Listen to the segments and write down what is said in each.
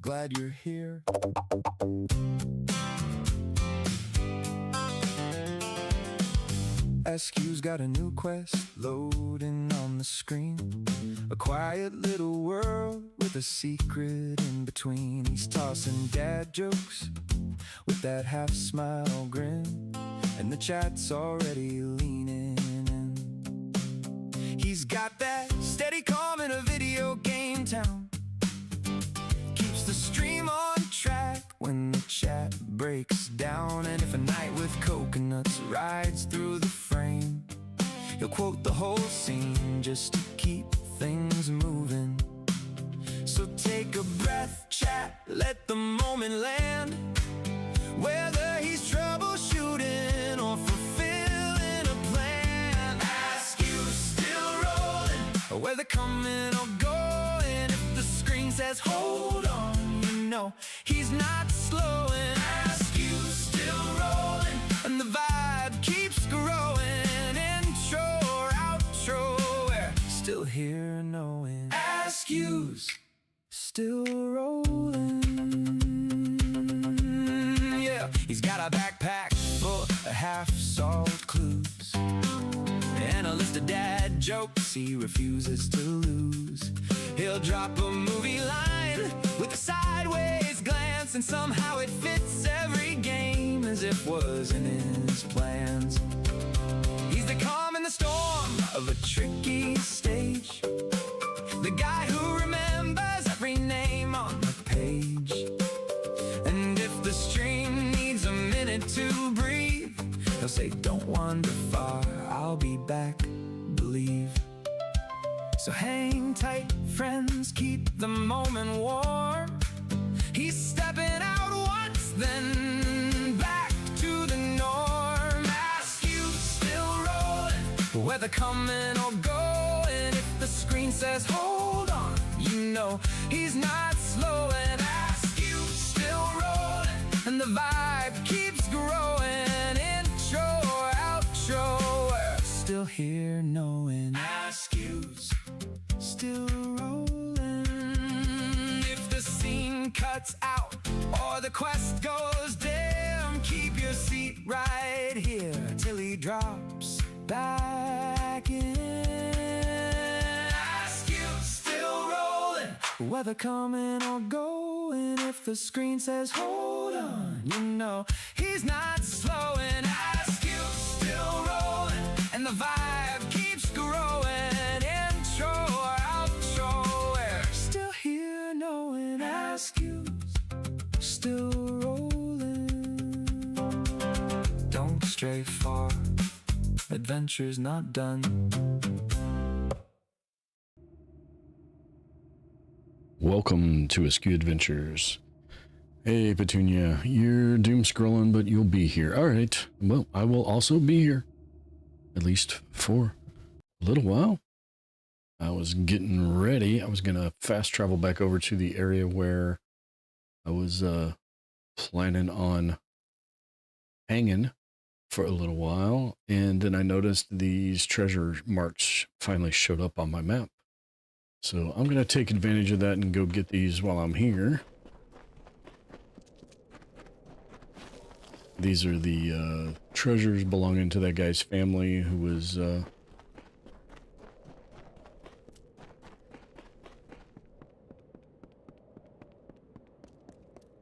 glad you're here. SQ's got a new quest loading on the screen. A quiet little world with a secret in between. He's tossing dad jokes with that half smile grin, and the chat's already leaning in. He's got that steady calm in a video game town. Keeps the stream on track when the chat breaks down. And if a night with coconuts rides through the frame, he'll quote the whole scene just to keep things moving. So take a breath, chat, let the moment land. Whether he's troubleshooting or fulfilling a plan, ask you still rolling, or whether coming or going. If the screen says hold on, you know he's not slowing. Ask you still rolling, and the vibe keeps growing. Intro or outro, we're still here knowing. Ask you's still rolling. He's got a backpack full of half-solved clues and a list of dad jokes he refuses to lose. He'll drop a movie line with a sideways glance, and somehow it fits every game as if was in his plans. He's the calm in the storm of a tricky stage, the guy who remembers every name on the page. And if the stream needs a minute to breathe, he'll say, don't wander far, I'll be back, believe. So hang tight, friends, keep the moment warm. He's stepping out once, then back to the norm. Ask you still rolling, whether coming or going. If the screen says hold on, you know he's not slowing. Ask you still rolling, and the vibe keeps growing. Intro or outro, we're still here knowing. Ask you's still rolling. If the scene cuts out or the quest goes dim, keep your seat right here till he drops back in. Ask you still rolling, whether coming or going. If the screen says hold on, you know he's not slowing. Ask you still rolling, and the vibe keeps growing. Intro or outro, we're still here knowing. Ask you still rolling. Don't stray far, adventure's not done. Welcome to Askew Adventures. Hey, Petunia, you're doom scrolling, but you'll be here. All right, well, I will also be here, at least for a little while. I was getting ready. I was going to fast travel back over to the area where I was planning on hanging for a little while, and then I noticed these treasure marks finally showed up on my map. So I'm going to take advantage of that and go get these while I'm here. These are the treasures belonging to that guy's family who was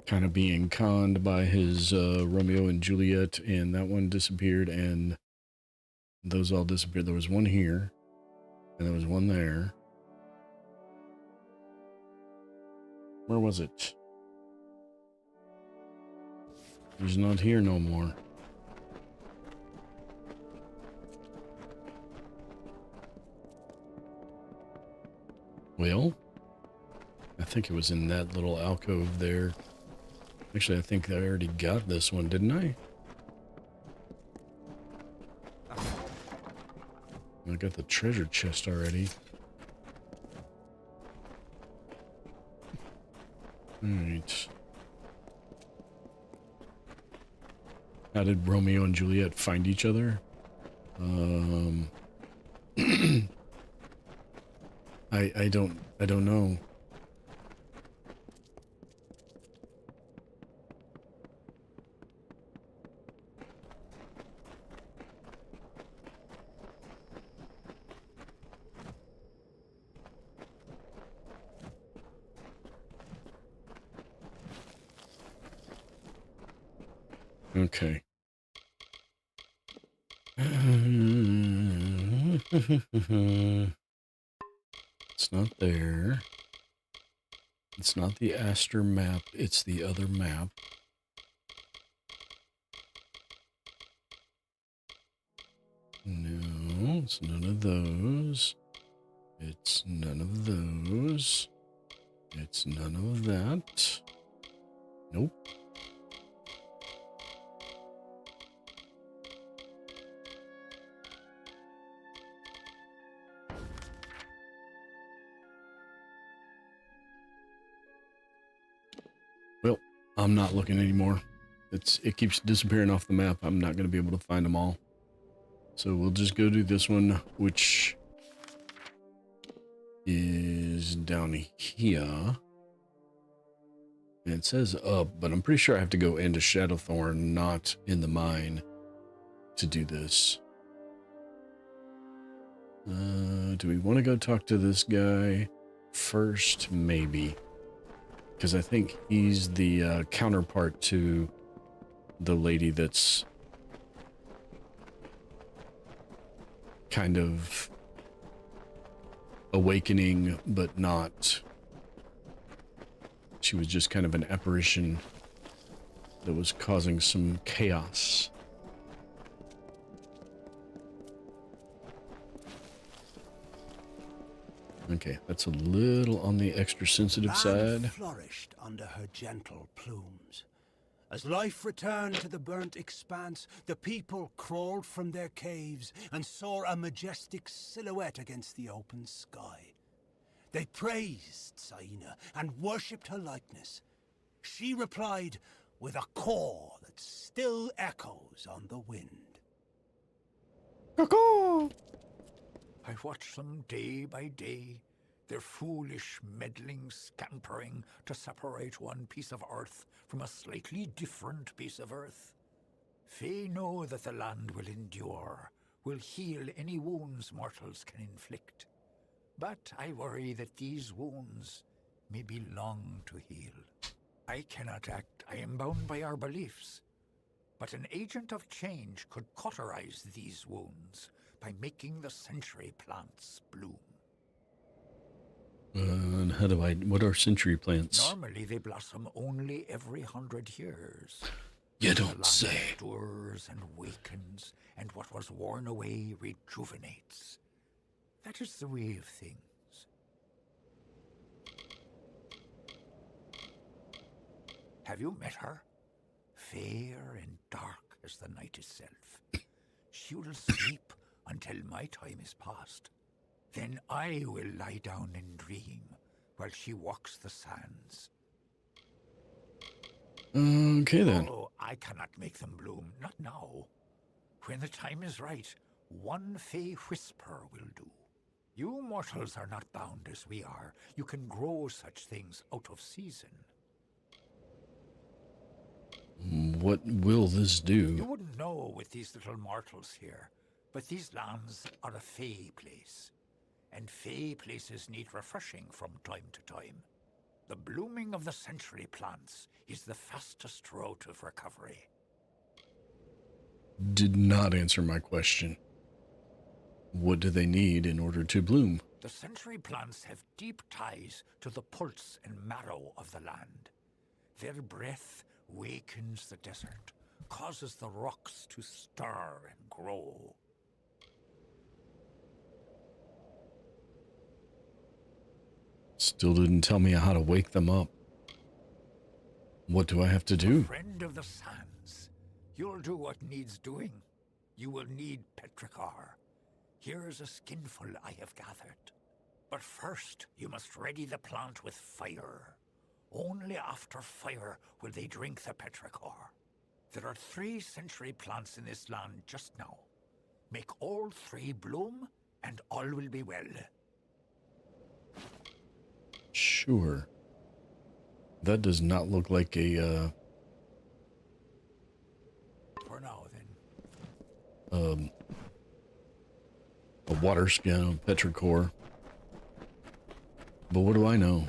kind of being conned by his Romeo and Juliet, and that one disappeared, and those all disappeared. There was one here, and there was one there. Where was it? He's not here no more. Well, I think it was in that little alcove there. Actually, I think I already got this one, didn't I? I got the treasure chest already. Alright. How did Romeo and Juliet find each other? I don't know. Okay. It's not there. It's not the Aster map, it's the other map. No, it's none of those. It's none of those. It's none of that. Nope. Well, I'm not looking anymore. It keeps disappearing off the map. I'm not going to be able to find them all. So we'll just go do this one, which is down here. And it says up, but I'm pretty sure I have to go into Shadowthorn, not in the mine, to do this. Do we want to go talk to this guy first? Maybe. Because I think he's the counterpart to the lady that's kind of awakening, but not. She was just kind of an apparition that was causing some chaos. Okay, that's a little on the extra sensitive side. Flourished under her gentle plumes. As life returned to the burnt expanse, the people crawled from their caves and saw a majestic silhouette against the open sky. They praised Saina and worshipped her likeness. She replied with a call that still echoes on the wind. Caw-caw! I watch them day by day, their foolish, meddling scampering to separate one piece of earth from a slightly different piece of earth. Fae know that the land will endure, will heal any wounds mortals can inflict. But I worry that these wounds may be long to heal. I cannot act, I am bound by our beliefs. But an agent of change could cauterize these wounds by making the century plants bloom. And how do what are century plants? Normally they blossom only every 100 years. You The don't land say. endures and wakens, and what was worn away rejuvenates. That is the way of things. Have you met her? Fair and dark as the night itself. She will sleep until my time is past. Then I will lie down and dream while she walks the sands. Okay then. Oh, I cannot make them bloom, not now. When the time is right, one Fae whisper will do. You mortals are not bound as we are. You can grow such things out of season. What will this You do? wouldn't know with these little mortals here, but these lands are a Fae place. And Fae places need refreshing from time to time. The blooming of the century plants is the fastest route of recovery. Did not answer my question. What do they need in order to bloom? The century plants have deep ties to the pulse and marrow of the land. Their breath wakens the desert, causes the rocks to stir and grow. Still didn't tell me how to wake them up. What do I have to do? Friend of the sands, you'll do what needs doing. You will need petrichor. Here is a skinful I have gathered. But first, you must ready the plant with fire. Only after fire will they drink the petrichor. There are 3 century plants in this land just now. Make all 3 bloom, and all will be well. Sure. That does not look like a, For now, then. a water skin, petrichor. But what do I know?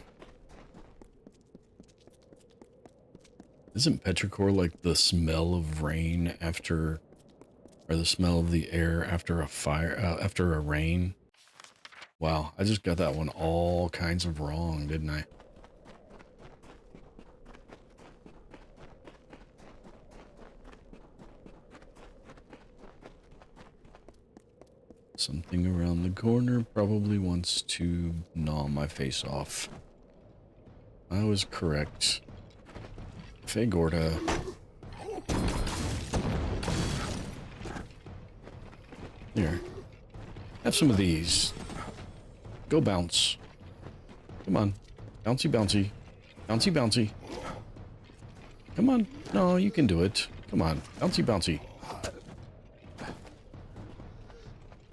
Isn't petrichor like the smell of rain after, or the smell of the air after a fire, after a rain? Wow, I just got that one all kinds of wrong, didn't I? Something around the corner probably wants to gnaw my face off. I was correct. Fagorda. Here. Have some of these. Go bounce. Come on. Bouncy, bouncy. Bouncy, bouncy. Come on. No, you can do it. Come on. Bouncy, bouncy.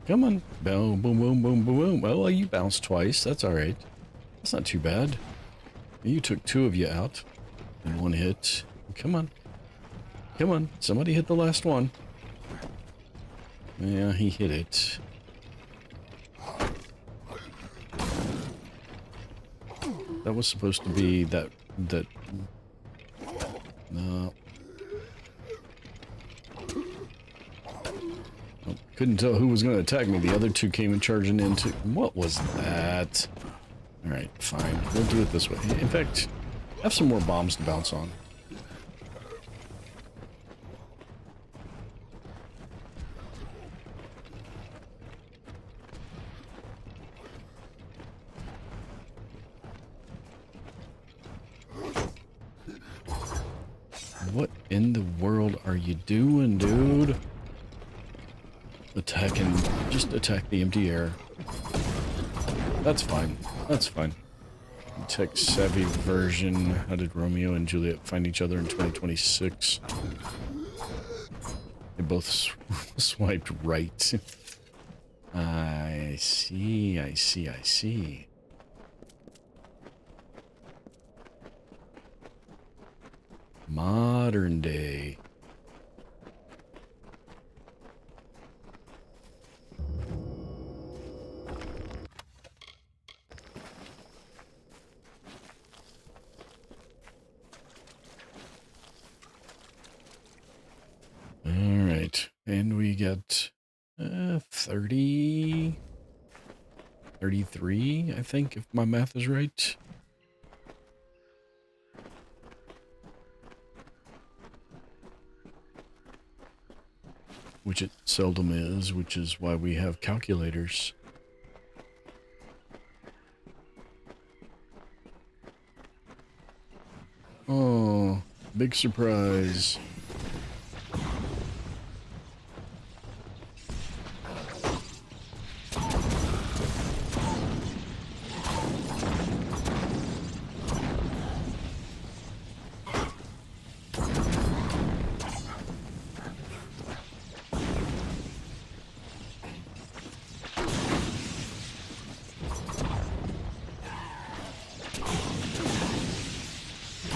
Come on. Boom, boom, boom, boom, boom, boom. Well, you bounced twice. That's all right. That's not too bad. You took two of you out in one hit. Come on. Come on. Somebody hit the last one. Yeah, he hit it. That was supposed to be that... No. Oh, couldn't tell who was going to attack me. The other two came and charging into... What was that? Alright, fine. We'll do it this way. In fact, have some more bombs to bounce on. What in the world are you doing, dude? Attacking. Just attack the empty air. That's fine. That's fine. Tech-savvy version. How did Romeo and Juliet find each other in 2026? They both swiped right. I see, I see, I see. Modern day. All right, and we got 33, I think, if my math is right. Which it seldom is, which is why we have calculators. Oh, big surprise.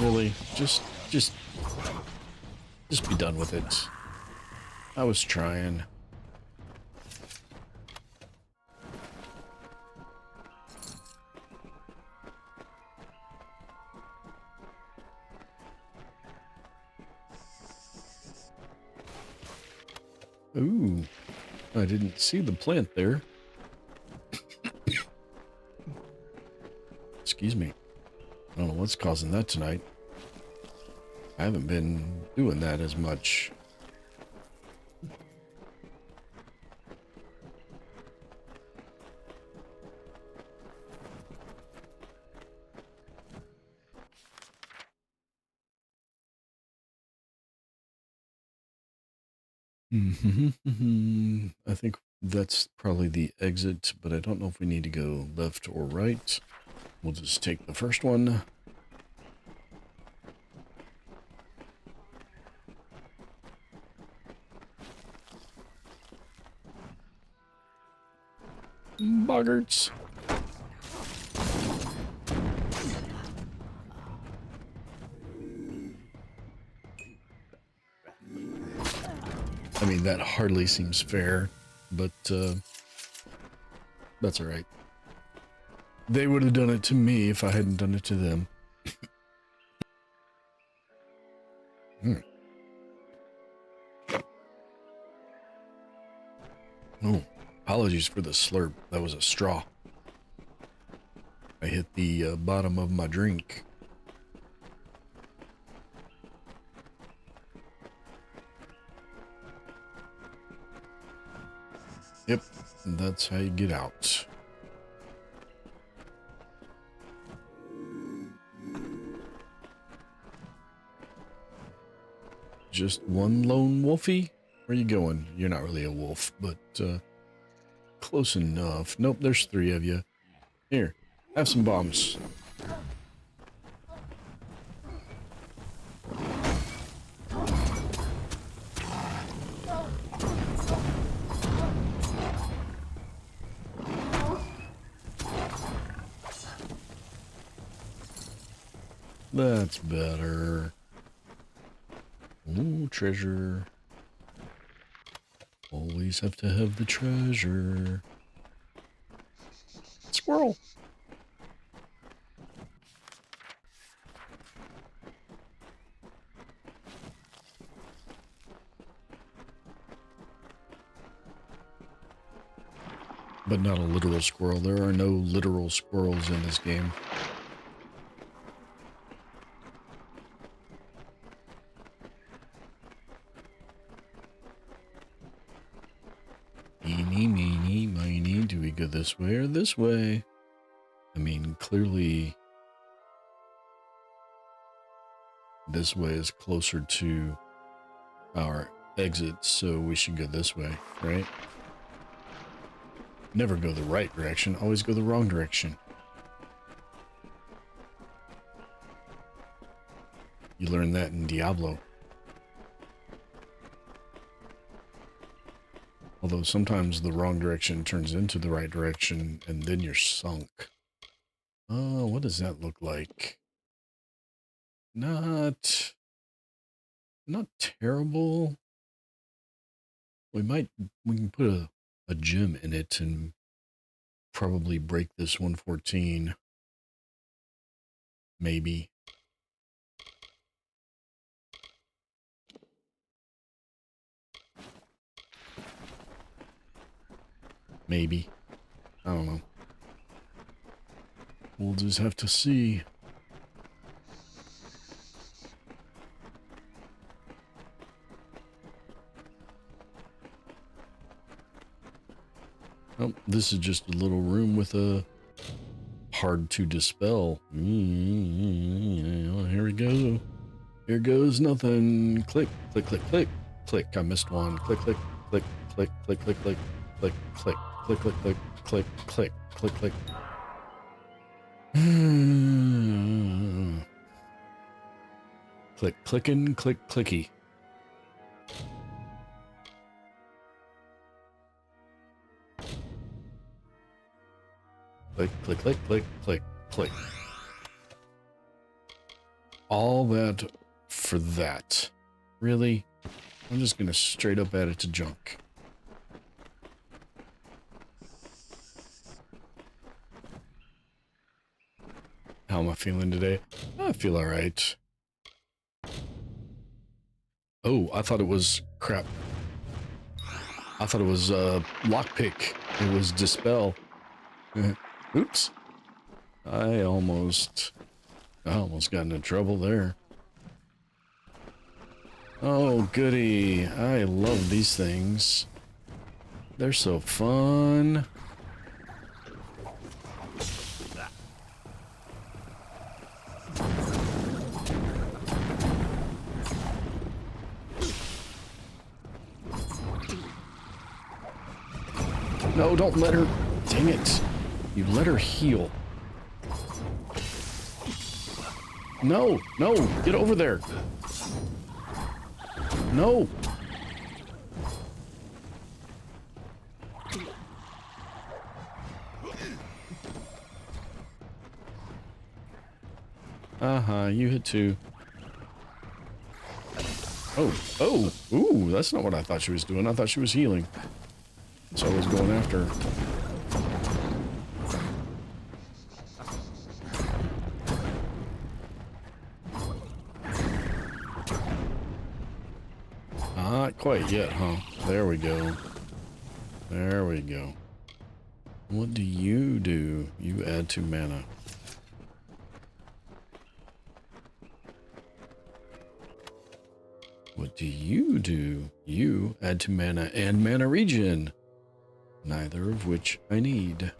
Really, just be done with it. I was trying. Ooh, I didn't see the plant there. Excuse me. I don't know what's causing that tonight. I haven't been doing that as much. I think that's probably the exit, but I don't know if we need to go left or right. We'll just take the first one. Boggarts. I mean, that hardly seems fair, but that's all right. They would have done it to me if I hadn't done it to them. Oh, apologies for the slurp. That was a straw. I hit the bottom of my drink. Yep, that's how you get out. Just one lone wolfie? Where you going? You're not really a wolf, but close enough. Nope, there's 3 of you. Here, have some bombs. That's better. Ooh, treasure. Always have to have the treasure. Squirrel. But not a literal squirrel. There are no literal squirrels in this game. Eeny, meeny, miny. Do we go this way or this way? I mean, clearly this way is closer to our exit, so we should go this way, right? Never go the right direction, always go the wrong direction. You learn that in Diablo. Although sometimes the wrong direction turns into the right direction, and then you're sunk. Oh, what does that look like? Not terrible. We can put a gem in it and probably break this 114. Maybe. Maybe. I don't know. We'll just have to see. Oh, this is just a little room with a hard to dispel. Here we go. Here goes nothing. Click, click, click, click, click. I missed one. Click, click, click, click, click, click, click, click, click, click, click, click, click, click, click, click. Click, clickin', click, clicky. Click, click, click, click, click, click. All that for that. Really? I'm just gonna straight up add it to junk. How am I feeling today? I feel alright. Oh, I thought it was crap. I thought it was lockpick. It was dispel. Oops. I almost got into trouble there. Oh, goody. I love these things. They're so fun. No, don't let her. Dang it. You let her heal. No, no, get over there. No. You hit 2. Oh, ooh, that's not what I thought she was doing. I thought she was healing. So I was going after her. quite yet, huh? There we go. There we go. What do? You add 2 mana. What do? You add 2 mana and mana regen. Neither of which I need.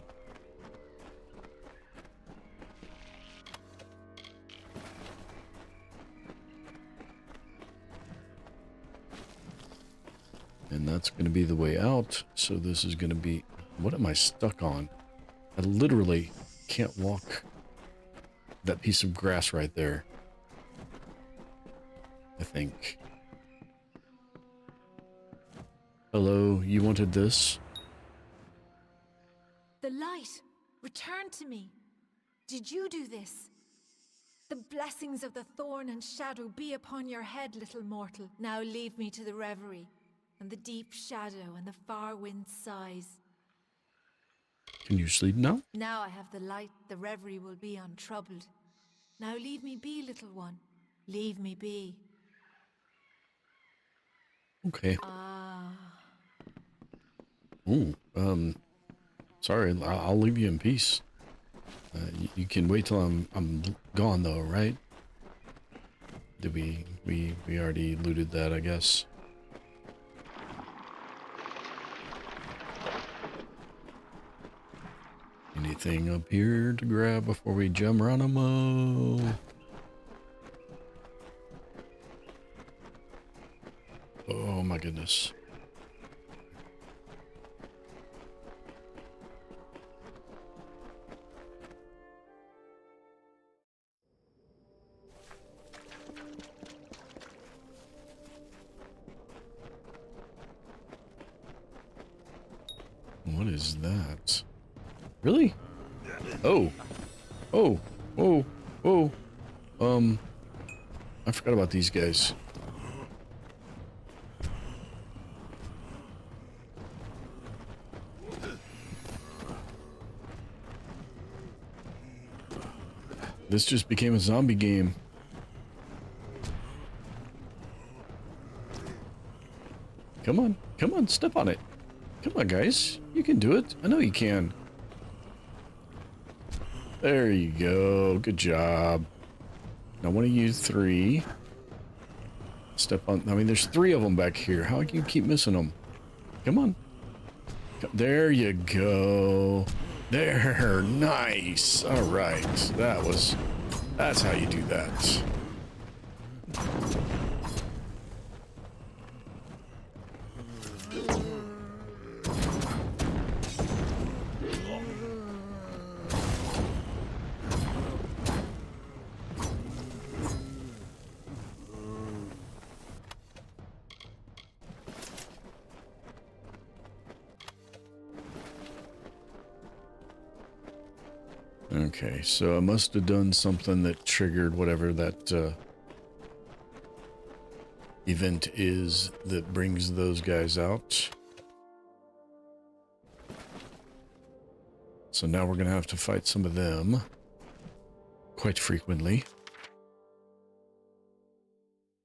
And that's going to be the way out. So this is going to be... What am I stuck on? I literally can't walk that piece of grass right there. I think. Hello, you wanted this? The light returned to me. Did you do this? The blessings of the thorn and shadow be upon your head, little mortal. Now leave me to the reverie, and the deep shadow and the far wind sighs. Can you sleep now? Now I have the light, the reverie will be untroubled. Now leave me be, little one. Leave me be. Okay. Ah. Ooh, sorry, I'll leave you in peace. You can wait till I'm gone though, right? Did we already looted that, I guess. Anything up here to grab before we Geronimo? Oh my goodness. What is that? Really? Oh. Oh. Oh. Oh. I forgot about these guys. This just became a zombie game. Come on. Come on, step on it. Come on, guys. You can do it. I know you can. There you go. Good job. Now, one of you 3. Step on. I mean, there's 3 of them back here. How can you keep missing them? Come on. There you go. There. Nice. All right. That's how you do that. Okay, so I must have done something that triggered whatever that event is that brings those guys out. So now we're going to have to fight some of them quite frequently.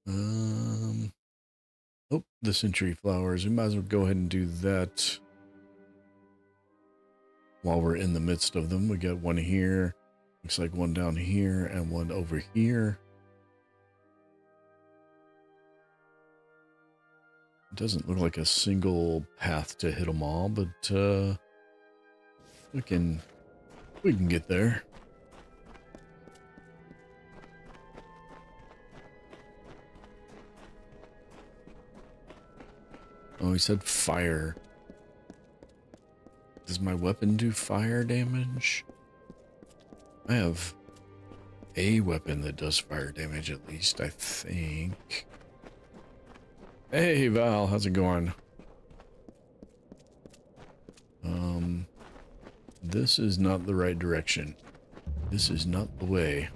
Oh, the century flowers. We might as well go ahead and do that. While we're in the midst of them, we got one here. Looks like one down here and one over here. It doesn't look like a single path to hit them all, but we can get there. Oh, he said fire. Does my weapon do fire damage? I have a weapon that does fire damage, at least, I think. Hey, Val, how's it going? This is not the right direction. This is not the way.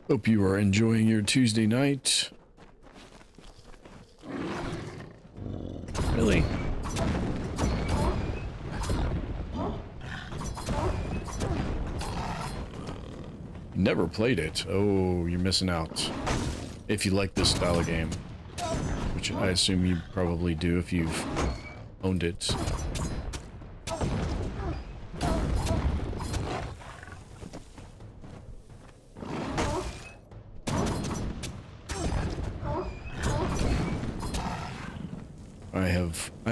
Hope you are enjoying your Tuesday night. Really? never played it. Oh, you're missing out. If you like this style of game. Which I assume you probably do if you've owned it. I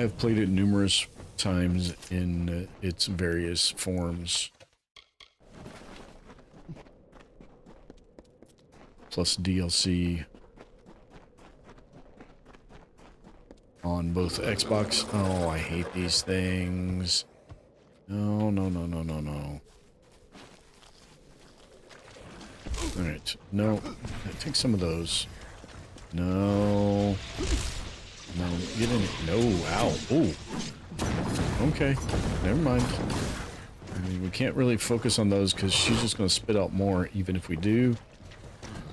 have played it numerous times in its various forms. Plus DLC on both Xbox. Oh, I hate these things. No, no, no, no, no, no. Alright, no. Take some of those. No. No, get in it. No, ow. Oh. Okay, never mind. I mean, we can't really focus on those because she's just going to spit out more even if we do.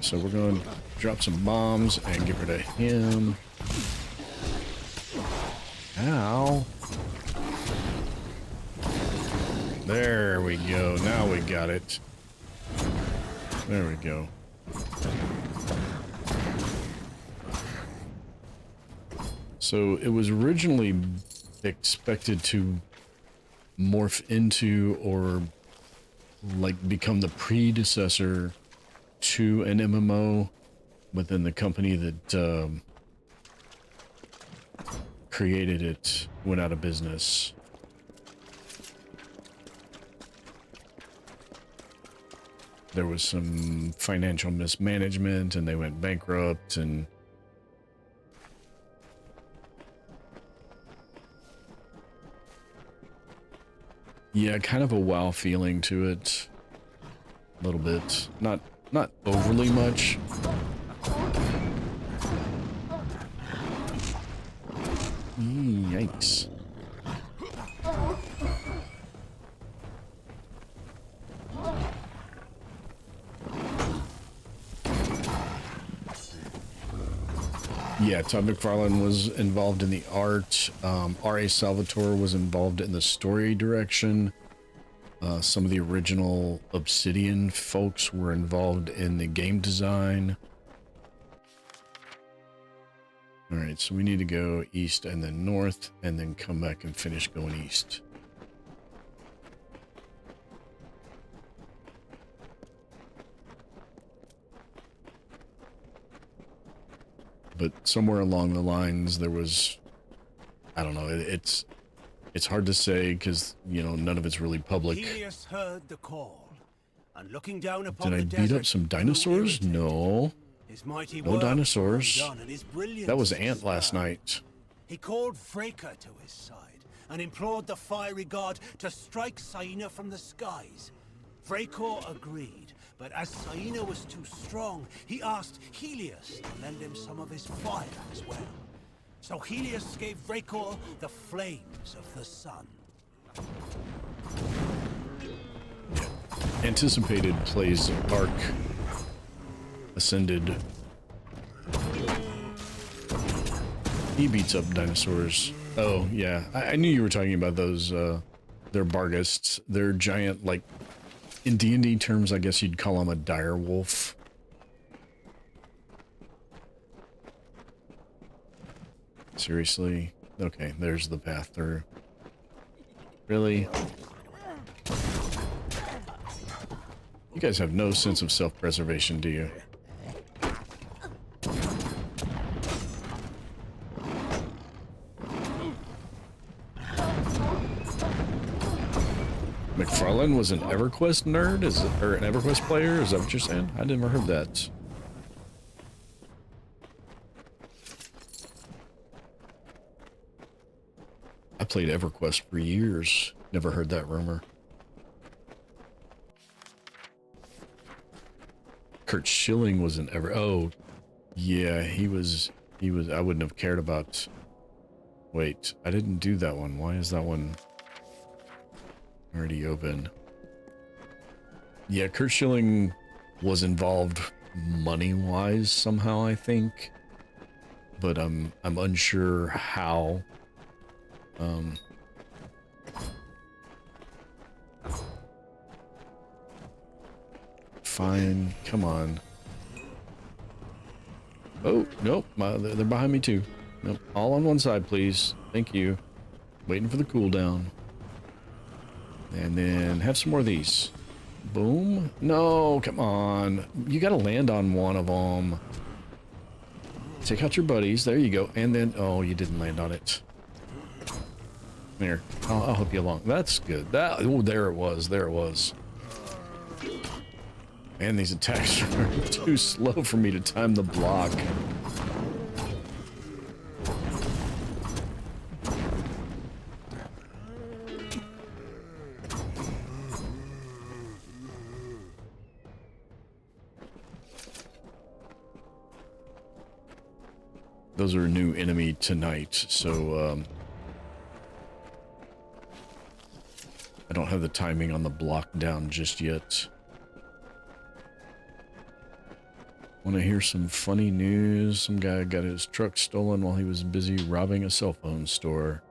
So we're going to drop some bombs and get rid of him. Ow. There we go. Now we got it. There we go. So it was originally expected to morph into or like become the predecessor to an MMO, but then the company that created it went out of business. There was some financial mismanagement and they went bankrupt, and yeah, kind of a WoW feeling to it. A little bit. Not overly much. Yikes. Yeah, Todd McFarlane was involved in the art. R.A. Salvatore was involved in the story direction. Some of the original Obsidian folks were involved in the game design. Alright, so we need to go east and then north, and then come back and finish going east. But somewhere along the lines there was, I don't know, it's hard to say because, you know, none of it's really public. Helios heard the call, and looking down upon Did I the beat desert, up some grew dinosaurs? irritated. No. His mighty No work dinosaurs. undone, and his brilliance That was Ant last disturbed. night. He called Freka to his side and implored the fiery god to strike Saina from the skies. Frakor agreed, but as Saina was too strong, he asked Helios to lend him some of his fire as well. So Helios gave Frakor the flames of the sun. Anticipated plays Arc Ascended. He beats up dinosaurs. Oh, yeah. I knew you were talking about those, they're Barghists. They're giant, like, in D&D terms, I guess you'd call them a dire wolf. Seriously? Okay, there's the path through. Really? You guys have no sense of self-preservation, do you? McFarlane was an EverQuest nerd? Or an EverQuest player? Is that what you're saying? I never heard that. I played EverQuest for years. Never heard that rumor. Kurt Schilling was an Oh, yeah, he was, I wouldn't have cared about... Wait, I didn't do that one. Why is that one already open? Yeah, Kurt Schilling was involved money-wise somehow, I think. But I'm unsure how. fine. Come on. Oh, nope. They're behind me too. Nope. All on one side, please. Thank you. Waiting for the cooldown. And then have some more of these. Boom. No, come on. You gotta land on one of them. Take out your buddies. There you go. And then, oh, you didn't land on it. Here, I'll help you along. That's good. Oh, there it was. There it was. Man, these attacks are too slow for me to time the block. Those are a new enemy tonight, so I don't have the timing on the block down just yet. Want to hear some funny news? Some guy got his truck stolen while he was busy robbing a cell phone store.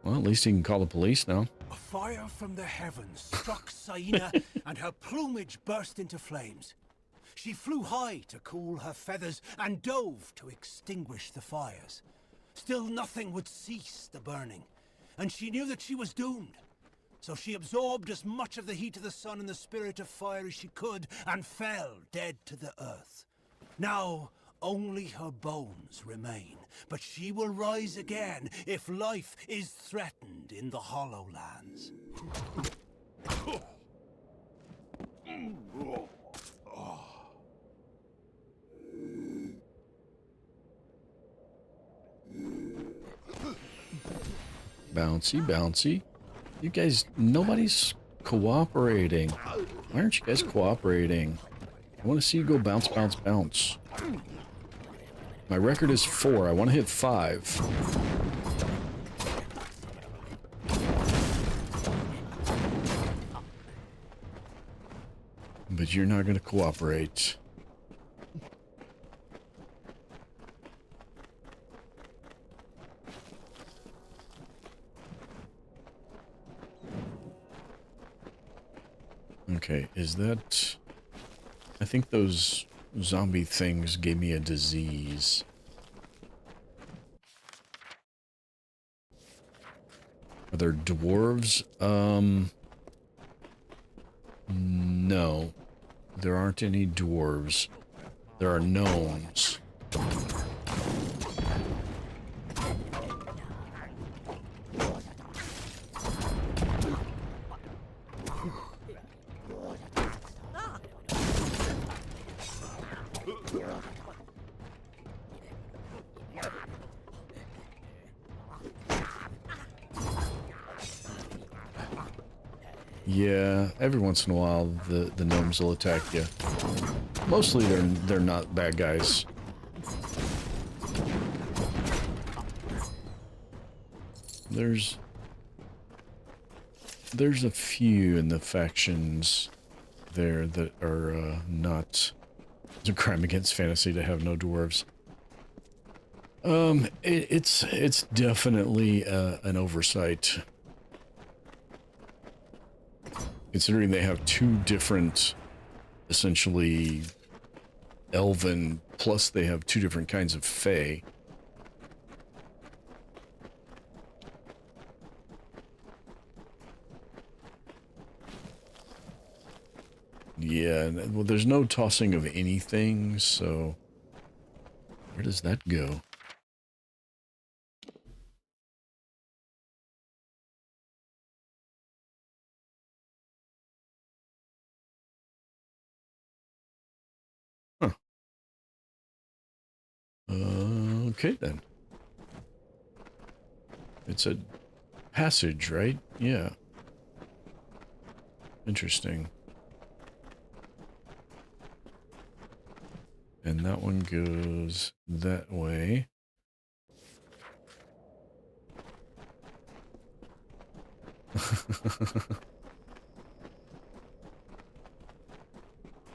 Well, at least he can call the police now. A fire from the heavens struck Saina, and her plumage burst into flames. She flew high to cool her feathers and dove to extinguish the fires. Still nothing would cease the burning, and she knew that she was doomed. So she absorbed as much of the heat of the sun and the spirit of fire as she could, and fell dead to the earth. Now, only her bones remain, but she will rise again if life is threatened in the Hollowlands. Bouncy, bouncy. You guys, nobody's cooperating. Why aren't you guys cooperating? I want to see you go bounce, bounce, bounce. My record is 4. I want to hit 5. But you're not going to cooperate. Okay, is that... I think those zombie things gave me a disease. Are there dwarves? No. There aren't any dwarves. There are gnomes. Yeah, every once in a while the gnomes will attack you. Mostly they're not bad guys. There's a few in the factions there that are not. It's a crime against fantasy to have no dwarves. It's definitely an oversight. Considering they have 2 different, essentially, elven, plus they have 2 different kinds of fae. Yeah, well, there's no tossing of anything, so... Where does that go? Okay then. It's a passage, right? Yeah. Interesting. And that one goes that way.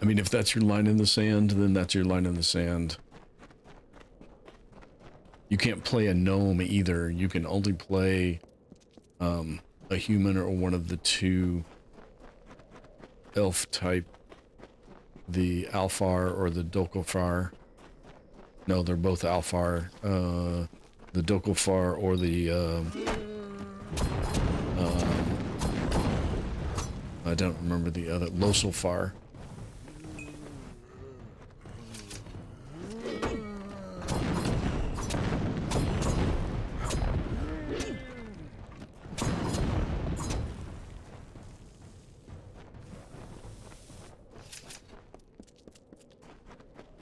I mean, if that's your line in the sand, then that's your line in the sand. You can't play a gnome either. You can only play a human or one of the 2 elf type the Alfar or the Dokofar. No, they're both Alfar. The Dokofar or the I don't remember the other, Losilfar.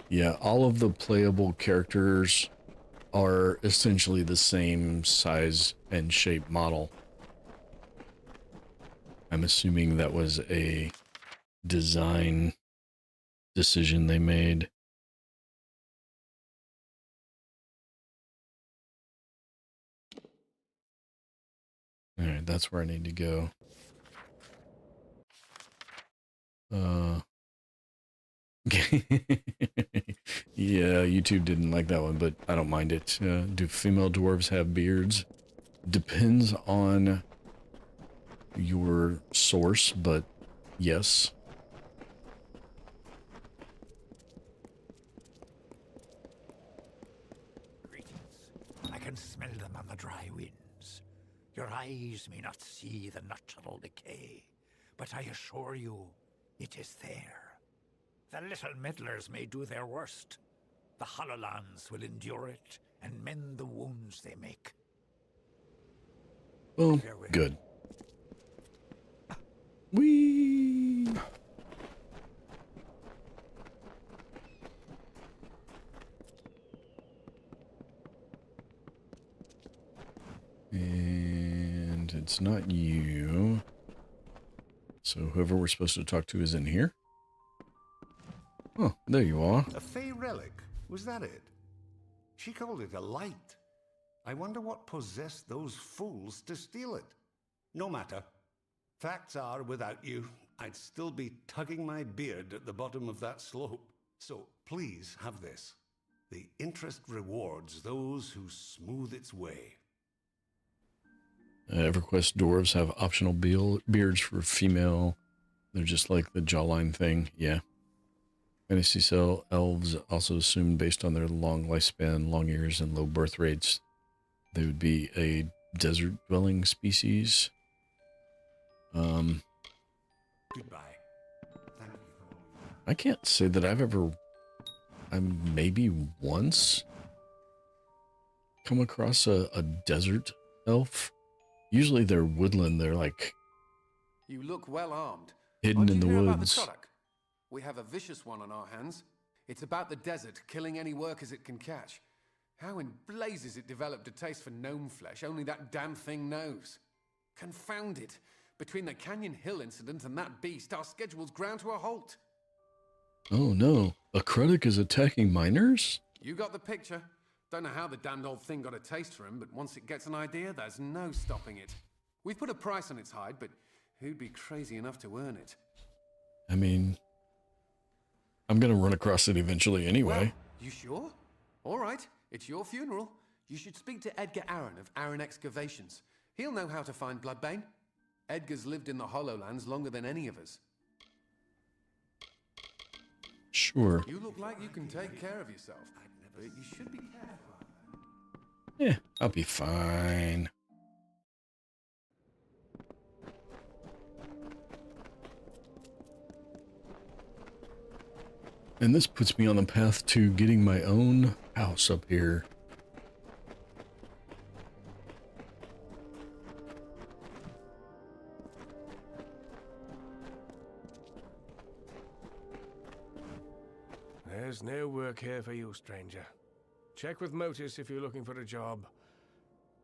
Yeah, all of the playable characters are essentially the same size and shape model. I'm assuming that was a design decision they made. All right, that's where I need to go. Yeah, YouTube didn't like that one, but I don't mind it. Do female dwarves have beards? Depends on your source, but yes. Greetings. I can smell them on the dry winds. Your eyes may not see the natural decay, but I assure you, it is there. The little meddlers may do their worst. The Hollowlands will endure it and mend the wounds they make. Well, good. Whee! And it's not you. So whoever we're supposed to talk to is in here. Oh, there you are. A Fey relic? Was that it? She called it a light. I wonder what possessed those fools to steal it. No matter. Facts are, without you, I'd still be tugging my beard at the bottom of that slope. So please have this. The interest rewards those who smooth its way. EverQuest dwarves have optional beards for female. They're just like the jawline thing. Yeah. Fantasy Cell elves also assumed based on their long lifespan, long ears, and low birth rates, they would be a desert-dwelling species. Goodbye. Thank you. I can't say that I've ever, maybe once, come across a desert elf. Usually they're woodland. They're like You look well armed. hidden in the woods. We have a vicious one on our hands. It's about the desert, killing any workers it can catch. How in blazes it developed a taste for gnome flesh, only that damn thing knows. Confound it. Between the Canyon Hill incident and that beast, our schedule's ground to a halt. Oh no, a Krudik is attacking miners? You got the picture. Don't know how the damned old thing got a taste for him, but once it gets an idea, there's no stopping it. We've put a price on its hide, but who'd be crazy enough to earn it? I mean, I'm gonna run across it eventually anyway. Well, you sure? All right, it's your funeral. You should speak to Edgar Aaron of Aaron Excavations. He'll know how to find Bloodbane. Edgar's lived in the Hollowlands longer than any of us. Sure. You look like you can take care of yourself, but you should be careful. Yeah, I'll be fine. And this puts me on the path to getting my own house up here. There's no work here for you, stranger. Check with Motus if you're looking for a job.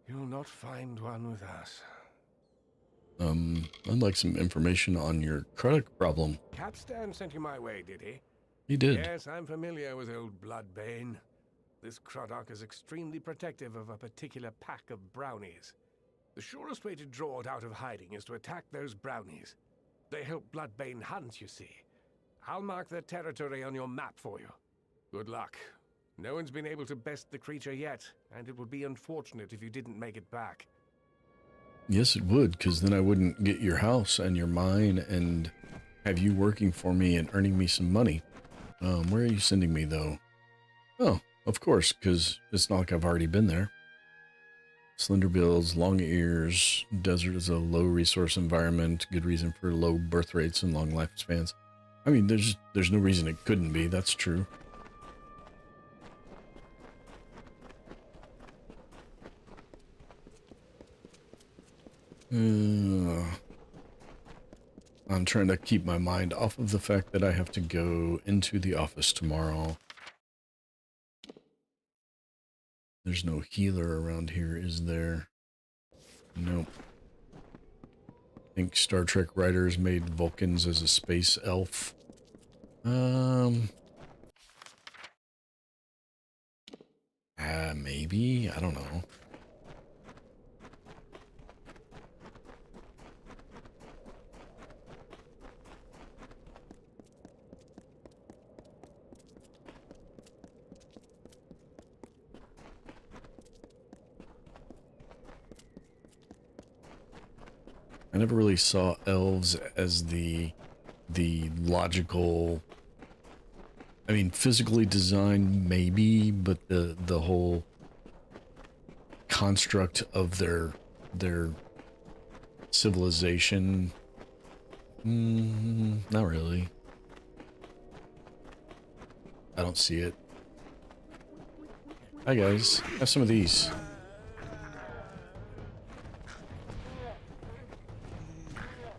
You'll not find one with us. I'd like some information on your Krudik problem. Capstan sent you my way, did he? He did. Yes, I'm familiar with old Bloodbane. This Krudik is extremely protective of a particular pack of brownies. The surest way to draw it out of hiding is to attack those brownies. They help Bloodbane hunt, you see. I'll mark their territory on your map for you. Good luck. No one's been able to best the creature yet, and it would be unfortunate if you didn't make it back. Yes, it would, because then I wouldn't get your house and your mine and have you working for me and earning me some money. Where are you sending me, though? Oh, of course, because it's not like I've already been there. Slender builds, long ears, desert is a low resource environment, good reason for low birth rates and long lifespans. I mean, there's no reason it couldn't be, that's true. I'm trying to keep my mind off of the fact that I have to go into the office tomorrow. There's no healer around here, is there? Nope. I think Star Trek writers made Vulcans as a space elf. Maybe? I don't know. I never really saw elves as the logical, I mean, physically designed maybe, but the whole construct of their civilization, not really. I don't see it. Hi guys, have some of these.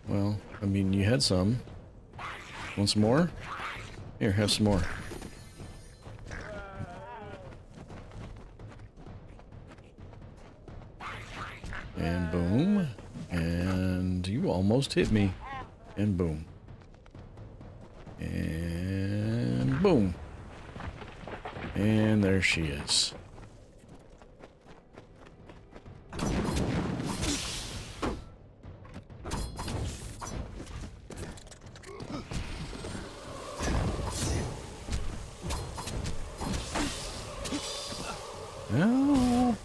Well, I mean, you had some. Want some more? Here, have some more. And boom. And you almost hit me. And boom. And boom. And there she is. No.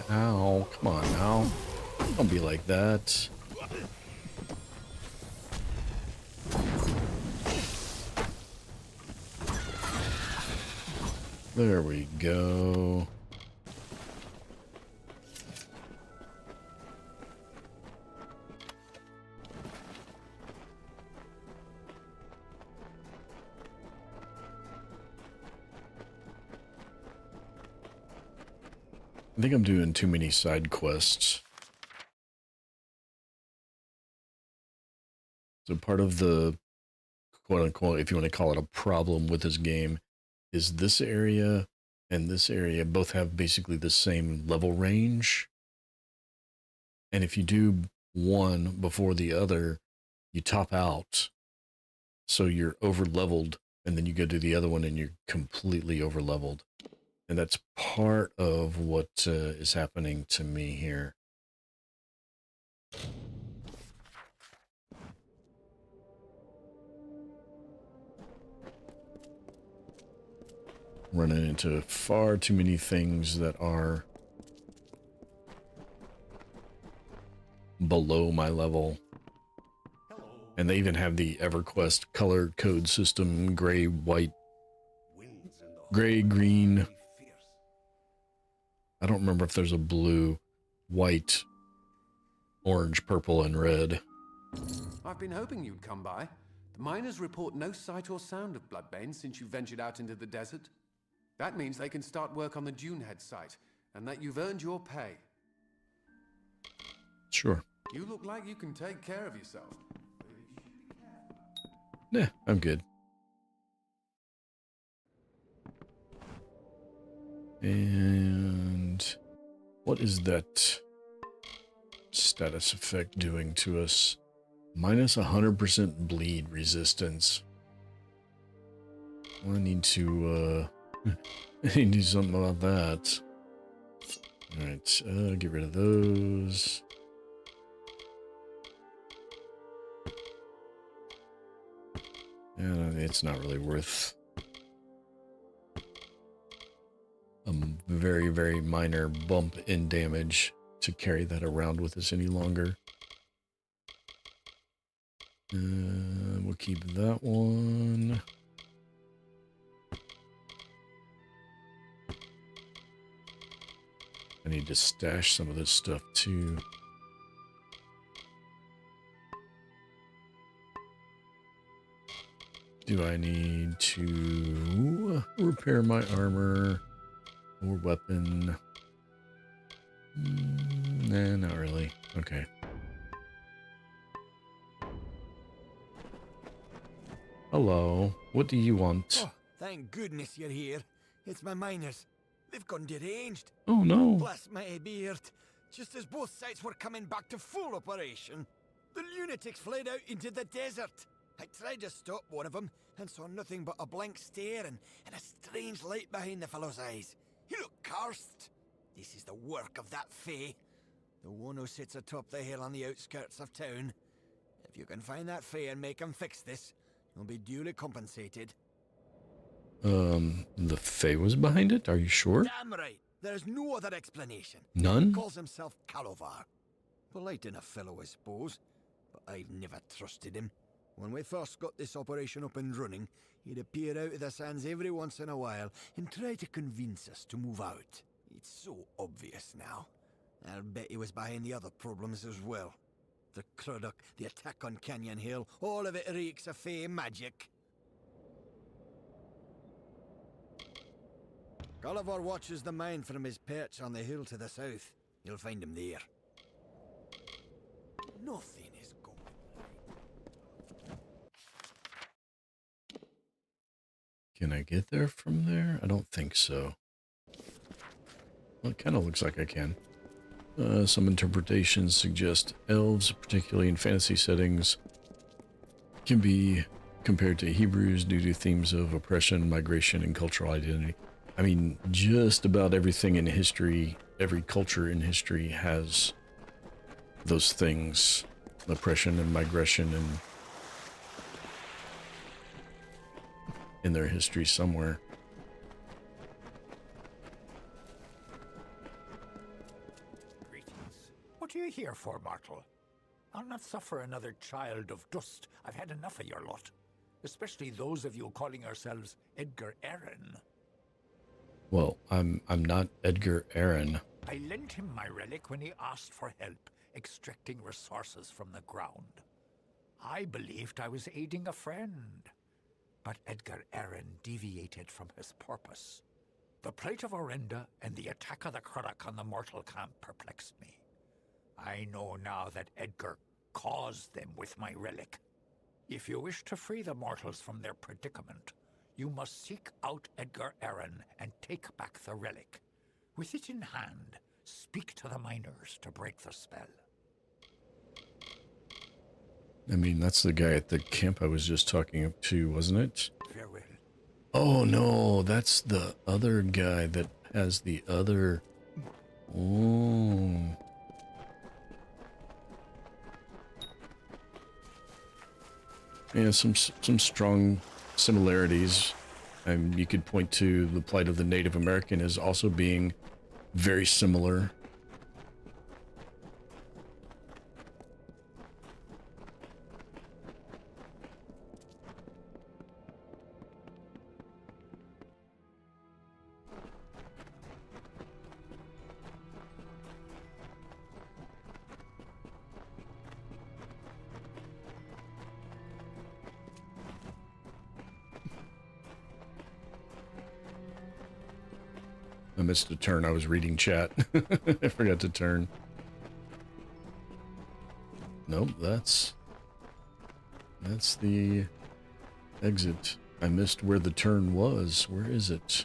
Ow, come on now. Don't be like that. There we go. I think I'm doing too many side quests. So part of the quote-unquote, if you want to call it a problem with this game, is this area and this area both have basically the same level range. And if you do one before the other, you top out. So you're over-leveled, and then you go to the other one and you're completely over-leveled. And that's part of what is happening to me here. Running into far too many things that are below my level. And they even have the EverQuest color code system, gray, white, gray, green. I don't remember if there's a blue, white, orange, purple, and red. I've been hoping you'd come by. The miners report no sight or sound of Bloodbane since you ventured out into the desert. That means they can start work on the Dunehead site, and that you've earned your pay. Sure. You look like you can take care of yourself. Nah, I'm good. And what is that status effect doing to us? Minus 100% bleed resistance. I need to I need to do something about that. Alright, get rid of those. It's not really worth a very, very minor bump in damage to carry that around with us any longer. We'll keep that one. I need to stash some of this stuff too. Do I need to repair my armor or weapon? Nah, not really. Okay. Hello. What do you want? Oh, thank goodness you're here. It's my miners. They've gone deranged. Oh no. Bless my beard. Just as both sites were coming back to full operation, the lunatics fled out into the desert. I tried to stop one of them and saw nothing but a blank stare and a strange light behind the fellow's eyes. He looked cursed. This is the work of that Fae, the one who sits atop the hill on the outskirts of town. If you can find that Fae and make him fix this, you'll be duly compensated. The Fae was behind it? Are you sure? Damn right. There's no other explanation. None? He calls himself Calovar. Polite enough fellow, I suppose, but I've never trusted him. When we first got this operation up and running, he'd appear out of the sands every once in a while and try to convince us to move out. It's so obvious now. I'll bet he was behind the other problems as well. The Crudock, the attack on Canyon Hill, all of it reeks of Fae magic. Gulliver watches the mine from his perch on the hill to the south. You'll find him there. Nothing is going right. Can I get there from there? I don't think so. Well, it kind of looks like I can. Some interpretations suggest elves, particularly in fantasy settings, can be compared to Hebrews due to themes of oppression, migration, and cultural identity. I mean, just about everything in history, every culture in history has those things, oppression and migration, and in their history somewhere. Greetings. What are you here for, mortal? I'll not suffer another child of dust. I've had enough of your lot. Especially those of you calling yourselves Edgar Arryn. Well, I'm not Edgar Arryn. I lent him my relic when he asked for help extracting resources from the ground. I believed I was aiding a friend. But Edgar Arryn deviated from his purpose. The plight of Orenda and the attack of the Crudock on the mortal camp perplexed me. I know now that Edgar caused them with my relic. If you wish to free the mortals from their predicament, you must seek out Edgar Arryn and take back the relic. With it in hand, speak to the miners to break the spell. I mean, that's the guy at the camp I was just talking to, wasn't it? Farewell. Oh no, that's the other guy that has the other... Oh. Yeah, some strong similarities. You could point to the plight of the Native American as also being very similar. I missed a turn. I was reading chat. I forgot to turn. Nope, that's the exit. I missed where the turn was. Where is it?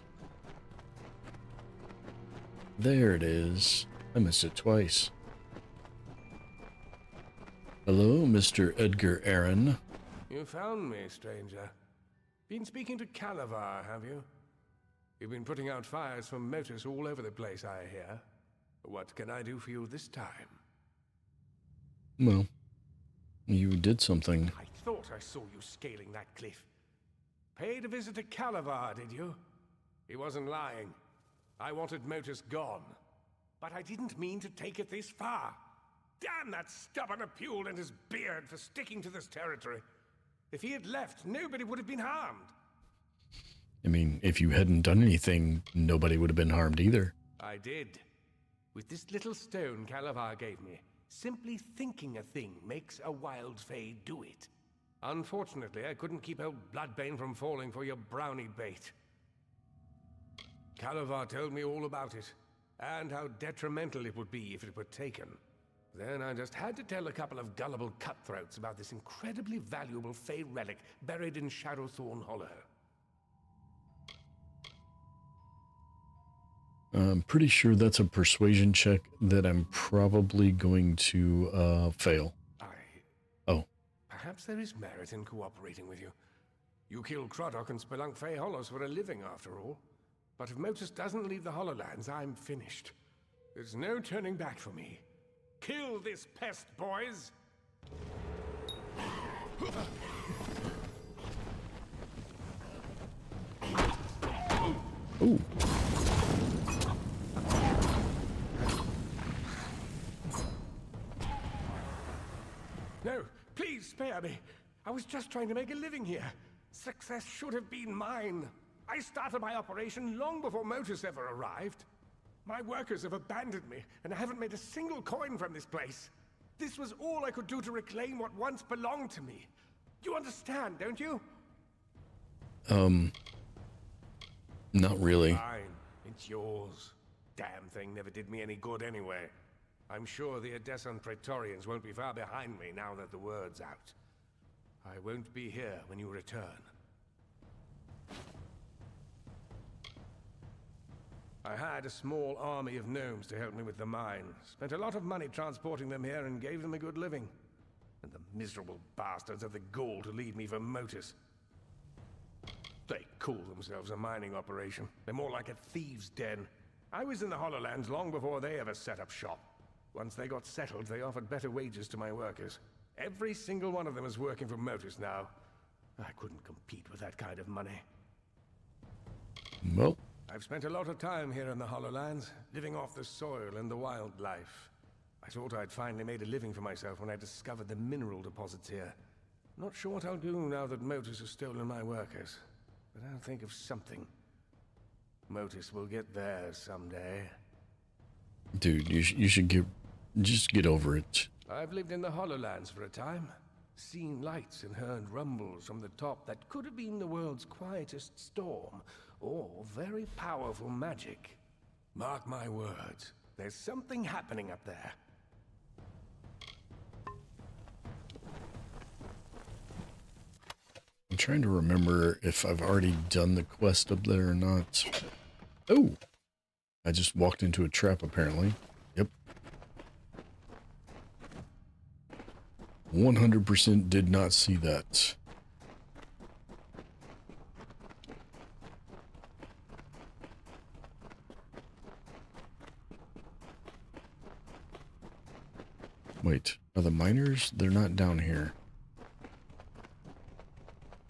There it is. I missed it twice. Hello, Mr. Edgar Arryn. You found me, stranger. Been speaking to Calavar, have you? You've been putting out fires from motors all over the place, I hear. What can I do for you this time? Well, you did something. I thought I saw you scaling that cliff. Paid a visit to Calavar, did you? He wasn't lying. I wanted Motus gone. But I didn't mean to take it this far. Damn that stubborn Apule and his beard for sticking to this territory. If he had left, nobody would have been harmed. I mean, if you hadn't done anything, nobody would have been harmed either. I did. With this little stone Calavar gave me, simply thinking a thing makes a wild fae do it. Unfortunately, I couldn't keep old Bloodbane from falling for your brownie bait. Calavar told me all about it, and how detrimental it would be if it were taken. Then I just had to tell a couple of gullible cutthroats about this incredibly valuable fae relic buried in Shadowthorn Hollow. I'm pretty sure that's a persuasion check that I'm probably going to fail. Oh. Perhaps there is merit in cooperating with you. You kill Croddock and spelunk Fae Hollows for a living, after all. But if Motus doesn't leave the Hollowlands, I'm finished. There's no turning back for me. Kill this pest, boys! Ooh. No, please spare me. I was just trying to make a living here. Success should have been mine. I started my operation long before Motus ever arrived. My workers have abandoned me, and I haven't made a single coin from this place. This was all I could do to reclaim what once belonged to me. You understand, don't you? Not really. Fine, it's yours. Damn thing never did me any good anyway. I'm sure the Edessan Praetorians won't be far behind me now that the word's out. I won't be here when you return. I hired a small army of gnomes to help me with the mine. Spent a lot of money transporting them here and gave them a good living. And the miserable bastards have the gall to leave me for Motus. They call themselves a mining operation. They're more like a thieves' den. I was in the Hollowlands long before they ever set up shop. Once they got settled, they offered better wages to my workers. Every single one of them is working for Motus now. I couldn't compete with that kind of money. Well, I've spent a lot of time here in the Hollowlands, living off the soil and the wildlife. I thought I'd finally made a living for myself when I discovered the mineral deposits here. Not sure what I'll do now that Motus has stolen my workers, but I'll think of something. Motus will get theirs someday. dude, you should just get over it. I've lived in the Hollowlands for a time, seen lights and heard rumbles from the top that could have been the world's quietest storm, or very powerful magic. Mark my words, there's something happening up there. I'm trying to remember if I've already done the quest up there or not. Oh! I just walked into a trap, apparently. Yep. 100% did not see that. Wait, are the miners? They're not down here.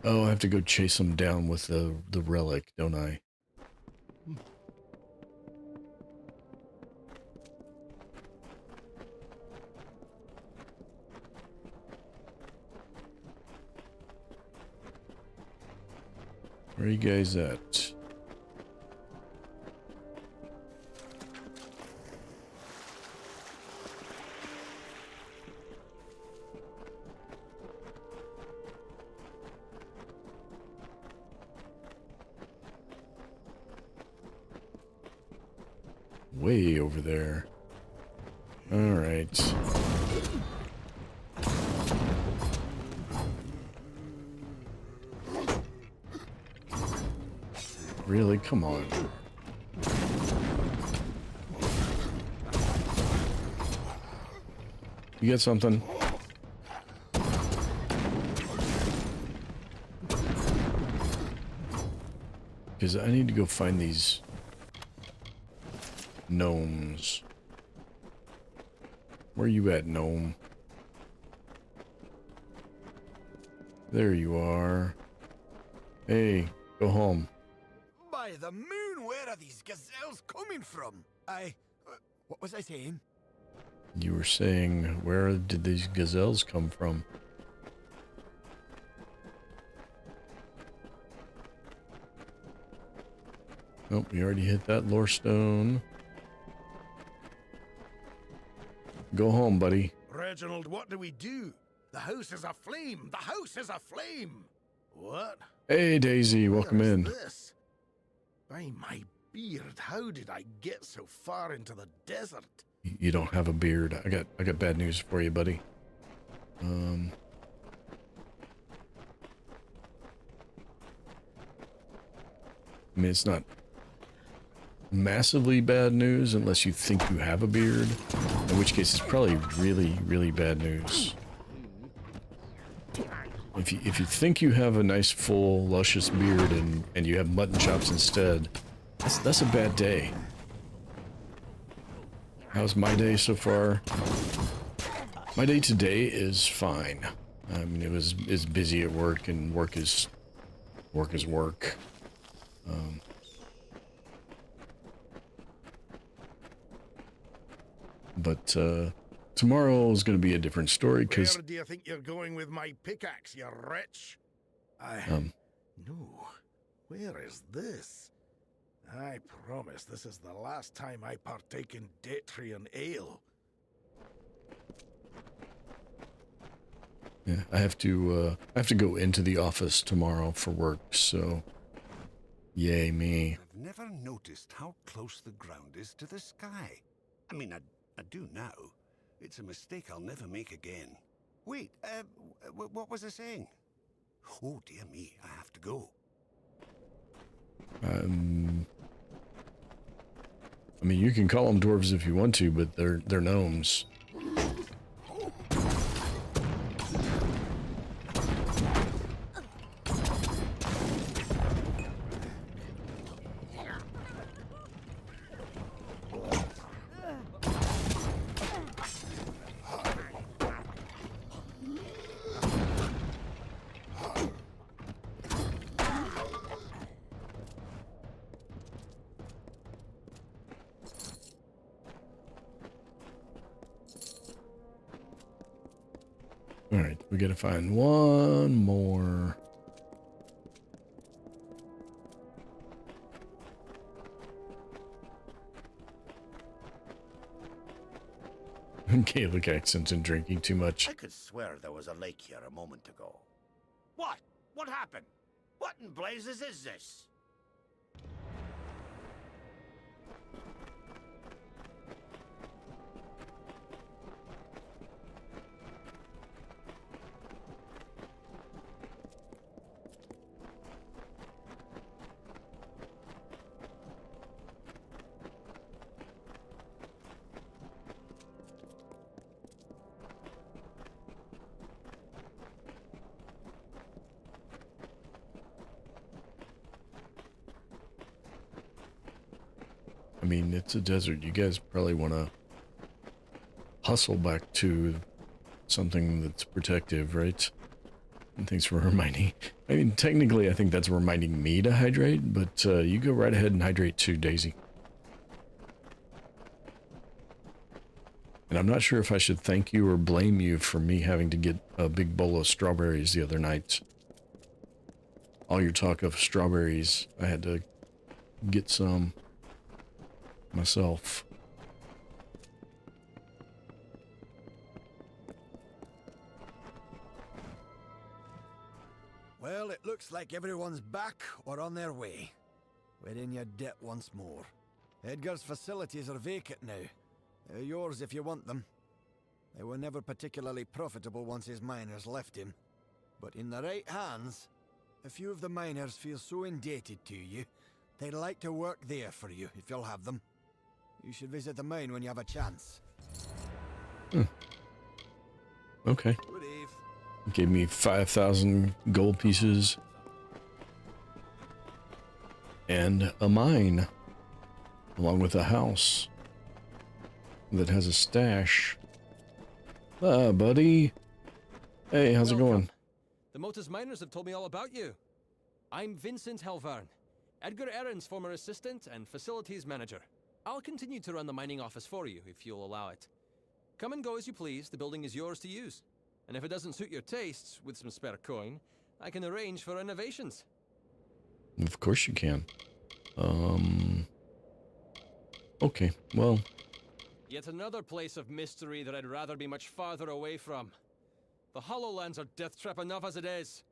Oh, I have to go chase them down with the relic, don't I? Where are you guys at? Way over there. All right. Really? Come on. You got something? Because I need to go find these gnomes. Where you at, gnome? There you are. Hey, go home. By the moon, where are these gazelles coming from? What was I saying? You were saying, where did these gazelles come from? Nope, we already hit that lore stone. Go home, buddy. Reginald, what do we do? The house is aflame! The house is aflame! What? Hey, Daisy, welcome Where is in. this? By my beard, how did I get so far into the desert? You don't have a beard. I got bad news for you, buddy. I mean, it's not massively bad news unless you think you have a beard, in which case it's probably really, really bad news. If you think you have a nice, full, luscious beard and you have mutton chops instead, that's a bad day. How's my day so far? My day today is fine. I mean, it was busy at work, and work is work. But tomorrow is going to be a different story, because Where do you think you're going with my pickaxe, you wretch? No. Where is this? I promise this is the last time I partake in Detrian ale. yeah, I have to go into the office tomorrow for work, so yay me. I've never noticed how close the ground is to the sky. I mean, I do now. It's a mistake I'll never make again. Wait, what was I saying? Oh, dear me, I have to go. I mean, you can call them dwarves if you want to, but they're gnomes. Alright, we gotta find one more. Gaelic accents and drinking too much. I could swear there was a lake here a moment ago. What? What happened? What in blazes is this? I mean, it's a desert. You guys probably want to hustle back to something that's protective, right? And thanks for reminding. I mean, technically, I think that's reminding me to hydrate, but you go right ahead and hydrate too, Daisy. And I'm not sure if I should thank you or blame you for me having to get a big bowl of strawberries the other night. All your talk of strawberries, I had to get some myself. Well, it looks like everyone's back or on their way. We're in your debt once more. Edgar's facilities are vacant now. They're yours if you want them. They were never particularly profitable once his miners left him. But in the right hands, a few of the miners feel so indebted to you, they'd like to work there for you if you'll have them. You should visit the mine when you have a chance. Okay. Good eve. Gave me 5,000 gold pieces. And a mine. Along with a house. That has a stash. Ah, buddy. Hey, how's it going? The Motus miners have told me all about you. I'm Vincent Helvern, Edgar Aaron's former assistant and facilities manager. I'll continue to run the mining office for you, if you'll allow it. Come and go as you please, the building is yours to use. And if it doesn't suit your tastes, with some spare coin, I can arrange for renovations. Of course you can. Okay, well... Yet another place of mystery that I'd rather be much farther away from. The Hollowlands are death trap enough as it is.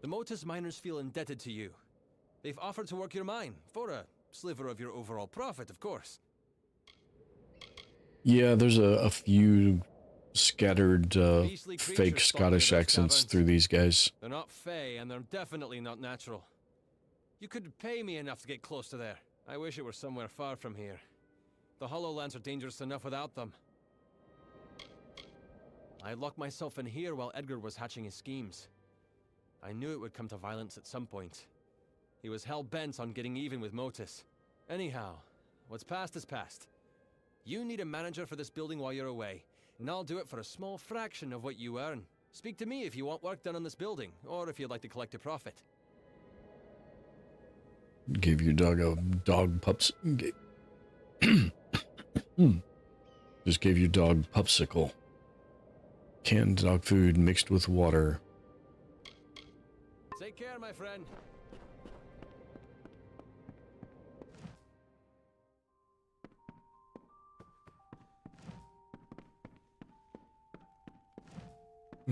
The Motus miners feel indebted to you. They've offered to work your mine, for a sliver of your overall profit, of course. Yeah, there's a few scattered fake Scottish accents through these guys. They're not Fae, and they're definitely not natural. You could pay me enough to get close to there. I wish it were somewhere far from here. The Hollowlands are dangerous enough without them. I locked myself in here while Edgar was hatching his schemes. I knew it would come to violence at some point. He was hell-bent on getting even with Motus. Anyhow, what's past is past. You need a manager for this building while you're away, and I'll do it for a small fraction of what you earn. Speak to me if you want work done on this building, or if you'd like to collect a profit. Gave your dog a dog pups. Just gave your dog Pupsicle. Canned dog food mixed with water. Take care, my friend.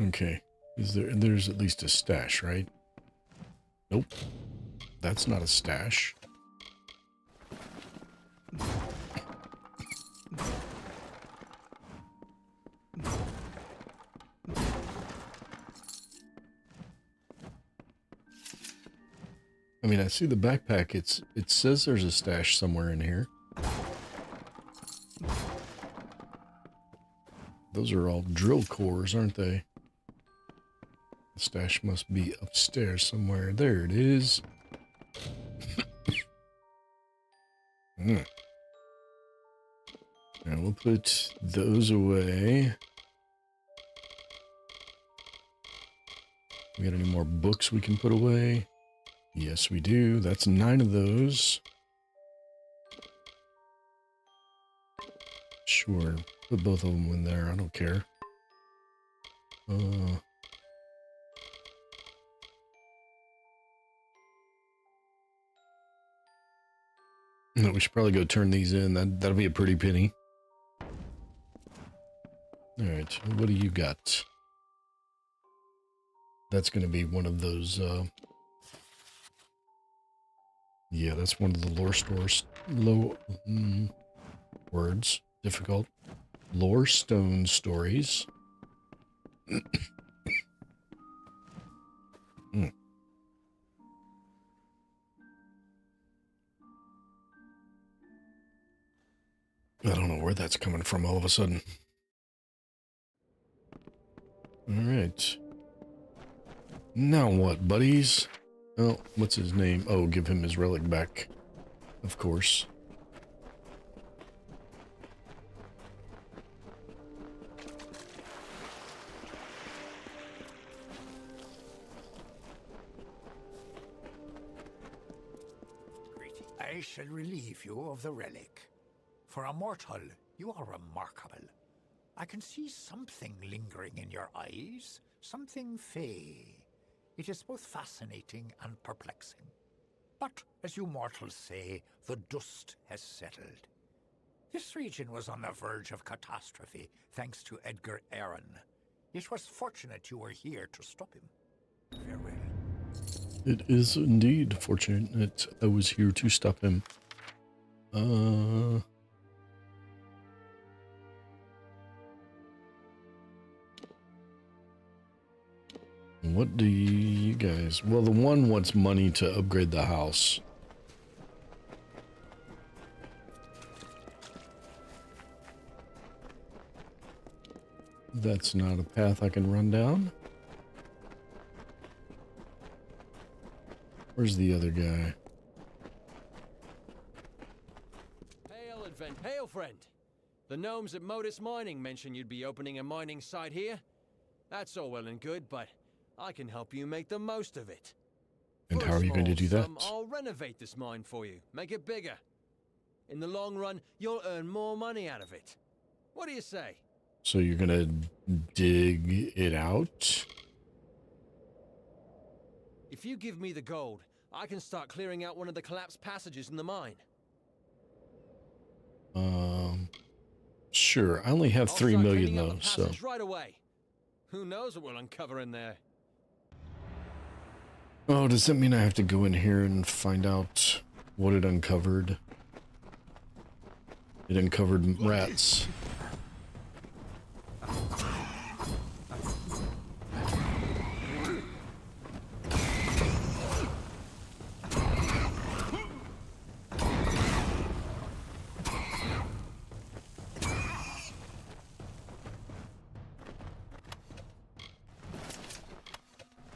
Okay. There's at least a stash, right? Nope. That's not a stash. I mean, I see the backpack. It says there's a stash somewhere in here. Those are all drill cores, aren't they? The stash must be upstairs somewhere. There it is. Now we'll put those away. We got any more books we can put away? Yes, we do. That's 9 of those. Sure. Put both of them in there. I don't care. No, we should probably go turn these in. That'll be a pretty penny. Alright, what do you got? That's going to be one of those, yeah, that's one of the lore stores. Words. Difficult. Lore stone stories. I don't know where that's coming from all of a sudden. Alright. Now what, buddies? Oh, what's his name? Oh, give him his relic back. Of course. I shall relieve you of the relic. For a mortal, you are remarkable. I can see something lingering in your eyes, something fey. It is both fascinating and perplexing. But, as you mortals say, the dust has settled. This region was on the verge of catastrophe, thanks to Edgar Aaron. It was fortunate you were here to stop him. Farewell. It is indeed fortunate I was here to stop him. What do you guys... Well, the one wants money to upgrade the house. That's not a path I can run down. Where's the other guy? Hail, friend. The gnomes at Modus Mining mentioned you'd be opening a mining site here. That's all well and good, but I can help you make the most of it. And For how a are you going to small do that? sum, I'll renovate this mine for you, make it bigger. In the long run, you'll earn more money out of it. What do you say? So you're going to dig it out? If you give me the gold, I can start clearing out one of the collapsed passages in the mine. Sure. I only have I'll 3 start million cleaning out though, the so. passage right away. Who knows what we'll uncover in there? Oh, does that mean I have to go in here and find out what it uncovered? It uncovered rats.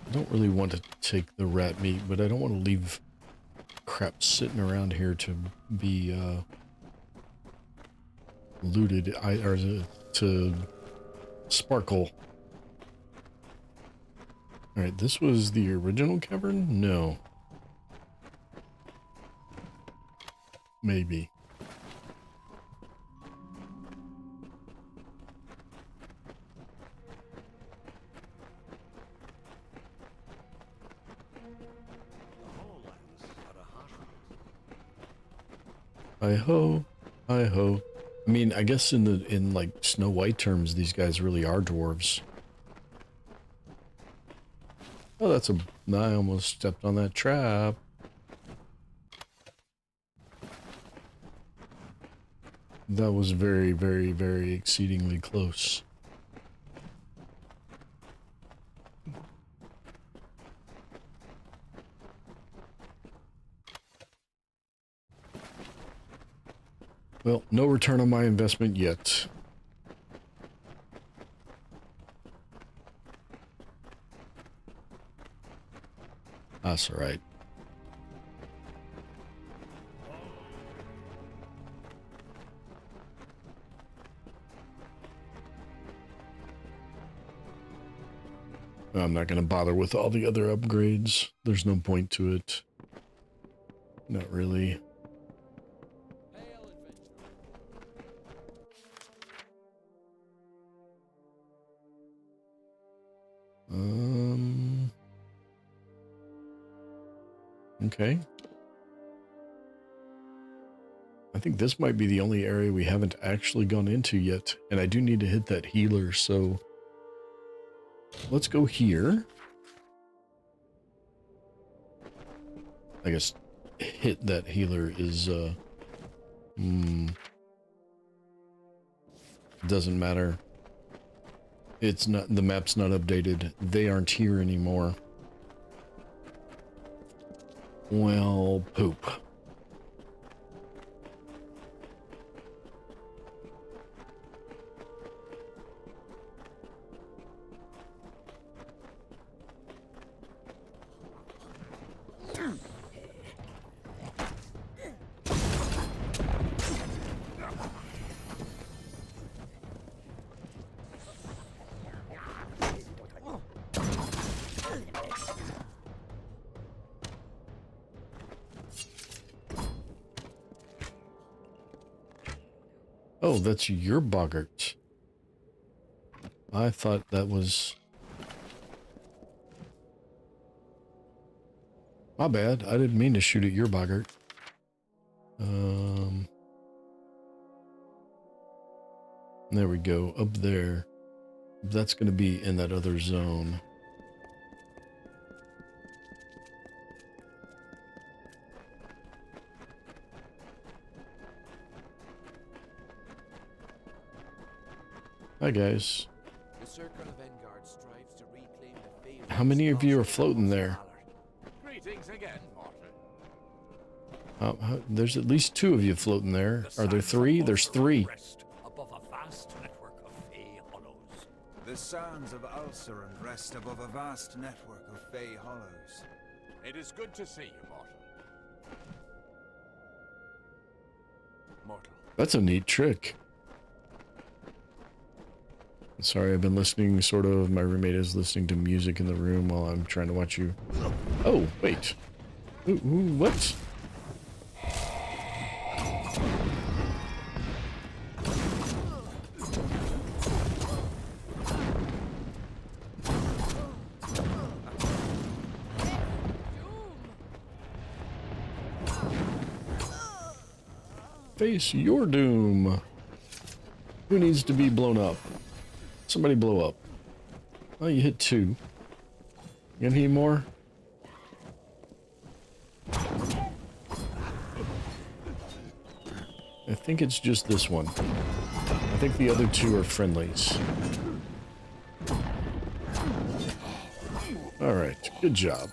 I don't really want to take the rat meat, but I don't want to leave crap sitting around here to be looted, or to sparkle. Alright, this was the original cavern? No. Maybe. Hi-ho, hi-ho. I mean, I guess in like Snow White terms, these guys really are dwarves. Oh, that's I almost stepped on that trap. That was very, very, very exceedingly close. Well, no return on my investment yet. That's all right. I'm not going to bother with all the other upgrades. There's no point to it. Not really. Okay. I think this might be the only area we haven't actually gone into yet, and I do need to hit that healer, so let's go here. I guess hit that healer is, doesn't matter. It's not, the map's not updated. They aren't here anymore. Well, poop. Oh, that's your boggart. I thought that was... My bad. I didn't mean to shoot at your boggart. There we go. Up there. That's going to be in that other zone. Hi guys. The Circle of Engard strives to reclaim the Faelands. How many of you are floating there? Greetings again, mortal. There's at least 2 of you floating there. Are there 3? There's 3. Above a vast network of Fey hollows. The sands of Ulcer and rest above a vast network of Fey hollows. It is good to see you, mortal. Mortal. That's a neat trick. Sorry, I've been listening, sort of. My roommate is listening to music in the room while I'm trying to watch you. Oh, wait. Ooh, what? Face your doom. Who needs to be blown up? Somebody blow up. Oh, you hit 2. You gonna need more? I think it's just this one. I think the other 2 are friendlies. Alright, good job.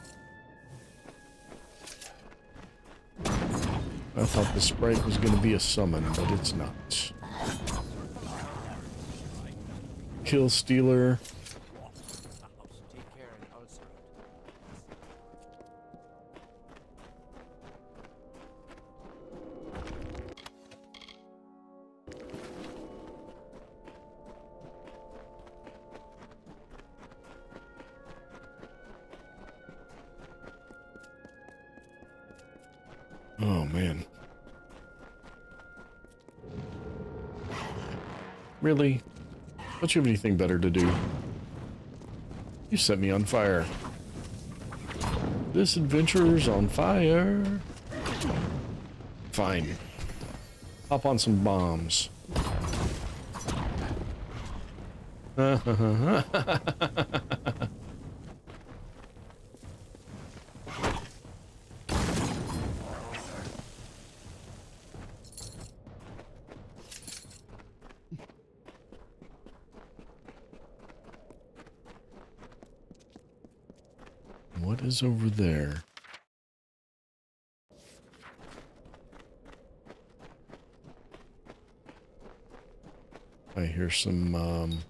I thought the sprite was going to be a summon, but it's not. Kill Stealer. Oh, man. Really? Don't you have anything better to do? You set me on fire. This adventure's on fire. Fine. Hop on some bombs. What is over there? I hear some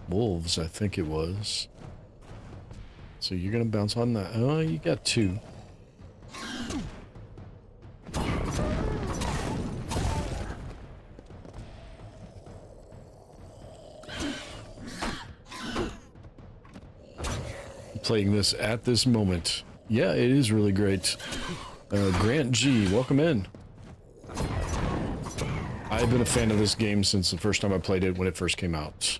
wolves, I think it was. So you're gonna bounce on that. Oh, you got 2. Playing this at this moment. Yeah, it is really great. Grant G, welcome in. I've been a fan of this game since the first time I played it when it first came out.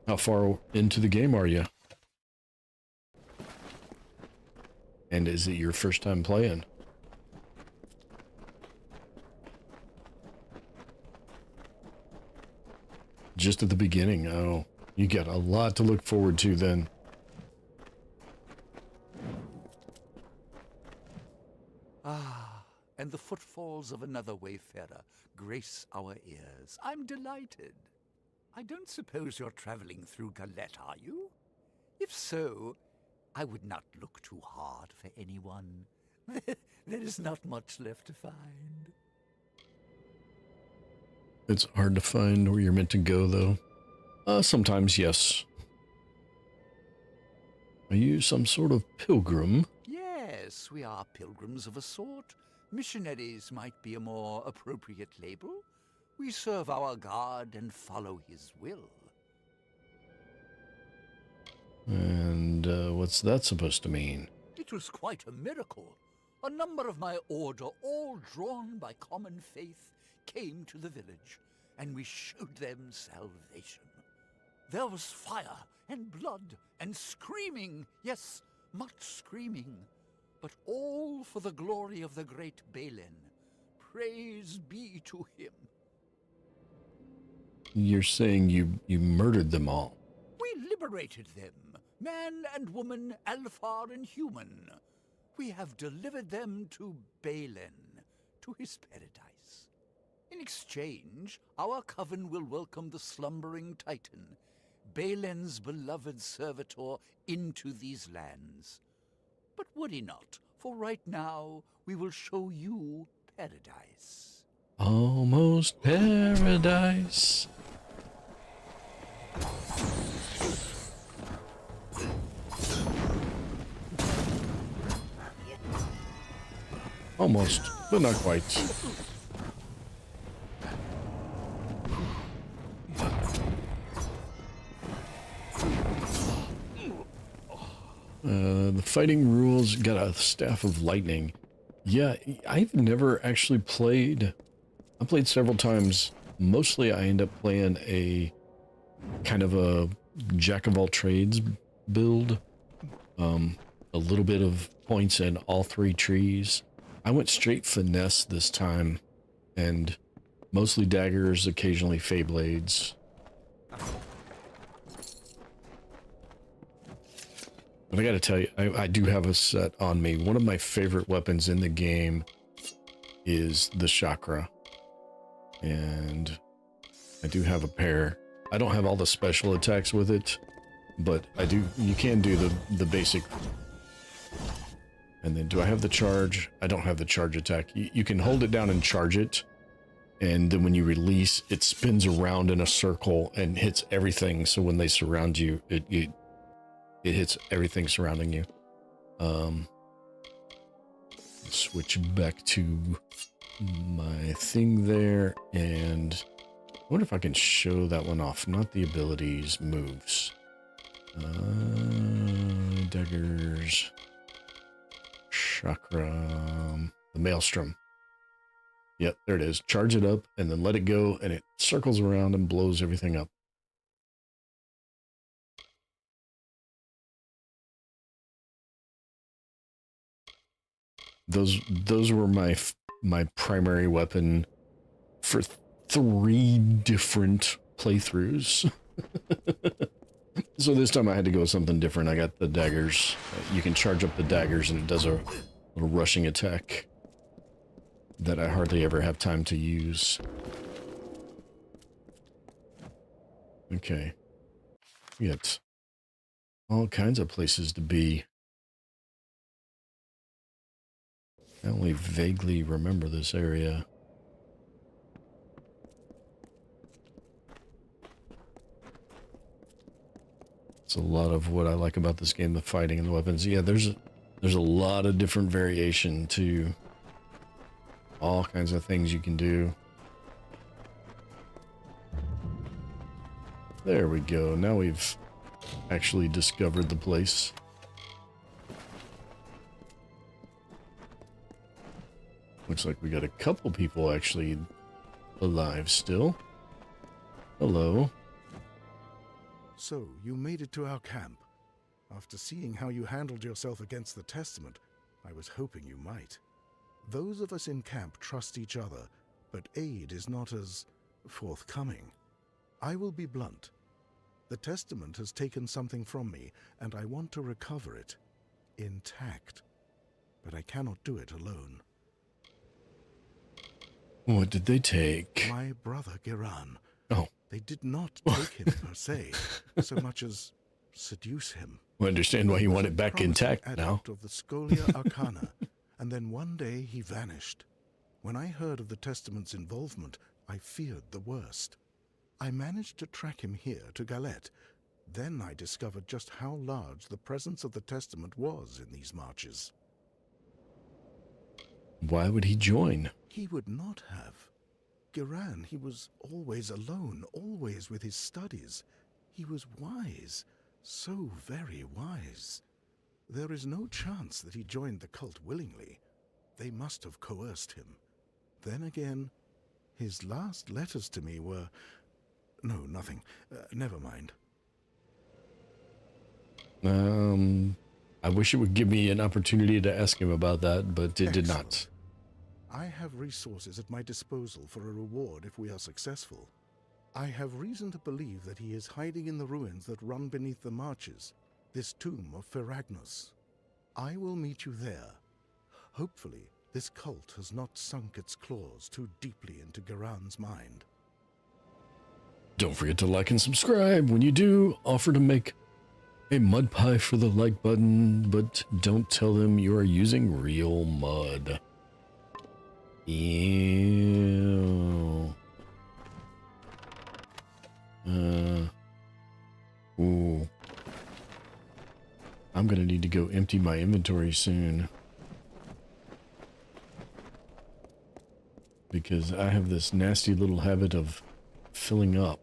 How far into the game are you? And is it your first time playing? Just at the beginning. Oh, you got a lot to look forward to then. Ah, and the footfalls of another wayfarer grace our ears. I'm delighted. I don't suppose you're traveling through Galette, are you? If so, I would not look too hard for anyone. There is not much left to find. It's hard to find where you're meant to go, though. Sometimes, yes. Are you some sort of pilgrim? Yes, we are pilgrims of a sort. Missionaries might be a more appropriate label. We serve our God and follow his will. And what's that supposed to mean? It was quite a miracle. A number of my order, all drawn by common faith, came to the village, and we showed them salvation. There was fire and blood and screaming, yes, much screaming, but all for the glory of the great Balin. Praise be to him. You're saying you murdered them all? We liberated them, man and woman, Alfar and human. We have delivered them to Balin, to his paradise. In exchange, our coven will welcome the slumbering Titan, Balin's beloved servitor, into these lands. But worry not, for right now we will show you paradise. Almost paradise. Almost. but not quite. The fighting rules got a staff of lightning. Yeah, I've never actually played. I played several times. Mostly I end up playing a kind of a jack of all trades build. A little bit of points in all three trees. I went straight finesse this time, and mostly daggers, occasionally fey blades. But I gotta tell you, I do have a set on me. One of my favorite weapons in the game is the chakra. And I do have a pair. I don't have all the special attacks with it, but I do. You can do the basic. And then do I have the charge? I don't have the charge attack. You can hold it down and charge it. And then when you release, it spins around in a circle and hits everything. So when they surround you, it hits everything surrounding you. Switch back to my thing there, and I wonder if I can show that one off. Not the abilities, moves. Daggers. Chakra. The Maelstrom. Yep, there it is. Charge it up and then let it go, and it circles around and blows everything up. Those were my primary weapon for 3 different playthroughs. So this time I had to go with something different. I got the daggers. You can charge up the daggers and it does a little rushing attack that I hardly ever have time to use. Okay. We got all kinds of places to be. I only vaguely remember this area. It's a lot of what I like about this game, the fighting and the weapons. Yeah, there's a lot of different variation to all kinds of things you can do. There we go. Now we've actually discovered the place. Looks like we got a couple people actually alive still. Hello. So, you made it to our camp. After seeing how you handled yourself against the Testament, I was hoping you might. Those of us in camp trust each other, but aid is not as forthcoming. I will be blunt. The Testament has taken something from me, and I want to recover it, intact. But I cannot do it alone. What did they take? My brother Giran. Oh. They did not take him per se, so much as seduce him. I understand why you want it back intact now. Of the Scholia Arcana, and then one day he vanished. When I heard of the Testament's involvement, I feared the worst. I managed to track him here to Galette. Then I discovered just how large the presence of the Testament was in these marches. Why would he join? He would not have. Giran, he was always alone, always with his studies. He was wise, so very wise. There is no chance that he joined the cult willingly. They must have coerced him. Then again, his last letters to me were... No, nothing. Never mind. I wish it would give me an opportunity to ask him about that, but it did not. I have resources at my disposal for a reward if we are successful. I have reason to believe that he is hiding in the ruins that run beneath the marches, this tomb of Ferragnus. I will meet you there. Hopefully, this cult has not sunk its claws too deeply into Giran's mind. Don't forget to like and subscribe. When you do, offer to make a mud pie for the like button, but don't tell them you are using real mud. Ew. Ooh. I'm gonna need to go empty my inventory soon. because I have this nasty little habit of filling up.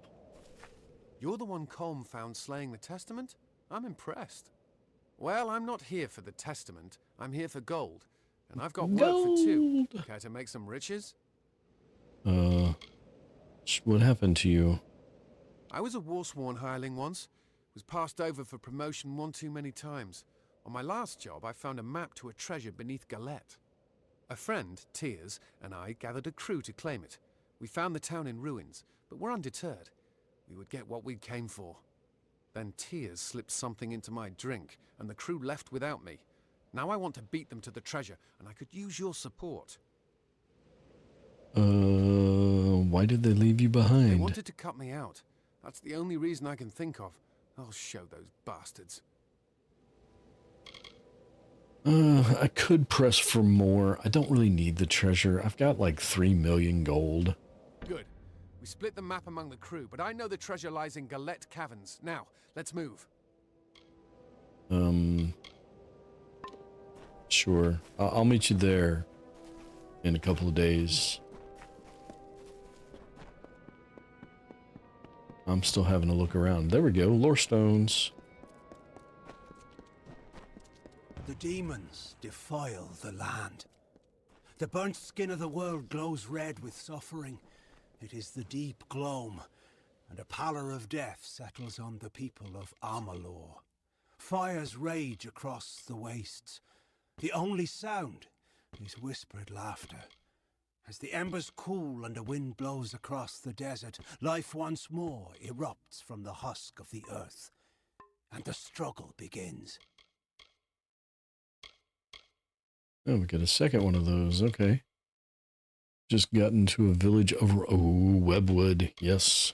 You're the one Colm found slaying the Testament? I'm impressed. Well, I'm not here for the Testament. I'm here for gold. And I've got work for two. Care to make some riches? What happened to you? I was a war-sworn hireling once. Was passed over for promotion one too many times. On my last job, I found a map to a treasure beneath Galette. A friend, Tears, and I gathered a crew to claim it. We found the town in ruins, but we're undeterred. We would get what we came for. Then Tears slipped something into my drink, and the crew left without me. Now I want to beat them to the treasure, and I could use your support. Why did they leave you behind? They wanted to cut me out. That's the only reason I can think of. I'll show those bastards. I could press for more. I don't really need the treasure. I've got like 3 million gold. Good. We split the map among the crew, but I know the treasure lies in Galette Caverns. Now, let's move. Sure. I'll meet you there in a couple of days. I'm still having a look around. There we go. Lore stones. The demons defile the land. The burnt skin of the world glows red with suffering. It is the deep gloam, and a pallor of death settles on the people of Amalur. Fires rage across the wastes. The only sound is whispered laughter. As the embers cool and a wind blows across the desert, life once more erupts from the husk of the earth, and the struggle begins. Oh, we got a second one of those. Okay. Just got into a village over... Oh, Webwood. Yes.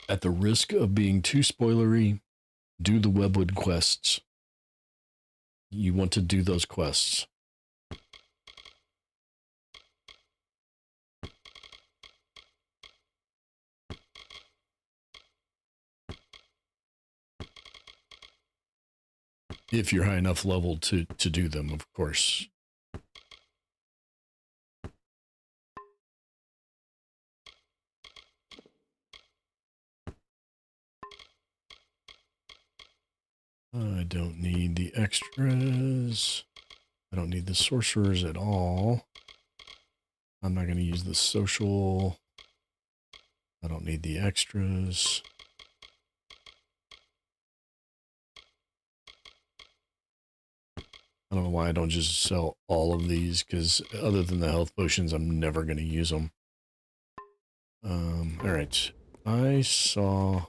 At the risk of being too spoilery, do the Webwood quests. You want to do those quests. If you're high enough level to do them, of course. I don't need the extras. I don't need the sorcerers at all. I'm not going to use the social. I don't need the extras. I don't know why I don't just sell all of these, because other than the health potions, I'm never going to use them. Alright. I saw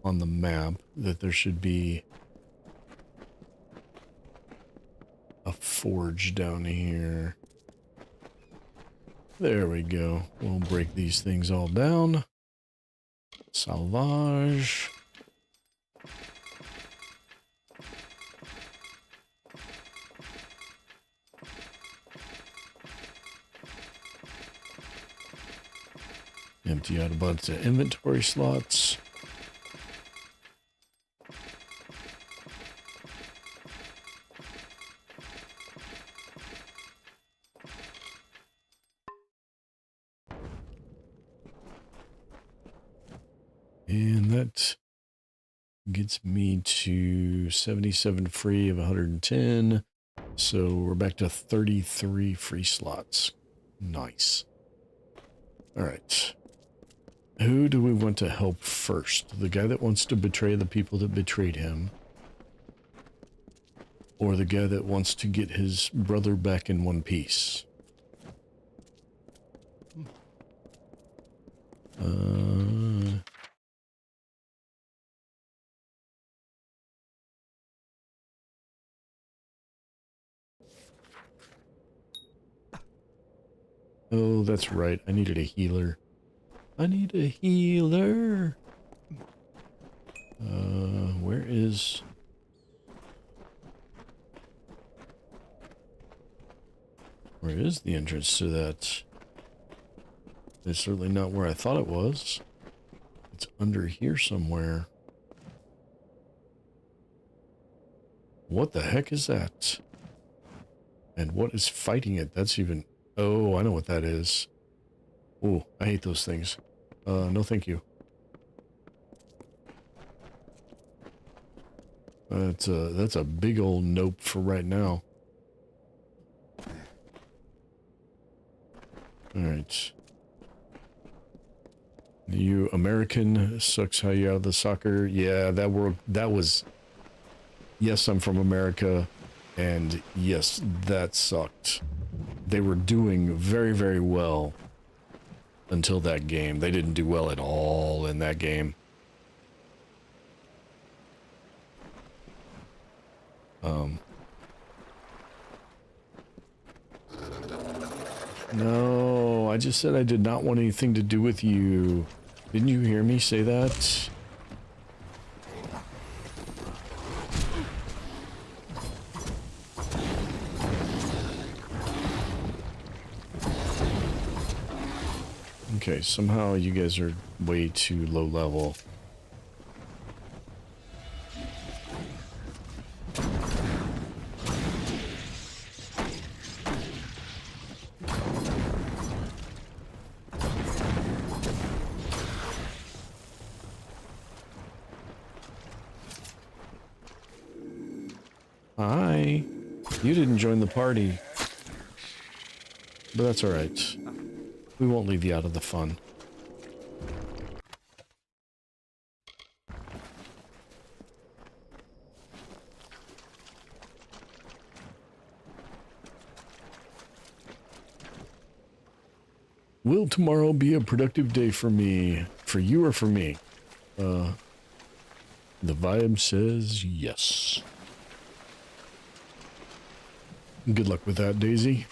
on the map that there should be a forge down here. There we go. We'll break these things all down. Salvage. Empty out a bunch of inventory slots. And that gets me to 77 free of 110. So we're back to 33 free slots. Nice. All right. Who do we want to help first? The guy that wants to betray the people that betrayed him? Or the guy that wants to get his brother back in one piece? Oh, that's right. I needed a healer. I need a healer. Where is... Where is the entrance to that? It's certainly not where I thought it was. It's under here somewhere. What the heck is that? And what is fighting it? That's even... Oh, I know what that is. Oh, I hate those things. No thank you. That's a big old nope for right now. Alright. You American sucks how you out of the soccer. Yeah, that was... Yes, I'm from America, and yes, that sucked. They were doing very, very well until that game. They didn't do well at all in that game. No, I just said I did not want anything to do with you. Didn't you hear me say that? Okay, somehow you guys are way too low level. Hi. You didn't join the party. But that's alright. We won't leave you out of the fun. Will tomorrow be a productive day for me? For you or for me? The vibe says yes. Good luck with that, Daisy.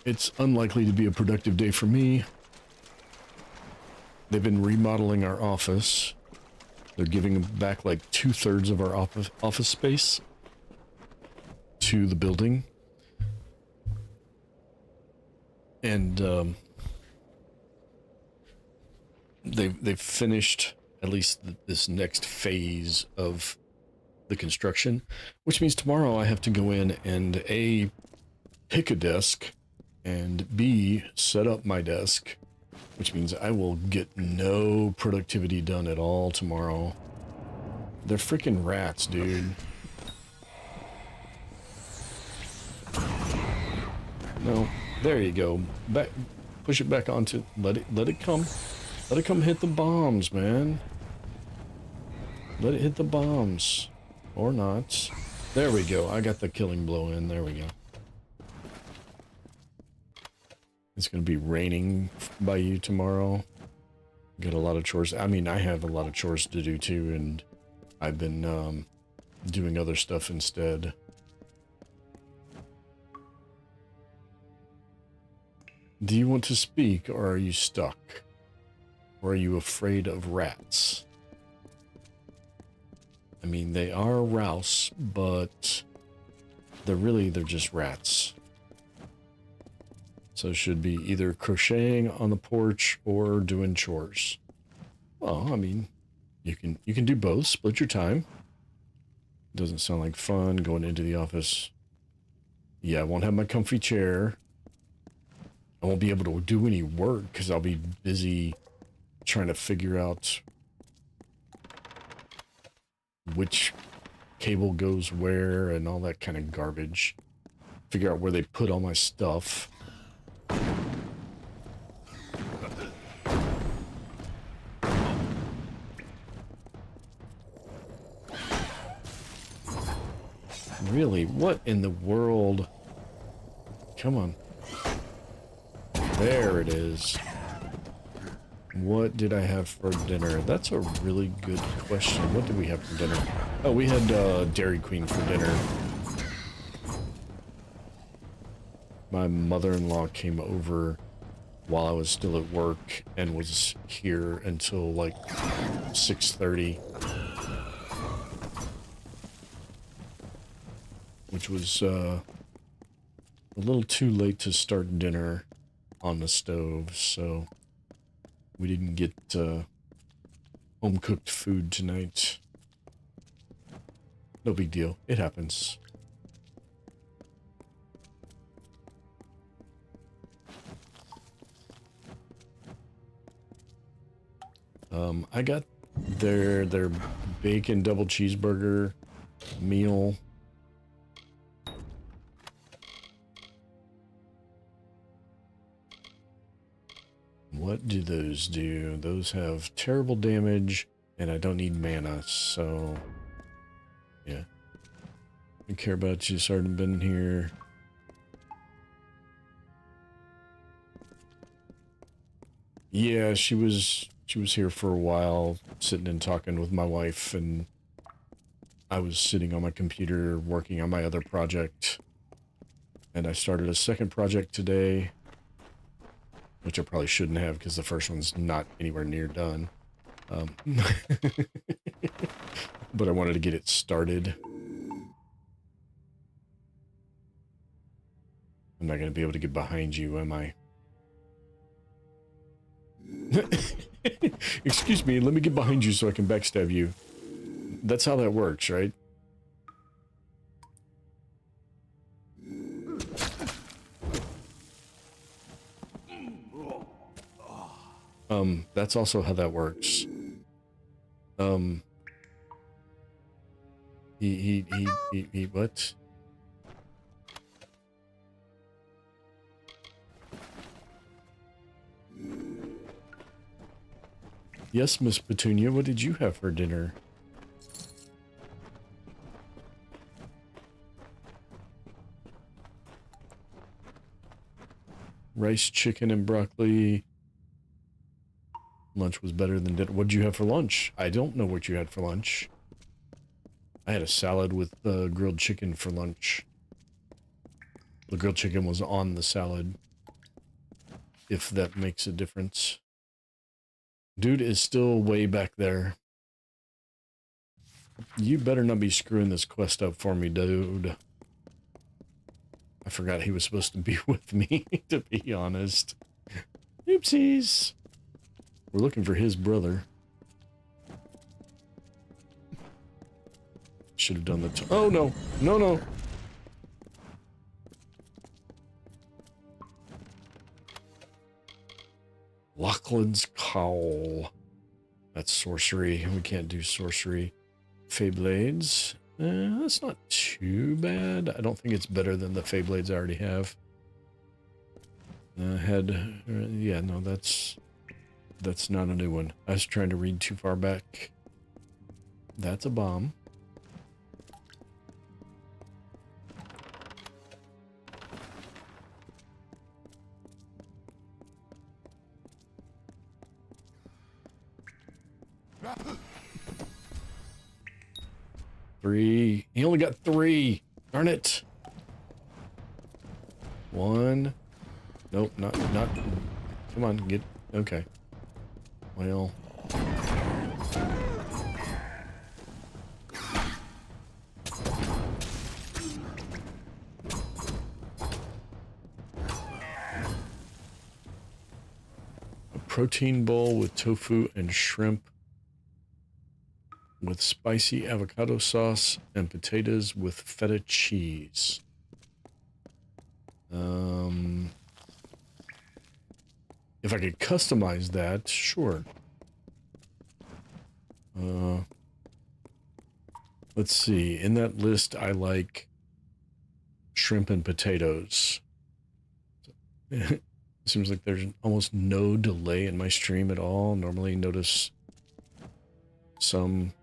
It's unlikely to be a productive day for me. They've been remodeling our office. They're giving back like 2/3 of our office space to the building. And they've finished at least this next phase of the construction, which means tomorrow I have to go in and A, pick a desk, and B, set up my desk, which means I will get no productivity done at all tomorrow. They're freaking rats, dude. No, there you go. Back, push it back onto. Let it come. Let it come hit the bombs, man. Let it hit the bombs, or not. There we go. I got the killing blow in. There we go. It's going to be raining by you tomorrow. Got a lot of chores. I mean, I have a lot of chores to do too, and I've been doing other stuff instead. Do you want to speak, or are you stuck? Or are you afraid of rats? I mean, they are rouse, but they're just rats. So should be either crocheting on the porch or doing chores. Well, I mean, you can do both. Split your time. Doesn't sound like fun going into the office. Yeah, I won't have my comfy chair. I won't be able to do any work because I'll be busy trying to figure out which cable goes where and all that kind of garbage. Figure out where they put all my stuff. Really? What in the world? Come on. There it is. What did I have for dinner? That's a really good question. What did we have for dinner? Oh, we had Dairy Queen for dinner. My mother-in-law came over while I was still at work and was here until like 6:30. Which was a little too late to start dinner on the stove, so we didn't get home-cooked food tonight. No big deal. It happens. I got their bacon double cheeseburger meal. What do those do? Those have terrible damage, and I don't need mana, so yeah. I care about you, Sergeant Ben here. Yeah, she was here for a while, sitting and talking with my wife, and I was sitting on my computer working on my other project. And I started a second project today, which I probably shouldn't have because the first one's not anywhere near done. But I wanted to get it started. I'm not going to be able to get behind you, am I? Excuse me, let me get behind you so I can backstab you. That's how that works, right? That's also how that works. He what? Yes, Miss Petunia, what did you have for dinner? Rice, chicken, and broccoli. Lunch was better than dinner. What did you have for lunch? I don't know what you had for lunch. I had a salad with grilled chicken for lunch. The grilled chicken was on the salad, if that makes a difference. Dude is still way back there. You better not be screwing this quest up for me, dude. I forgot he was supposed to be with me, to be honest. Oopsies. We're looking for his brother. Should have done the... Oh, no. No, no. Lachlan's Cowl. That's sorcery. We can't do sorcery. Feyblades. That's not too bad. I don't think it's better than the Feyblades I already have. Yeah, no, that's not a new one. I was trying to read too far back. That's a bomb. Three. He only got 3. Darn it. 1. Nope, not. Come on, get. Okay. Well. A protein bowl with tofu and shrimp, with spicy avocado sauce and potatoes with feta cheese. If I could customize that, sure. Let's see. In that list, I like shrimp and potatoes. Seems like there's almost no delay in my stream at all. Normally notice some...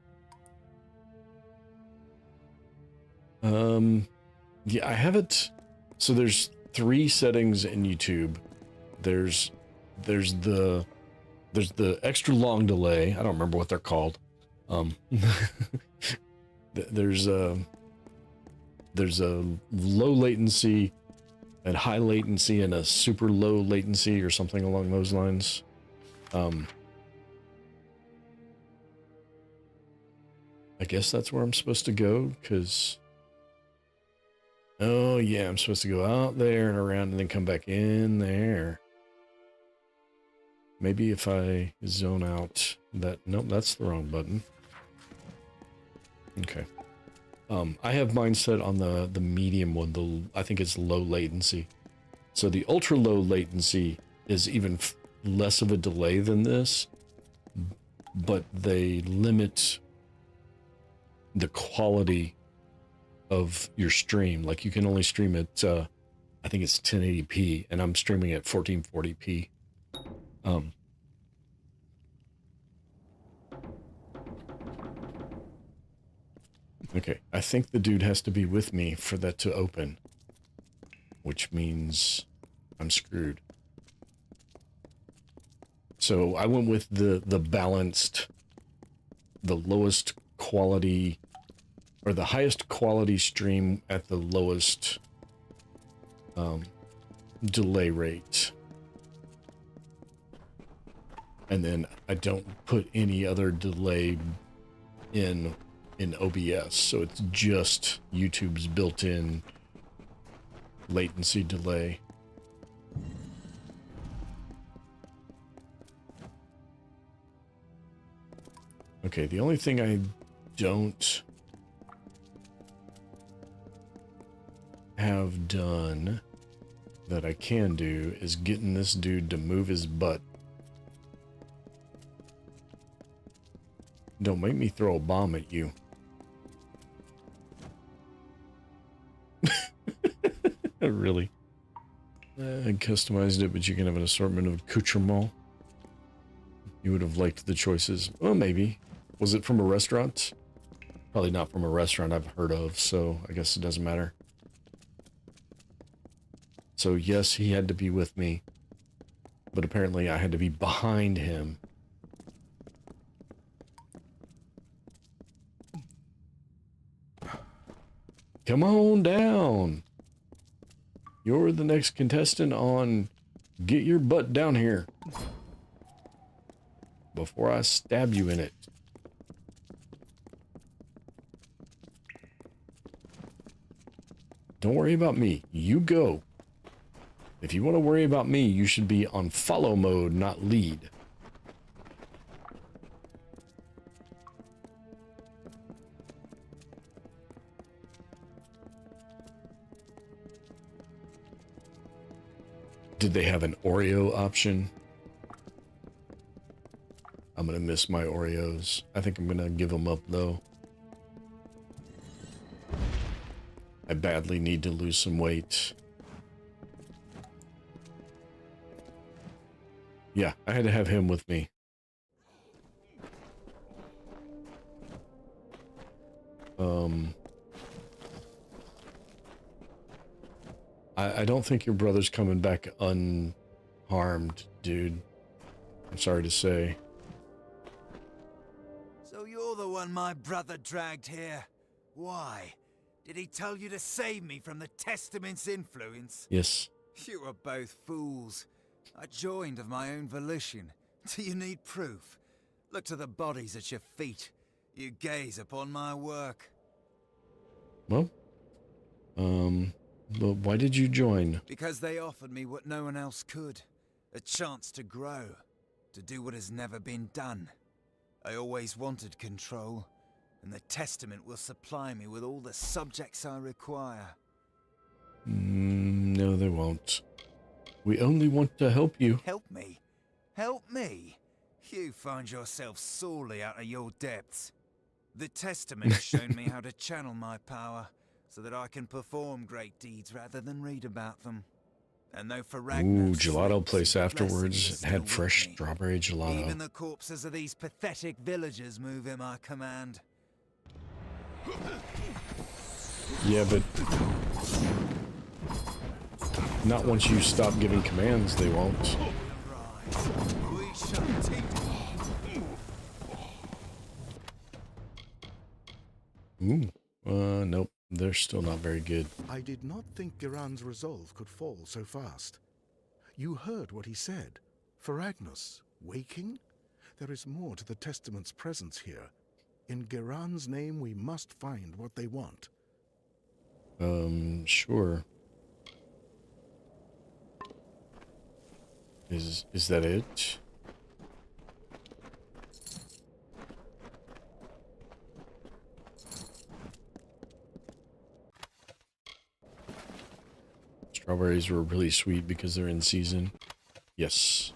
yeah, I have it. So there's 3 settings in YouTube. There's the extra long delay. I don't remember what they're called. There's a low latency and high latency and a super low latency or something along those lines. I guess that's where I'm supposed to go, because... Oh, yeah, I'm supposed to go out there and around and then come back in there. Maybe if I zone out that... Nope, that's the wrong button. Okay. I have mine set on the medium one. I think it's low latency. So the ultra low latency is even less of a delay than this. but they limit the quality of your stream. Like you can only stream at, I think it's 1080p, and I'm streaming at 1440p. Okay, I think the dude has to be with me for that to open, which means I'm screwed. So I went with the balanced, the lowest quality, or the highest quality stream at the lowest delay rate. And then I don't put any other delay in OBS, so it's just YouTube's built-in latency delay. Okay, the only thing I don't have done that I can do is getting this dude to move his butt. Don't make me throw a bomb at you. Really? I customized it, but you can have an assortment of accoutrements. You would have liked the choices. Well, maybe. Was it from a restaurant? Probably not from a restaurant I've heard of, so I guess it doesn't matter. So yes, he had to be with me, but apparently I had to be behind him. Come on down. You're the next contestant on Get Your Butt Down Here before I stab you in it. Don't worry about me. You go. If you want to worry about me, you should be on follow mode, not lead. Did they have an Oreo option? I'm gonna miss my Oreos. I think I'm gonna give them up though. I badly need to lose some weight. Yeah, I had to have him with me. I don't think your brother's coming back unharmed, dude. I'm sorry to say. So you're the one my brother dragged here. Why? Did he tell you to save me from the Testament's influence? Yes. You were both fools. I joined of my own volition. Do you need proof? Look to the bodies at your feet. You gaze upon my work. Well, but why did you join? Because they offered me what no one else could. A chance to grow. To do what has never been done. I always wanted control. And the Testament will supply me with all the subjects I require. No, they won't. We only want to help you. Help me? Help me? You find yourself sorely out of your depths. The Testament has shown me how to channel my power, so that I can perform great deeds rather than read about them. And though for Ooh, gelato place afterwards. It had fresh strawberry gelato. Even the corpses of these pathetic villagers move in my command. Yeah, but not once you stop giving commands, they won't. We shall teach. Ooh, nope. They're still not very good. I did not think Giran's resolve could fall so fast. You heard what he said. Faelands, waking? There is more to the Testament's presence here. In Giran's name, we must find what they want. Sure. Is that it? Strawberries were really sweet because they're in season. Yes.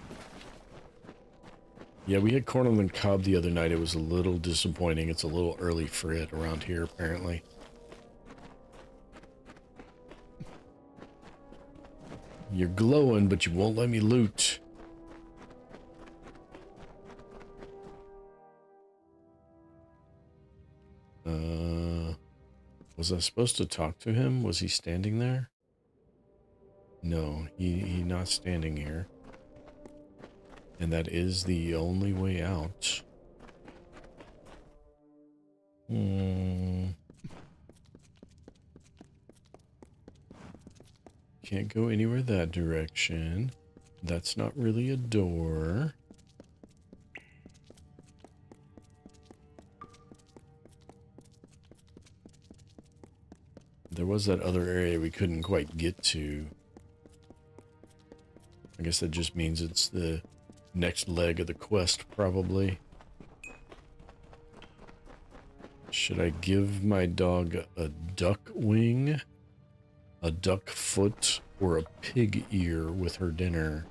Yeah, we had corn on the cob the other night. It was a little disappointing. It's a little early for it around here, apparently. You're glowing, but you won't let me loot. Was I supposed to talk to him? Was he standing there? No, he not standing here. And that is the only way out. Can't go anywhere that direction. That's not really a door. There was that other area we couldn't quite get to. I guess that just means it's the next leg of the quest, probably. Should I give my dog a duck wing, a duck foot, or a pig ear with her dinner?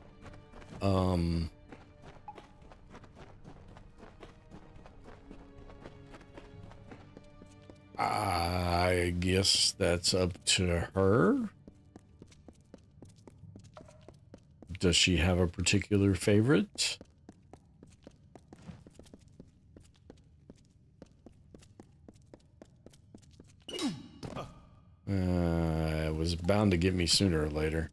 I guess that's up to her. Does she have a particular favorite? It was bound to get me sooner or later.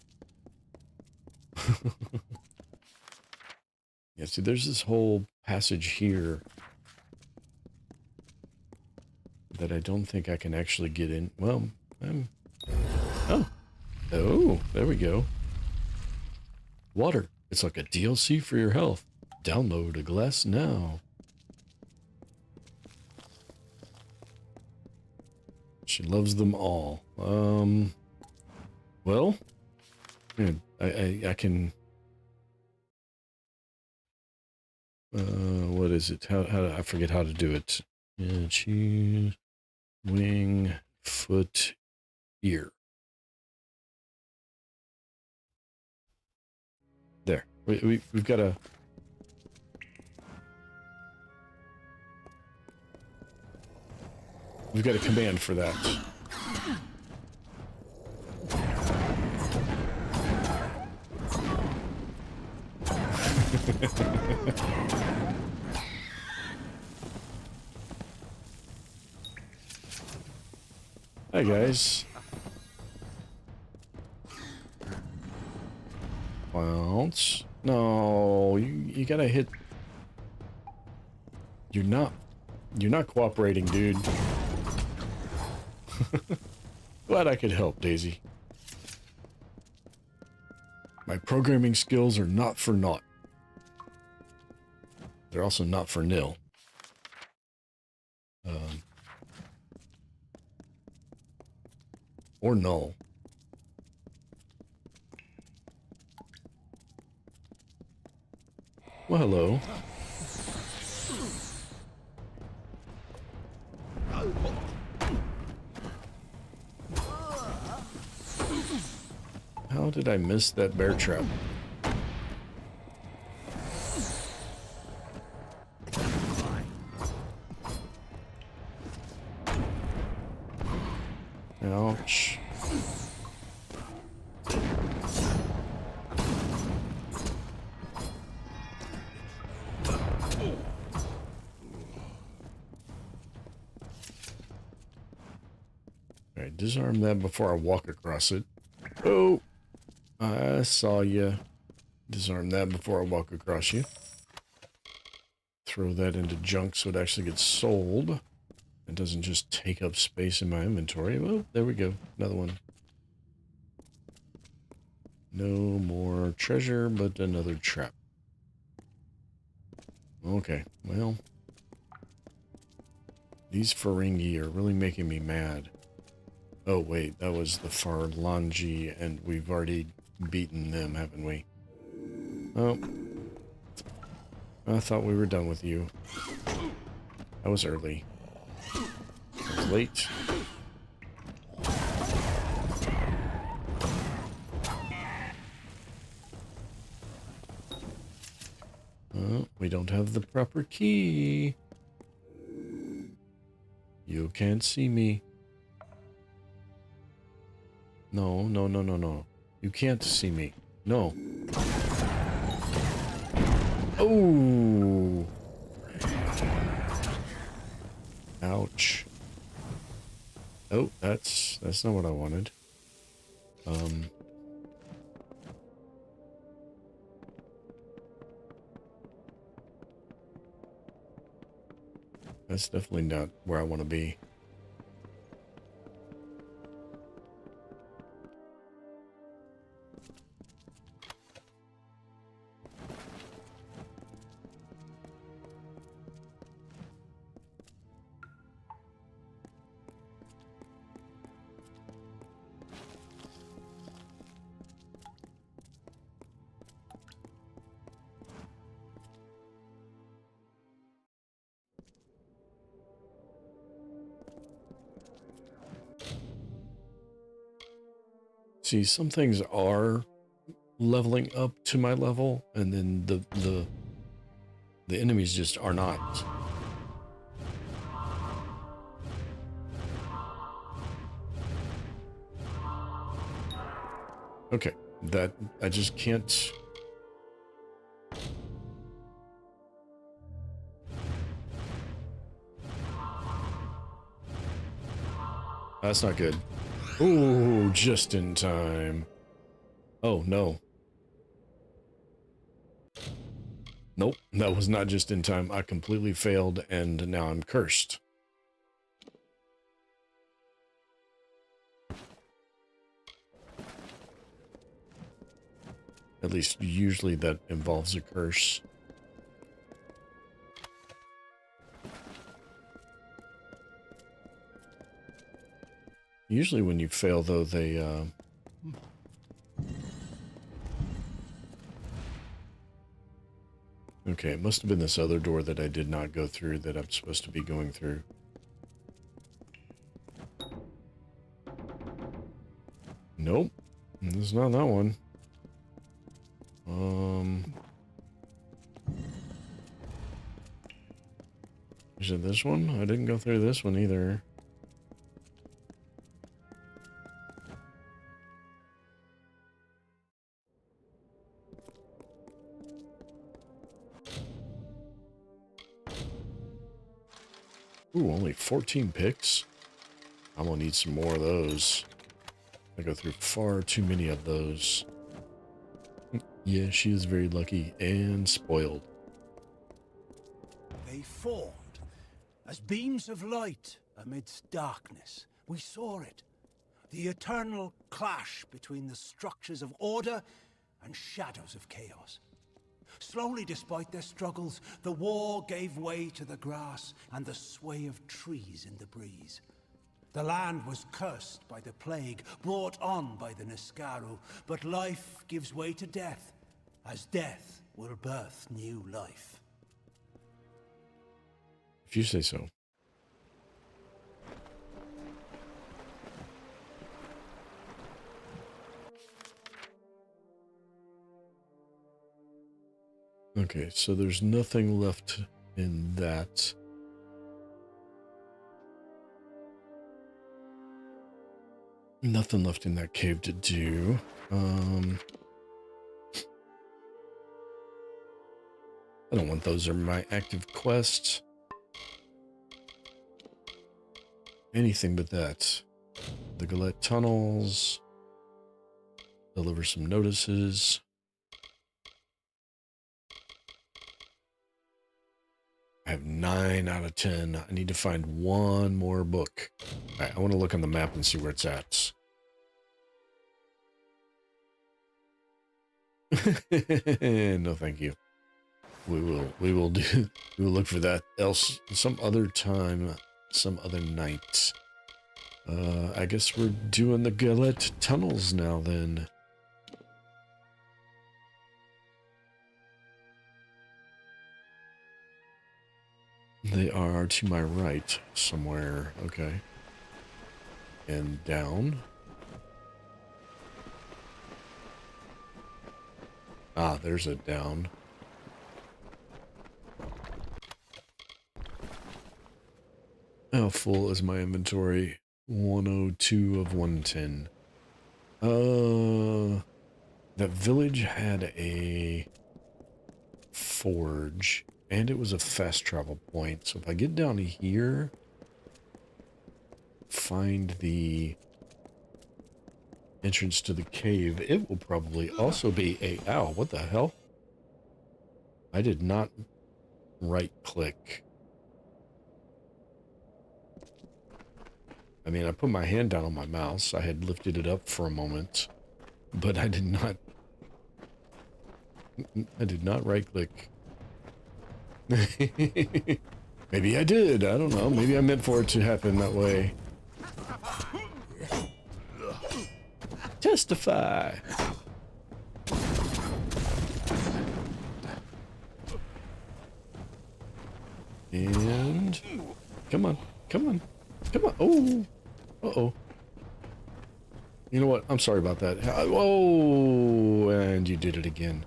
Yeah, see, there's this whole passage here that I don't think I can actually get in. Well, oh, there we go. Water. It's like a DLC for your health. Download a glass now. She loves them all. Well, yeah, I can. What is it? How I forget how to do it. Choose wing, foot, ear. There. We've got a. We've got a command for that. Hi guys. Bounce. No, you gotta hit. You're not cooperating, dude. Glad I could help, Daisy. My programming skills are not for naught. They're also not for nil. Or null. Well, hello. How did I miss that bear trap? Ouch. Alright, disarm that before I walk across it. Oh! I saw you. Disarm that before I walk across you. Throw that into junk so it actually gets sold. It doesn't just take up space in my inventory. Well, there we go. Another one. No more treasure, but another trap. Okay, well. These Ferengi are really making me mad. Oh, wait, that was the Faelands, and we've already beaten them, haven't we? Oh. I thought we were done with you. That was early. That was late. We don't have the proper key. You can't see me. No, no, no, no, no. You can't see me. No. Oh! Ouch. Oh, that's not what I wanted. That's definitely not where I want to be. See, some things are leveling up to my level, and then the enemies just are not. Okay, that I just can't. That's not good. Ooh, just in time. Oh, no. Nope, that was not just in time. I completely failed, and now I'm cursed. At least, usually that involves a curse. Usually when you fail, though, they, Okay, it must have been this other door that I did not go through that I'm supposed to be going through. Nope. This is not that one. Is it this one? I didn't go through this one either. Ooh, only 14 picks? I'm gonna need some more of those. I go through far too many of those. Yeah, she is very lucky and spoiled. They formed as beams of light amidst darkness. We saw it. The eternal clash between the structures of order and shadows of chaos. Slowly, despite their struggles, the war gave way to the grass and the sway of trees in the breeze. The land was cursed by the plague, brought on by the Niskaru, but life gives way to death, as death will birth new life. If you say so. Okay, so there's nothing left in that. Nothing left in that cave to do. I don't want those are my active quests. Anything but that. The Galette tunnels. Deliver some notices. I have 9 out of 10. I need to find one more book. All right, I want to look on the map and see where it's at. No, thank you. We will look for that else some other time, some other night. I guess we're doing the Galette tunnels now then. They are to my right somewhere. Okay. And down. Ah, there's a down. How full is my inventory? 102 of 110. That village had a forge, and it was a fast travel point. So if I get down here, find the entrance to the cave, it will probably also be a... Ow, what the hell? I did not right-click. I mean, I put my hand down on my mouse. I had lifted it up for a moment, but I did not right-click. Maybe I did. I don't know. Maybe I meant for it to happen that way. Testify. And come on, come on, come on. Oh, uh-oh. You know what? I'm sorry about that. Oh, and you did it again.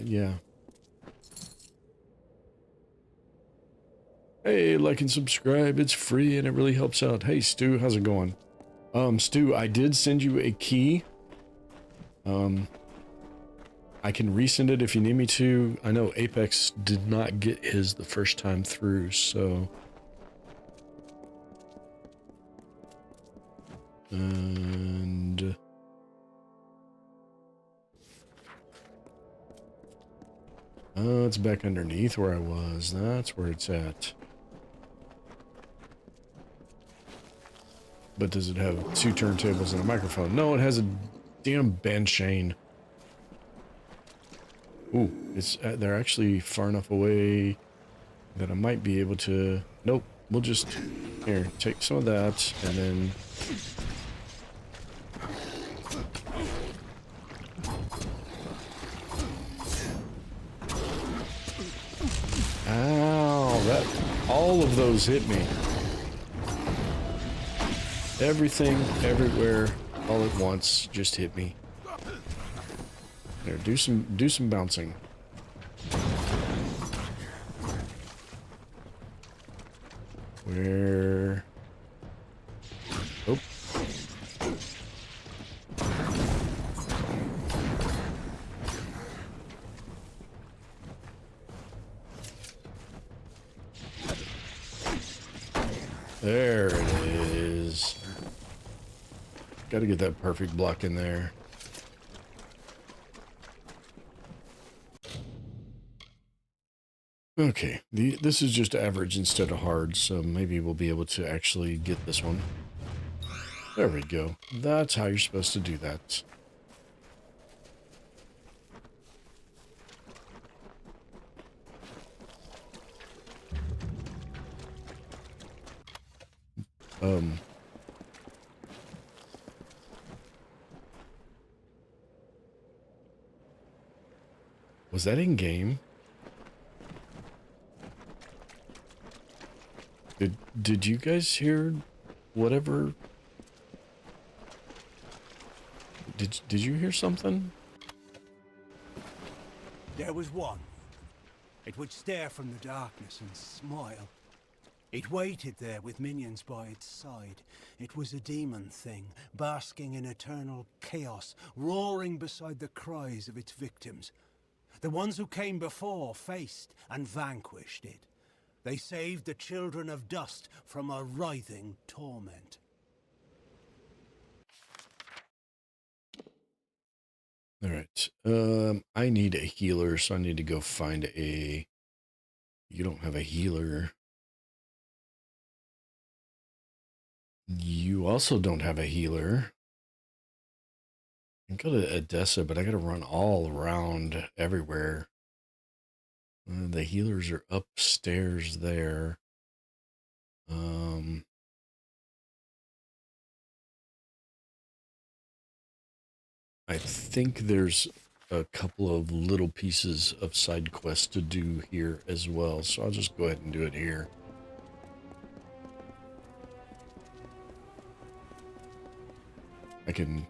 Yeah. Hey, like and subscribe. It's free and it really helps out. Hey, Stu, how's it going? Stu, I did send you a key. I can resend it if you need me to. I know Apex did not get his the first time through, so... And... Oh, it's back underneath where I was. That's where it's at. But does it have 2 turntables and a microphone? No, it has a damn band chain. Ooh, it's they're actually far enough away that I might be able to... Nope, we'll just... Here, take some of that, and then... Ow, that... All of those hit me. Everything, everywhere, all at once, just hit me. There, do some bouncing. Where? Oh. There it is. Got to get that perfect block in there. Okay, this is just average instead of hard, so maybe we'll be able to actually get this one. There we go. That's how you're supposed to do that. Was that in game? Did you guys hear whatever? Did you hear something? There was one. It would stare from the darkness and smile. It waited there with minions by its side. It was a demon thing, basking in eternal chaos, roaring beside the cries of its victims. The ones who came before faced and vanquished it. They saved the children of dust from a writhing torment. All right. I need a healer, so I need to go find a... You don't have a healer. You also don't have a healer. I can go to Edessa, but I gotta run all around everywhere. The healers are upstairs there. I think there's a couple of little pieces of side quests to do here as well, so I'll just go ahead and do it here. I can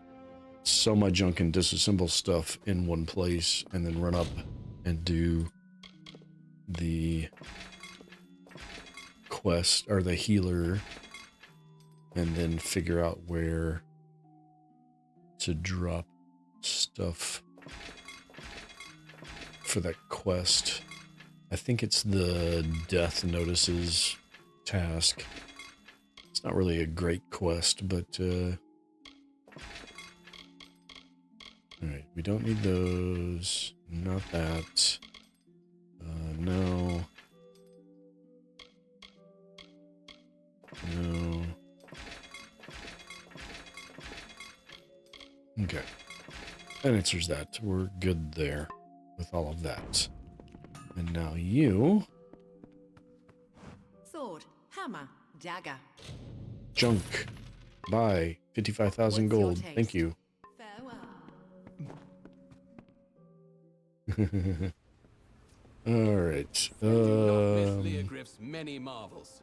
sell my junk and disassemble stuff in one place and then run up and do the quest or the healer and then figure out where to drop stuff for that quest. I think it's the death notices task. It's not really a great quest, but alright, we don't need those. Not that. No. No. Okay. That answers that. We're good there with all of that. And now you. Sword, hammer, dagger. Junk. Buy 55,000 What's your gold. Thank taste? you. Farewell. All right. Leogryph's many marvels.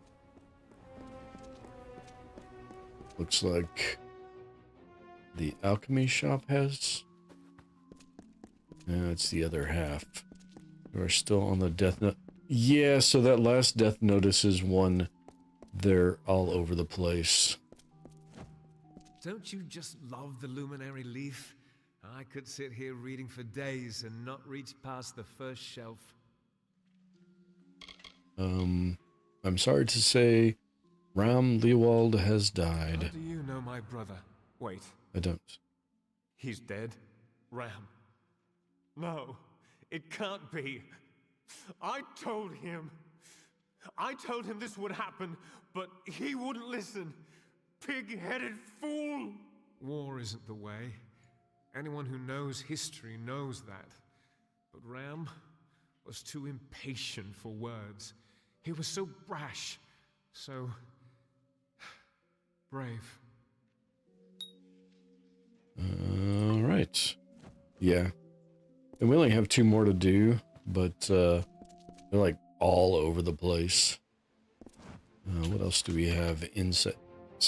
Looks like the alchemy shop has. It's the other half. We're still on the death note. Yeah, so that last death notice is one. They're all over the place. Don't you just love the luminary leaf? I could sit here reading for days and not reach past the first shelf. I'm sorry to say, Ram Leewald has died. How do you know my brother? Wait. I don't. He's dead? Ram. No, it can't be. I told him this would happen, but he wouldn't listen. Pig-headed fool! War isn't the way. Anyone who knows history knows that. But Ram was too impatient for words. He was so brash, so brave. All right. Yeah. And we only have 2 more to do, but they're like all over the place. What else do we have inside?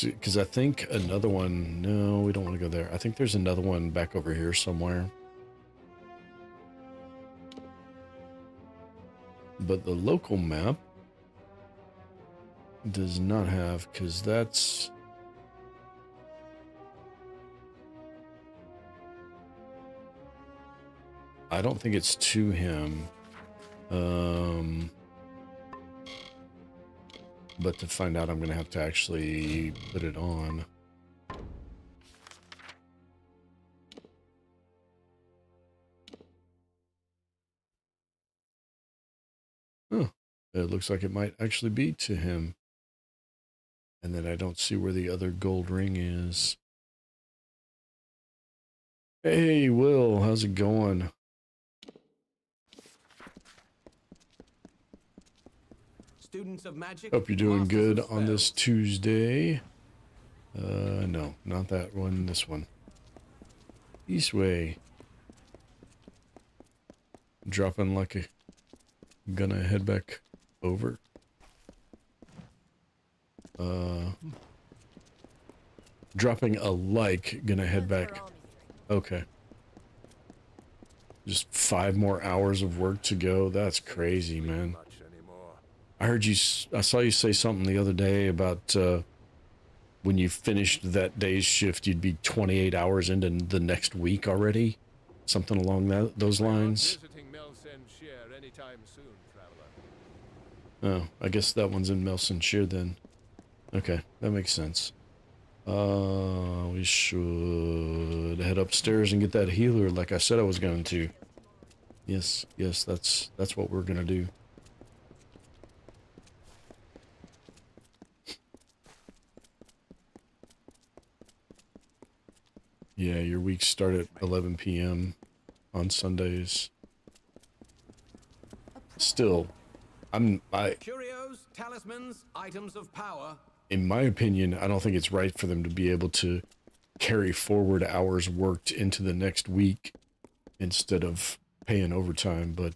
Because I think another one... No, we don't want to go there. I think there's another one back over here somewhere. But the local map does not have, because that's... I don't think it's to him. But to find out, I'm going to have to actually put it on. Huh. It looks like it might actually be to him. And then I don't see where the other gold ring is. Hey, Will, how's it going? Students of magic. Hope you're doing masters good of on this spells. Tuesday. No, not that one, this one. East way. Dropping like a... Gonna head back over. Dropping a like, gonna head back. Okay. Just 5 more hours of work to go. That's crazy, man. I heard you, I saw you say something the other day about when you finished that day's shift, you'd be 28 hours into the next week already. Something along those lines. Oh, I guess that one's in Melson Shear then. Okay, that makes sense. We should head upstairs and get that healer like I said I was going to. Yes, that's what we're gonna do. Yeah, your weeks start at 11 p.m. on Sundays. Still, Curios, talismans, items of power. in my opinion, I don't think it's right for them to be able to carry forward hours worked into the next week instead of paying overtime, but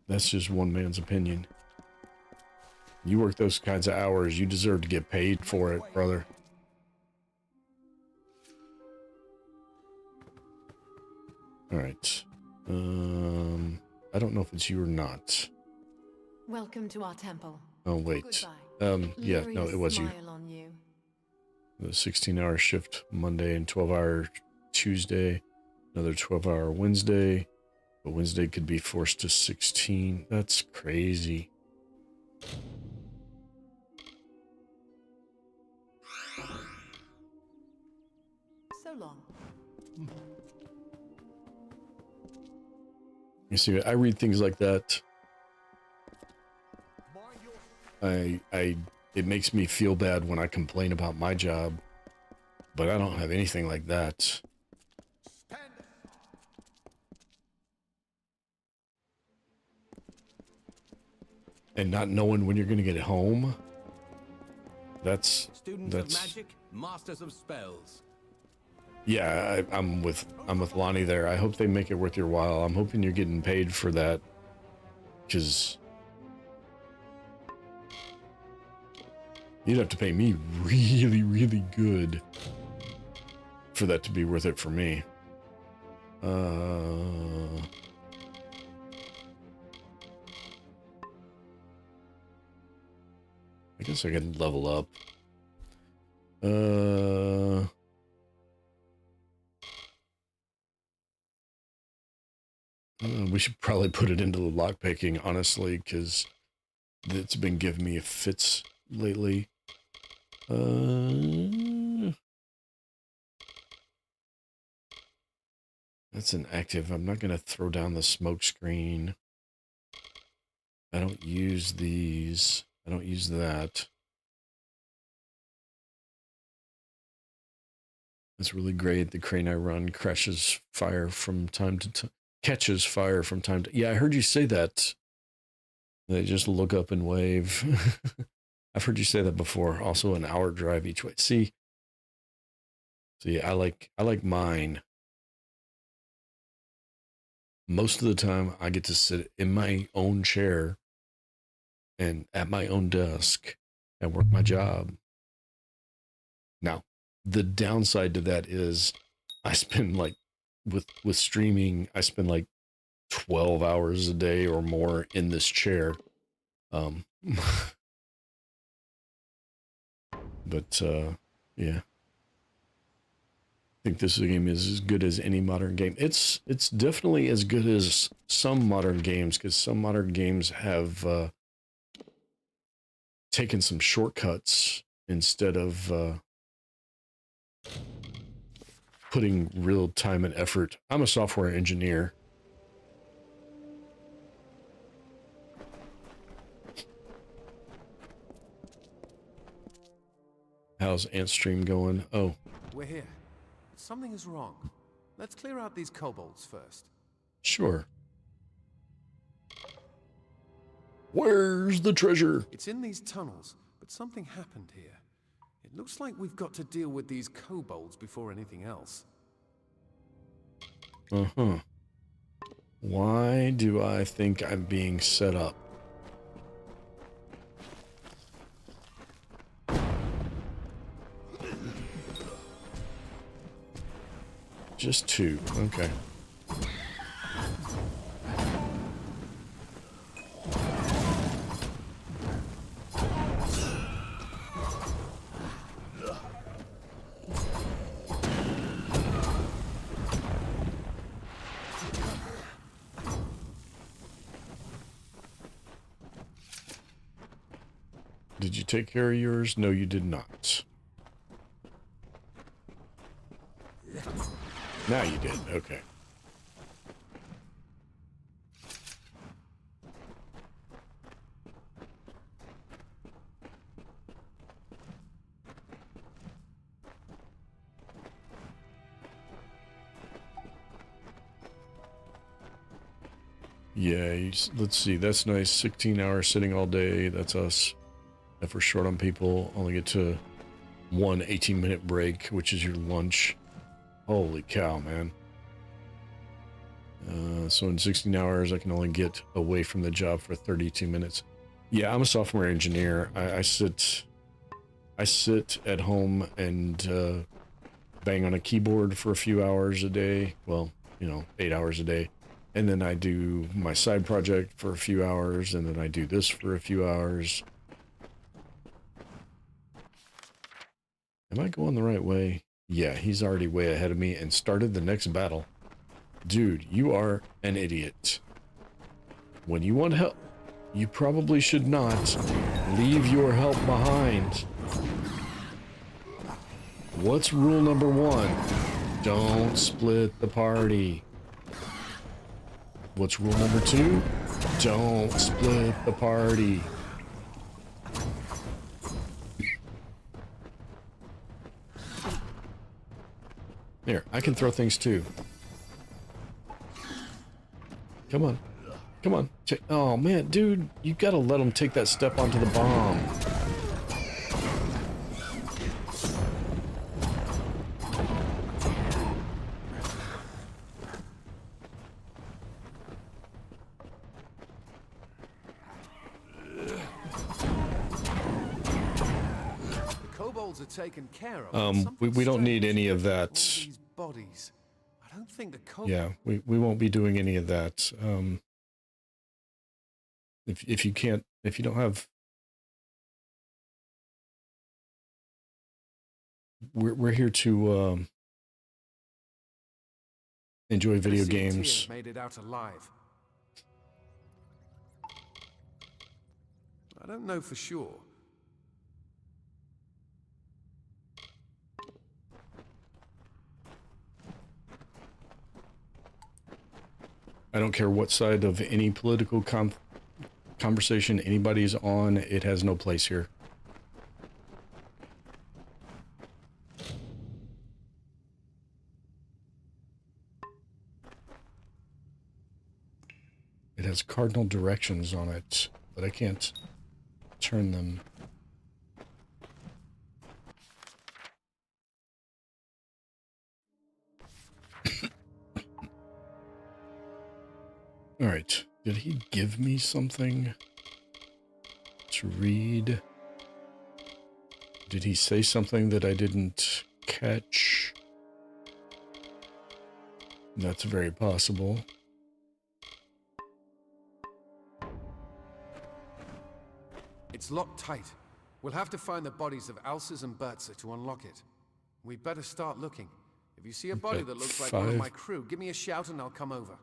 that's just one man's opinion. You work those kinds of hours, you deserve to get paid for it, brother. All right. I don't know if it's you or not. Welcome to our temple. Oh, wait. Yeah, no, it was you. The 16-hour shift Monday and 12-hour Tuesday, another 12-hour Wednesday, but Wednesday could be forced to 16. That's crazy. So long. You see, I read things like that. It makes me feel bad when I complain about my job, but I don't have anything like that. And not knowing when you're going to get home. That's Students of magic, masters of spells. Yeah, I'm with Lonnie there. I hope they make it worth your while. I'm hoping you're getting paid for that, because you'd have to pay me really, really good for that to be worth it for me. I guess I can level up. We should probably put it into the lockpicking, honestly, because it's been giving me fits lately. That's an active. I'm not going to throw down the smoke screen. I don't use these. I don't use that. That's really great. The crane I run crashes fire from time to time. Catches fire from time to... Yeah, I heard you say that. They just look up and wave. I've heard you say that before. Also an hour drive each way. See, I like mine. Most of the time I get to sit in my own chair and at my own desk and work my job. Now, the downside to that is I spend like with streaming, I spend like 12 hours a day or more in this chair. But yeah. I think this game is as good as any modern game. It's definitely as good as some modern games, because some modern games have taken some shortcuts instead of putting real time and effort. I'm a software engineer. How's Antstream going? Oh. We're here. Something is wrong. Let's clear out these kobolds first. Sure. Where's the treasure? It's in these tunnels, but something happened here. It looks like we've got to deal with these kobolds before anything else. Uh-huh. Why do I think I'm being set up? Just two. Okay. Did you take care of yours? No, you did not. Now you did. Okay. Yeah, let's see. That's nice. 16 hours sitting all day. That's us. If we're short on people, only get to one 18-minute break, which is your lunch. Holy cow, man. So in 16 hours, I can only get away from the job for 32 minutes. Yeah, I'm a software engineer. I sit at home and bang on a keyboard for a few hours a day. Well, 8 hours a day. and then I do my side project for a few hours, and then I do this for a few hours. Am I going the right way? Yeah, he's already way ahead of me and started the next battle. Dude, you are an idiot. When you want help, you probably should not leave your help behind. What's rule number 1? Don't split the party. What's rule number 2? Don't split the party. Here, I can throw things too. Come on. Come on. Oh man, dude, you gotta let him take that step onto the bomb. Kobolds are taken care of. We don't need any of that. These bodies. I don't think the kobolds. Yeah, we won't be doing any of that. If you can't, if you don't have, we're here to enjoy video games. Made it out alive. I don't know for sure. I don't care what side of any political conversation anybody's on, it has no place here. It has cardinal directions on it, but I can't turn them. All right, did he give me something to read? Did he say something that I didn't catch? That's very possible. It's locked tight. We'll have to find the bodies of Alces and Bertza to unlock it. We better start looking. If you see a body that looks like one of my crew, give me a shout and I'll come over.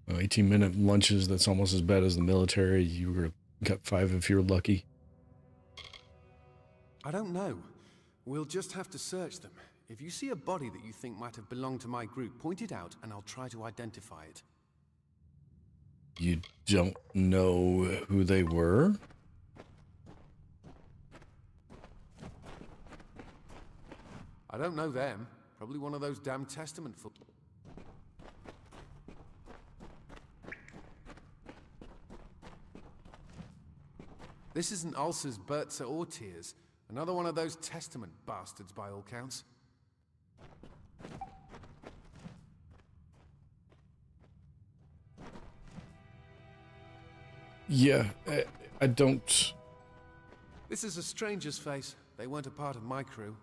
18-minute lunches, that's almost as bad as the military. You got 5 if you're lucky. I don't know. We'll just have to search them. If you see a body that you think might have belonged to my group, point it out and I'll try to identify it. You don't know who they were? I don't know them. Probably one of those damn Testament football. This isn't Ulcers, Bertza, or Tears. Another one of those Testament bastards by all counts. Yeah, I don't... This is a stranger's face. They weren't a part of my crew.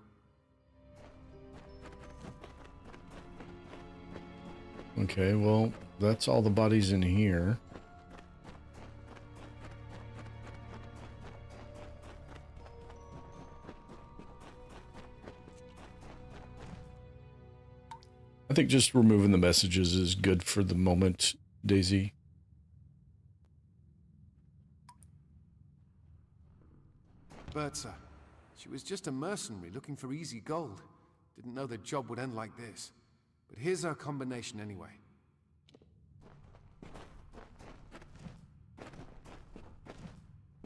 Okay, well, that's all the bodies in here. I think just removing the messages is good for the moment, Daisy. Bertza. She was just a mercenary looking for easy gold. Didn't know the job would end like this. But here's our combination anyway.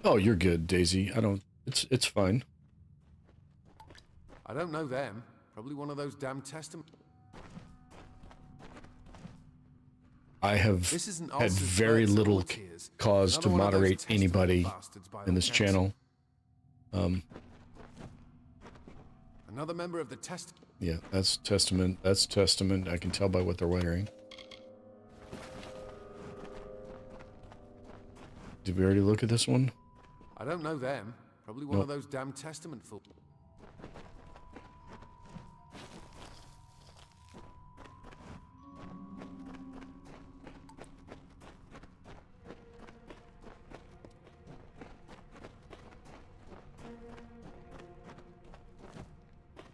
Oh, you're good, Daisy. I don't... It's fine. I don't know them. Probably one of those damn Testament... I have had very little cause to moderate anybody in this channel. Another member of the Testament. Yeah, that's Testament. That's Testament. I can tell by what they're wearing. Did we already look at this one? I don't know them. Probably one of those damn Testament folk.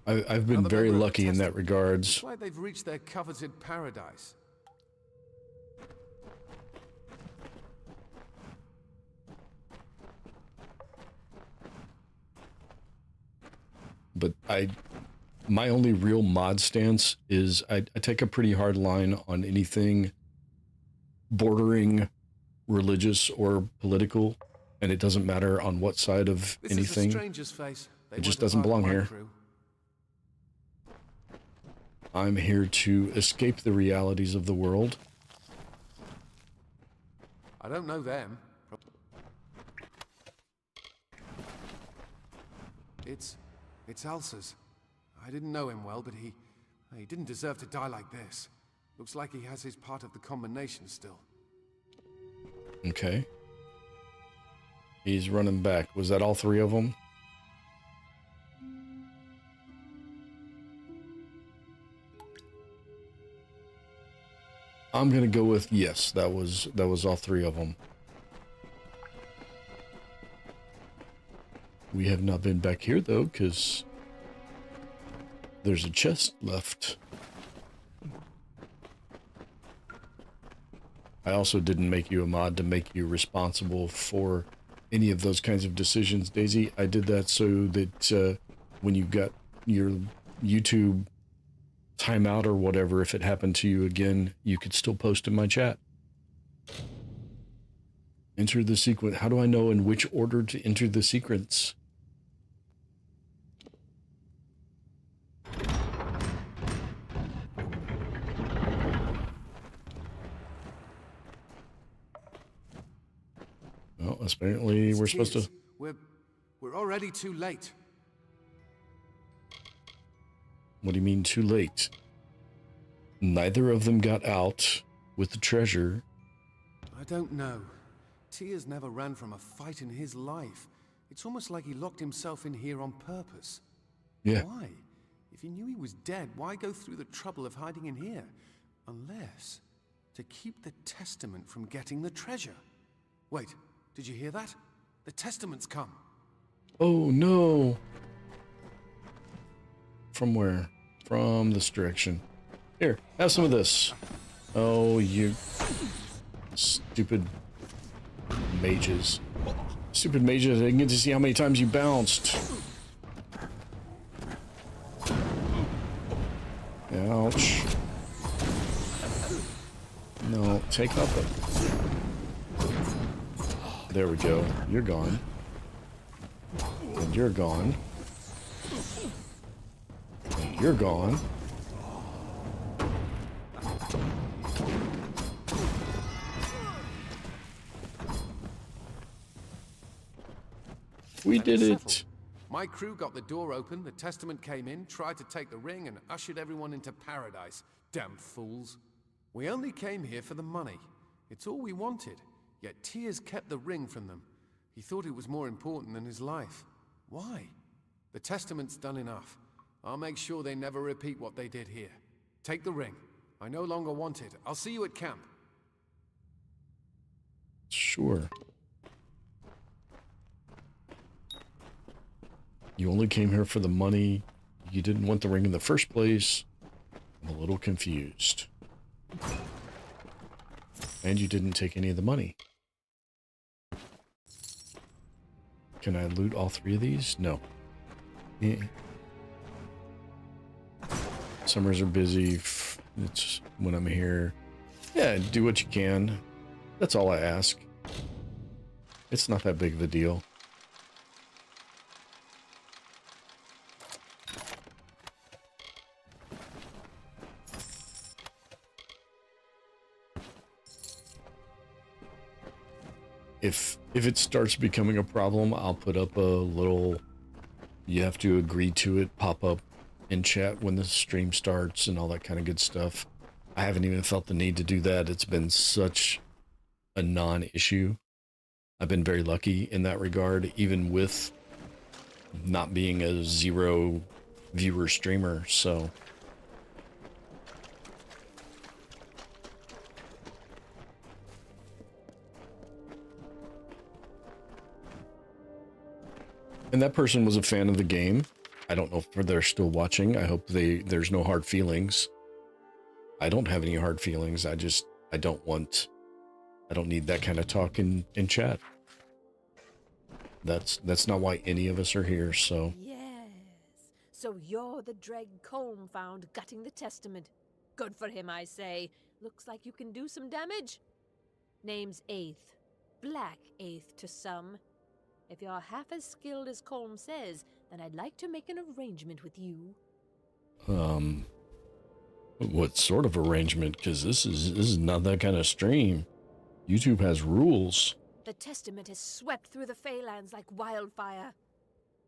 I've been Another very member of the lucky in that Testament. regards. It's like they've reached their coveted paradise. But my only real mod stance is I take a pretty hard line on anything bordering religious or political, and it doesn't matter on what side of This anything. is a stranger's face. They It just weren't a doesn't part of belong my here. crew. I'm here to escape the realities of the world. I don't know them. It's Elsa's. I didn't know him well, but he didn't deserve to die like this. Looks like he has his part of the combination still. Okay. He's running back. Was that all three of them? I'm gonna go with yes. That was all three of them. We have not been back here though, because there's a chest left. I also didn't make you a mod to make you responsible for any of those kinds of decisions, Daisy. I did that so that when you got your YouTube timeout or whatever, if it happened to you again, you could still post in my chat. Enter the sequence. How do I know in which order to enter the sequence? Well, apparently we're supposed to... We're already too late. What do you mean too late? Neither of them got out with the treasure. I don't know. Tears never ran from a fight in his life. It's almost like he locked himself in here on purpose. Yeah. Why? If he knew he was dead, why go through the trouble of hiding in here? Unless to keep the Testament from getting the treasure. Wait, did you hear that? The Testament's come. Oh no! From where? From this direction. Here, have some of this. Oh, you stupid mages. Stupid mages, I didn't get to see how many times you bounced. Ouch. No, take up it. There we go. You're gone. And you're gone. And you're gone. We did it. My crew got the door open, the Testament came in, tried to take the ring, and ushered everyone into paradise. Damn fools. We only came here for the money. It's all we wanted. Yet Tears kept the ring from them. He thought it was more important than his life. Why? The Testament's done enough. I'll make sure they never repeat what they did here. Take the ring. I no longer want it. I'll see you at camp. Sure. You only came here for the money. You didn't want the ring in the first place. I'm a little confused. And you didn't take any of the money. Can I loot all three of these? No. Summers are busy. It's when I'm here. Yeah, do what you can. That's all I ask. It's not that big of a deal. If it starts becoming a problem, I'll put up a little, you have to agree to it, pop up in chat when the stream starts and all that kind of good stuff. I haven't even felt the need to do that. It's been such a non-issue. I've been very lucky in that regard, even with not being a zero viewer streamer, so... And that person was a fan of the game, I don't know if they're still watching. I hope there's no hard feelings. I don't have any hard feelings. I don't need that kind of talk in chat. That's not why any of us are here, so. Yes. So you're the Dreg Colm found gutting the testament. Good for him, I say. Looks like you can do some damage. Name's Eighth. Black Eighth to some. If you're half as skilled as Colm says, then I'd like to make an arrangement with you. What sort of arrangement? Because this is not that kind of stream. YouTube has rules. The testament has swept through the Faelands like wildfire.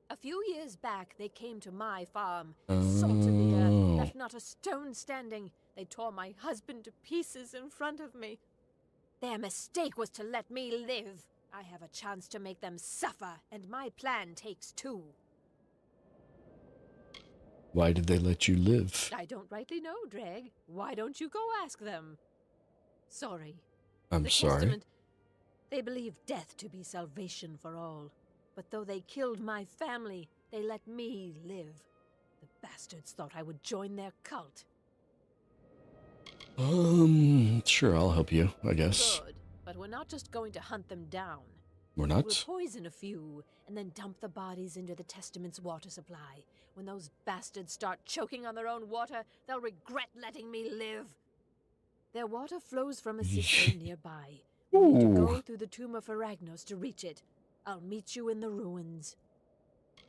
A few years back, they came to my farm, salted the earth, left not a stone standing. They tore my husband to pieces in front of me. Their mistake was to let me live. I have a chance to make them suffer, and my plan takes two. Why did they let you live? I don't rightly know, Dreg. Why don't you go ask them? Sorry. I'm sorry. Testament, they believe death to be salvation for all. But though they killed my family, they let me live. The bastards thought I would join their cult. Sure, I'll help you, I guess. Good, but we're not just going to hunt them down. We're not? We'll poison a few, and then dump the bodies into the Testament's water supply. When those bastards start choking on their own water, they'll regret letting me live. Their water flows from a cistern nearby. We need to go through the tomb of Aragnos to reach it. I'll meet you in the ruins.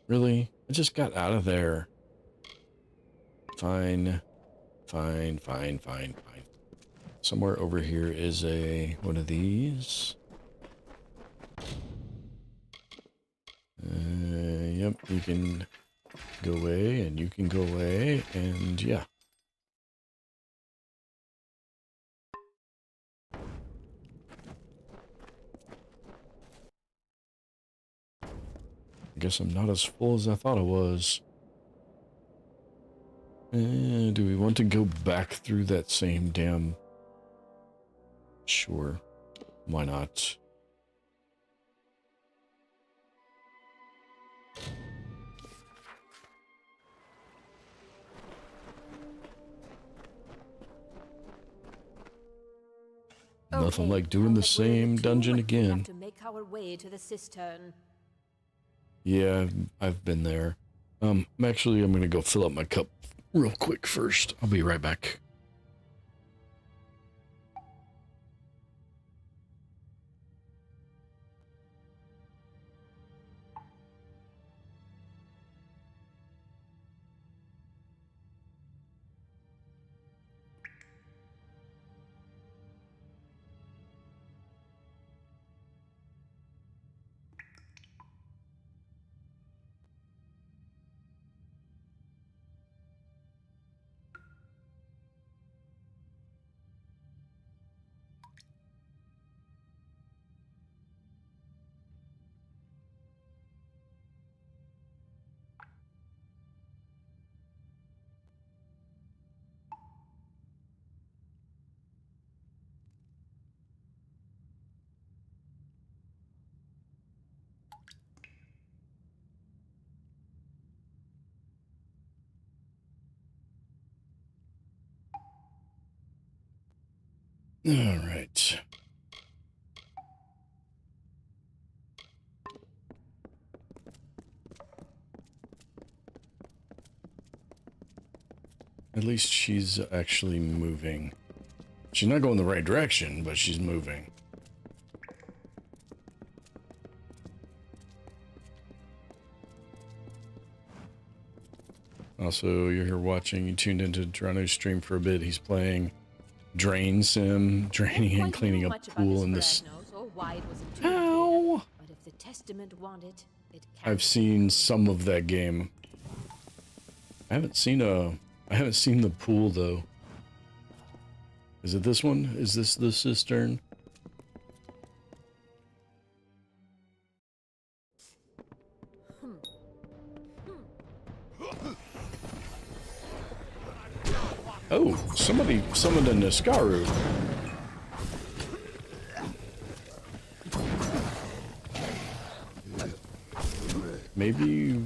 Really? I just got out of there. Fine. Somewhere over here is one of these. Yep, you can go away, and you can go away, and yeah. I guess I'm not as full as I thought I was. Do we want to go back through that same damn... Sure. Why not? Nothing like doing the same dungeon again. We have to make our way to the cistern. Yeah, I've been there. Actually, I'm gonna go fill up my cup real quick first. I'll be right back. All right. At least she's actually moving. She's not going the right direction, but she's moving. Also, you're here watching. You tuned into Drano's stream for a bit. He's playing Drain Sim, draining and cleaning a pool in this. Ow! But if the Testament want it, I've seen some of that game. I haven't seen the pool though. Is it this one? Is this the cistern? Oh, somebody summoned a Niskaru.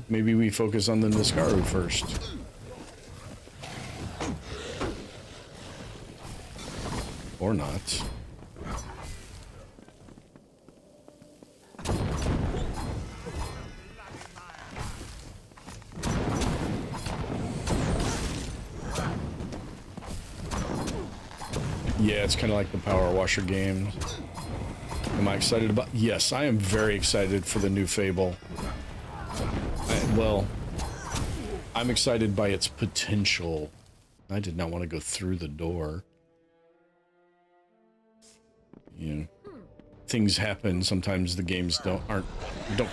maybe we focus on the Niskaru first. Or not. Yeah, it's kind of like the Power Washer game. Am I excited about? Yes, I am very excited for the new Fable. Well, I'm excited by its potential. I did not want to go through the door. You know, things happen. Sometimes the games don't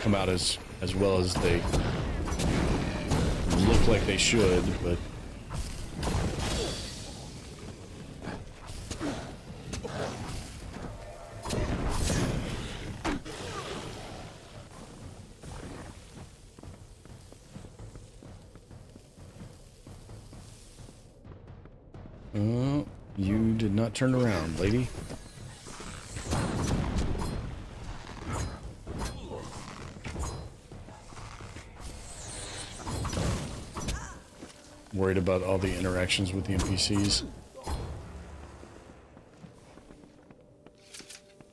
come out as well as they look like they should, but you did not turn around, lady. Worried about all the interactions with the NPCs.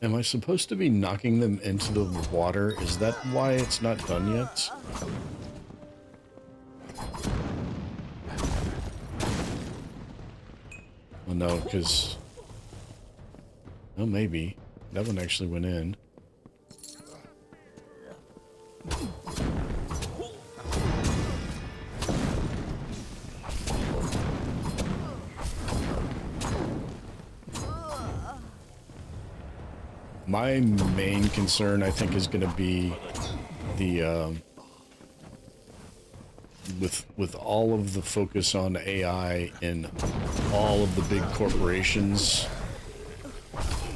Am I supposed to be knocking them into the water? Is that why it's not done yet? Well, no, because... Oh, maybe. That one actually went in. My main concern, I think, is going to be the with all of the focus on AI in all of the big corporations.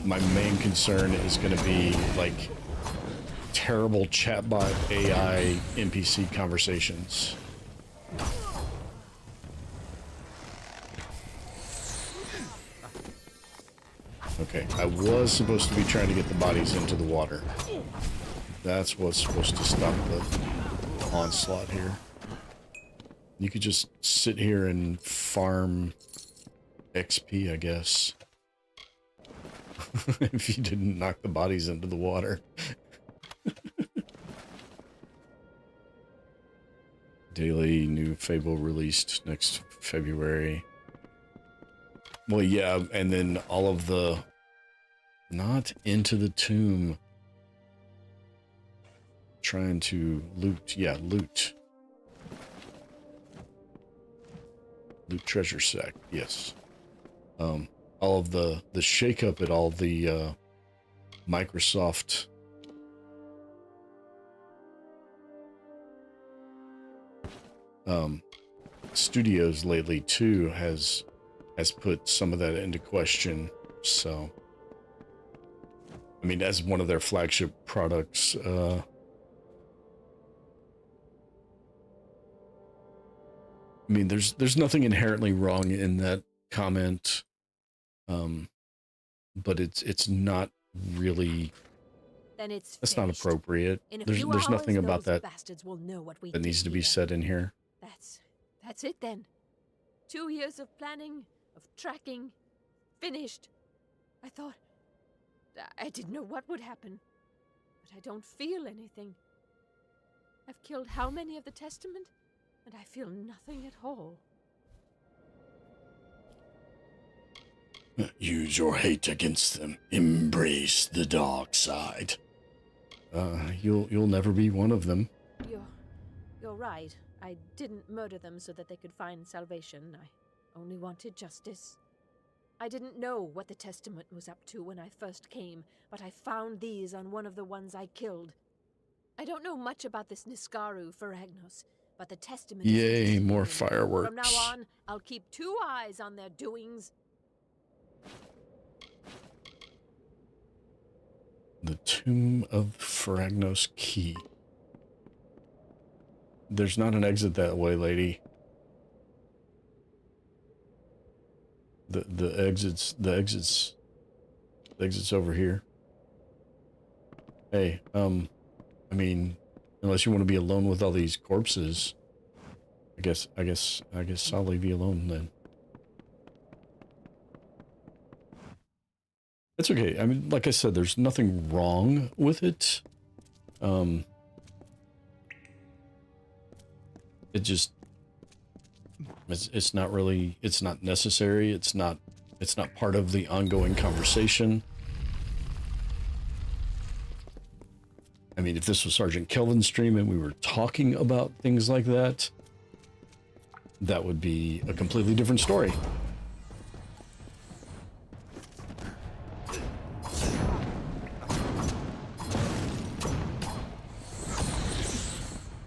My main concern is going to be like terrible chatbot AI NPC conversations. Okay, I was supposed to be trying to get the bodies into the water. That's what's supposed to stop the onslaught here. You could just sit here and farm XP, I guess. If you didn't knock the bodies into the water. Daily new Fable released next February. Well, yeah, and then all of the... Not into the tomb. Trying to loot. Yeah, loot. Loot treasure sack, yes. All of the shakeup at all the Microsoft studios lately too has put some of that into question. So I mean, as one of their flagship products, I mean, there's nothing inherently wrong in that comment, but it's not really. Then it's that's not appropriate. There's nothing about that will know what we that needs to be said in here. That's it then. 2 years of planning, of tracking, finished. I didn't know what would happen, but I don't feel anything. I've killed how many of the Testament, and I feel nothing at all. Use your hate against them. Embrace the dark side. You'll never be one of them. You're right. I didn't murder them so that they could find salvation. I only wanted justice. I didn't know what the Testament was up to when I first came, but I found these on one of the ones I killed. I don't know much about this Niskaru Faelands, but the Testament Yay, more fireworks. From now on, I'll keep 2 eyes on their doings. The Tomb of Faelands Key. There's not an exit that way, lady. The exit's over here. Hey, I mean, Unless you want to be alone with all these corpses. I guess I'll leave you alone then. It's okay. I mean, like I said, there's nothing wrong with it. It just, it's not really, it's not necessary. It's not part of the ongoing conversation. I mean, if this was Sergeant Kelvin's stream and we were talking about things like that, that would be a completely different story.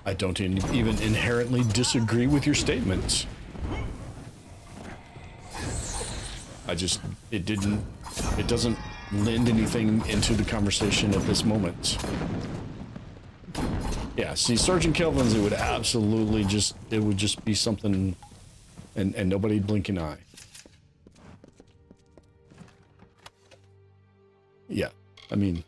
I don't even inherently disagree with your statements. It doesn't lend anything into the conversation at this moment. Yeah, see, Sergeant Kelvin's, it would absolutely it would just be something, and nobody'd blink an eye. Yeah, I mean...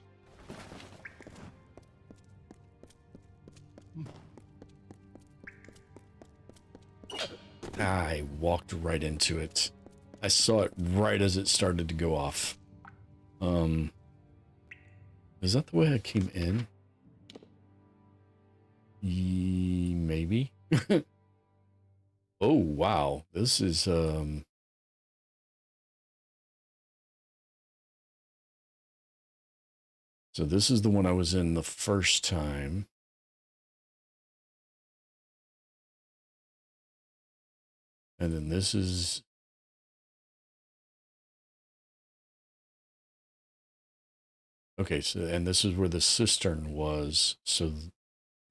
I walked right into it. I saw it right as it started to go off. Is that the way I came in? Maybe. Oh, wow. This is, so this is the one I was in the first time. And then this is... Okay, so, and this is where the cistern was. So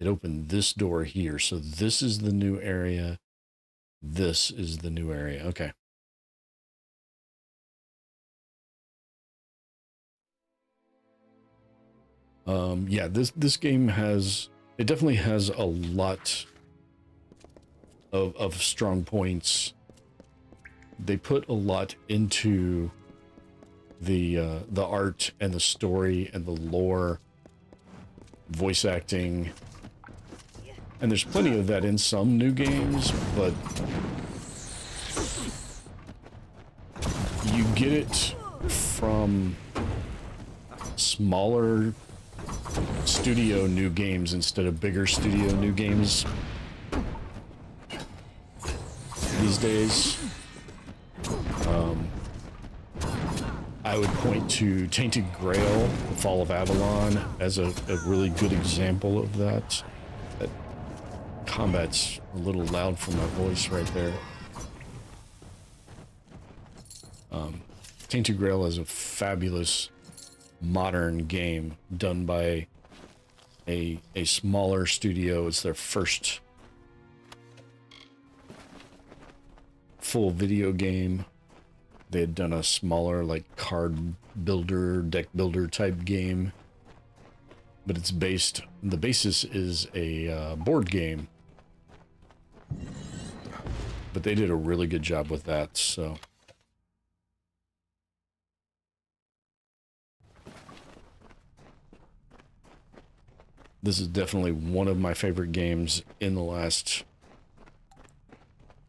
it opened this door here. So this is the new area. This is the new area. Okay. Yeah, this game has, it definitely has a lot of strong points. They put a lot into the art and the story and the lore, voice acting, and there's plenty of that in some new games, but you get it from smaller studio new games instead of bigger studio new games these days. I would point to Tainted Grail, The Fall of Avalon, as a really good example of that. That combat's a little loud for my voice right there. Tainted Grail is a fabulous modern game done by a smaller studio. It's their first full video game. They had done a smaller, like, card builder, deck builder type game, but it's based, the basis is a board game, but they did a really good job with that. So this is definitely one of my favorite games in the last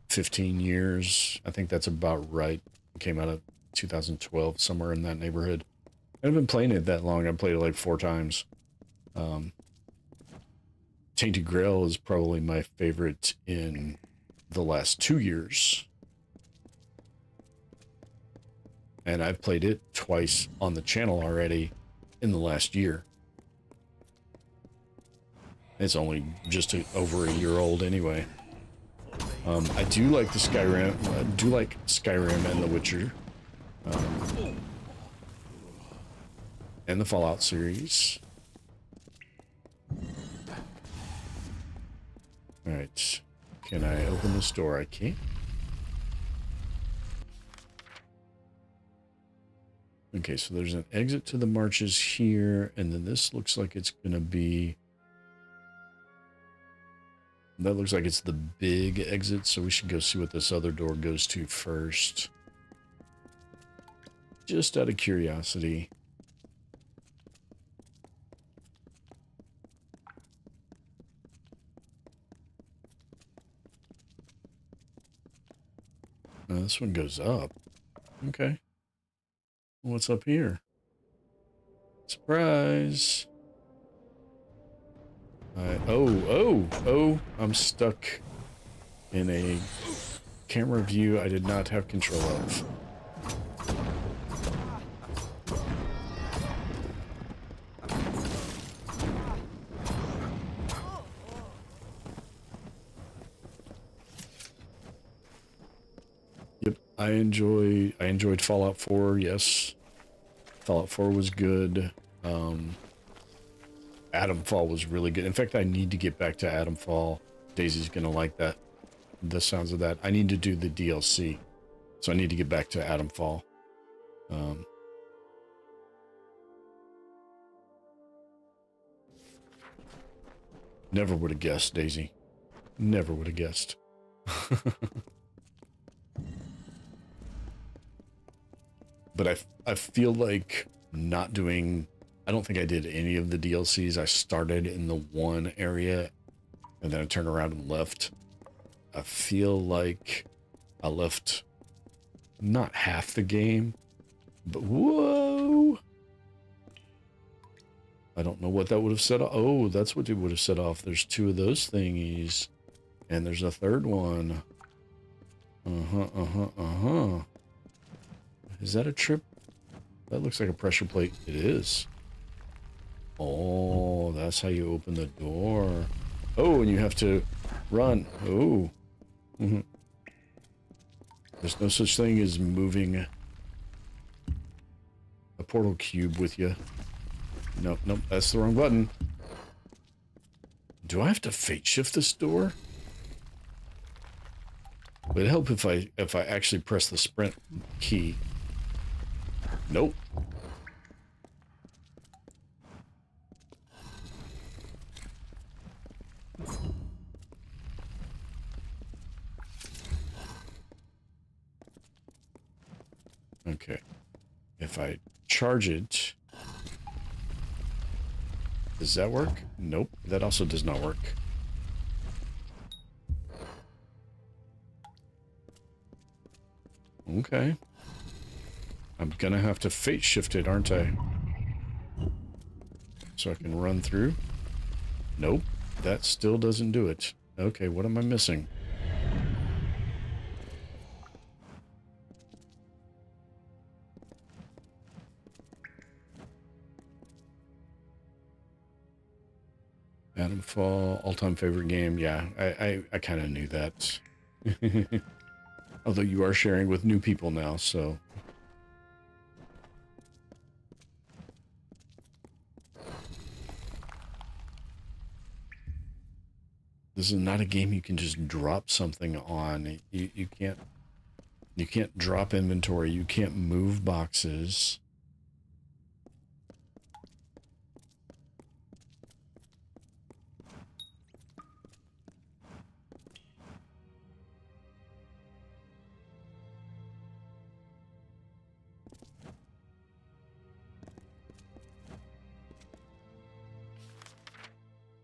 15 years. I think that's about right. It came out of 2012, somewhere in that neighborhood. I haven't been playing it that long. I've played it like 4 times. Tainted Grail is probably my favorite in the last 2 years. And I've played it twice on the channel already in the last year. It's only just over a year old anyway. I do like the Skyrim. I do like Skyrim and The Witcher, and the Fallout series. All right, can I open this door? I can't. Okay, so there's an exit to the marches here, and then this looks like it's gonna be. That looks like it's the big exit, so we should go see what this other door goes to first. Just out of curiosity. This one goes up. Okay. What's up here? Surprise! Oh, I'm stuck in a camera view I did not have control of. Yep, I enjoyed Fallout 4, yes. Fallout 4 was good. Adamfall was really good. In fact, I need to get back to Adamfall. Daisy's gonna like that. The sounds of that. I need to do the DLC. So I need to get back to Adamfall. Never would have guessed, Daisy. Never would have guessed. But I feel like not doing... I don't think I did any of the DLCs. I started in the one area, and then I turned around and left. I feel like I left not half the game, but whoa! I don't know what that would have set off. Oh, that's what it would have set off. There's two of those thingies, and there's a third one. Is that a trip? That looks like a pressure plate. It is. Oh, that's how you open the door. Oh, and you have to run. Oh. There's no such thing as moving a portal cube with you. Nope, that's the wrong button. Do I have to fate shift this door? Would it help if I actually press the sprint key? Nope. Okay. If I charge it, does that work? Nope. That also does not work. Okay. I'm gonna have to fate shift it, aren't I? So I can run through. Nope. That still doesn't do it. Okay, what am I missing? Adamfall, all-time favorite game. Yeah, I kind of knew that. Although you are sharing with new people now, so... This is not a game you can just drop something on. You can't drop inventory. You can't move boxes.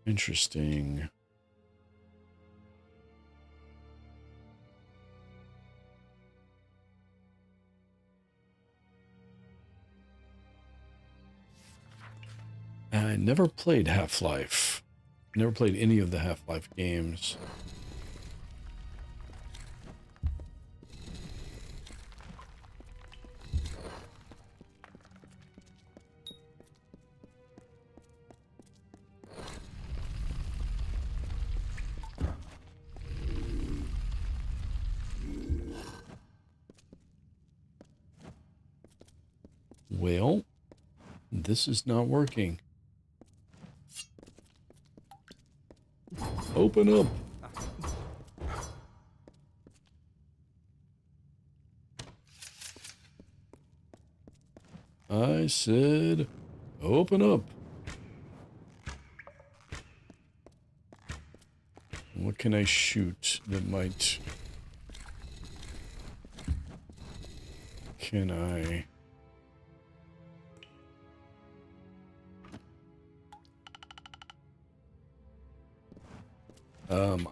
Interesting. I never played Half-Life. Never played any of the Half-Life games. Well, this is not working. Open up. I said, open up. What can I shoot that might... Can I...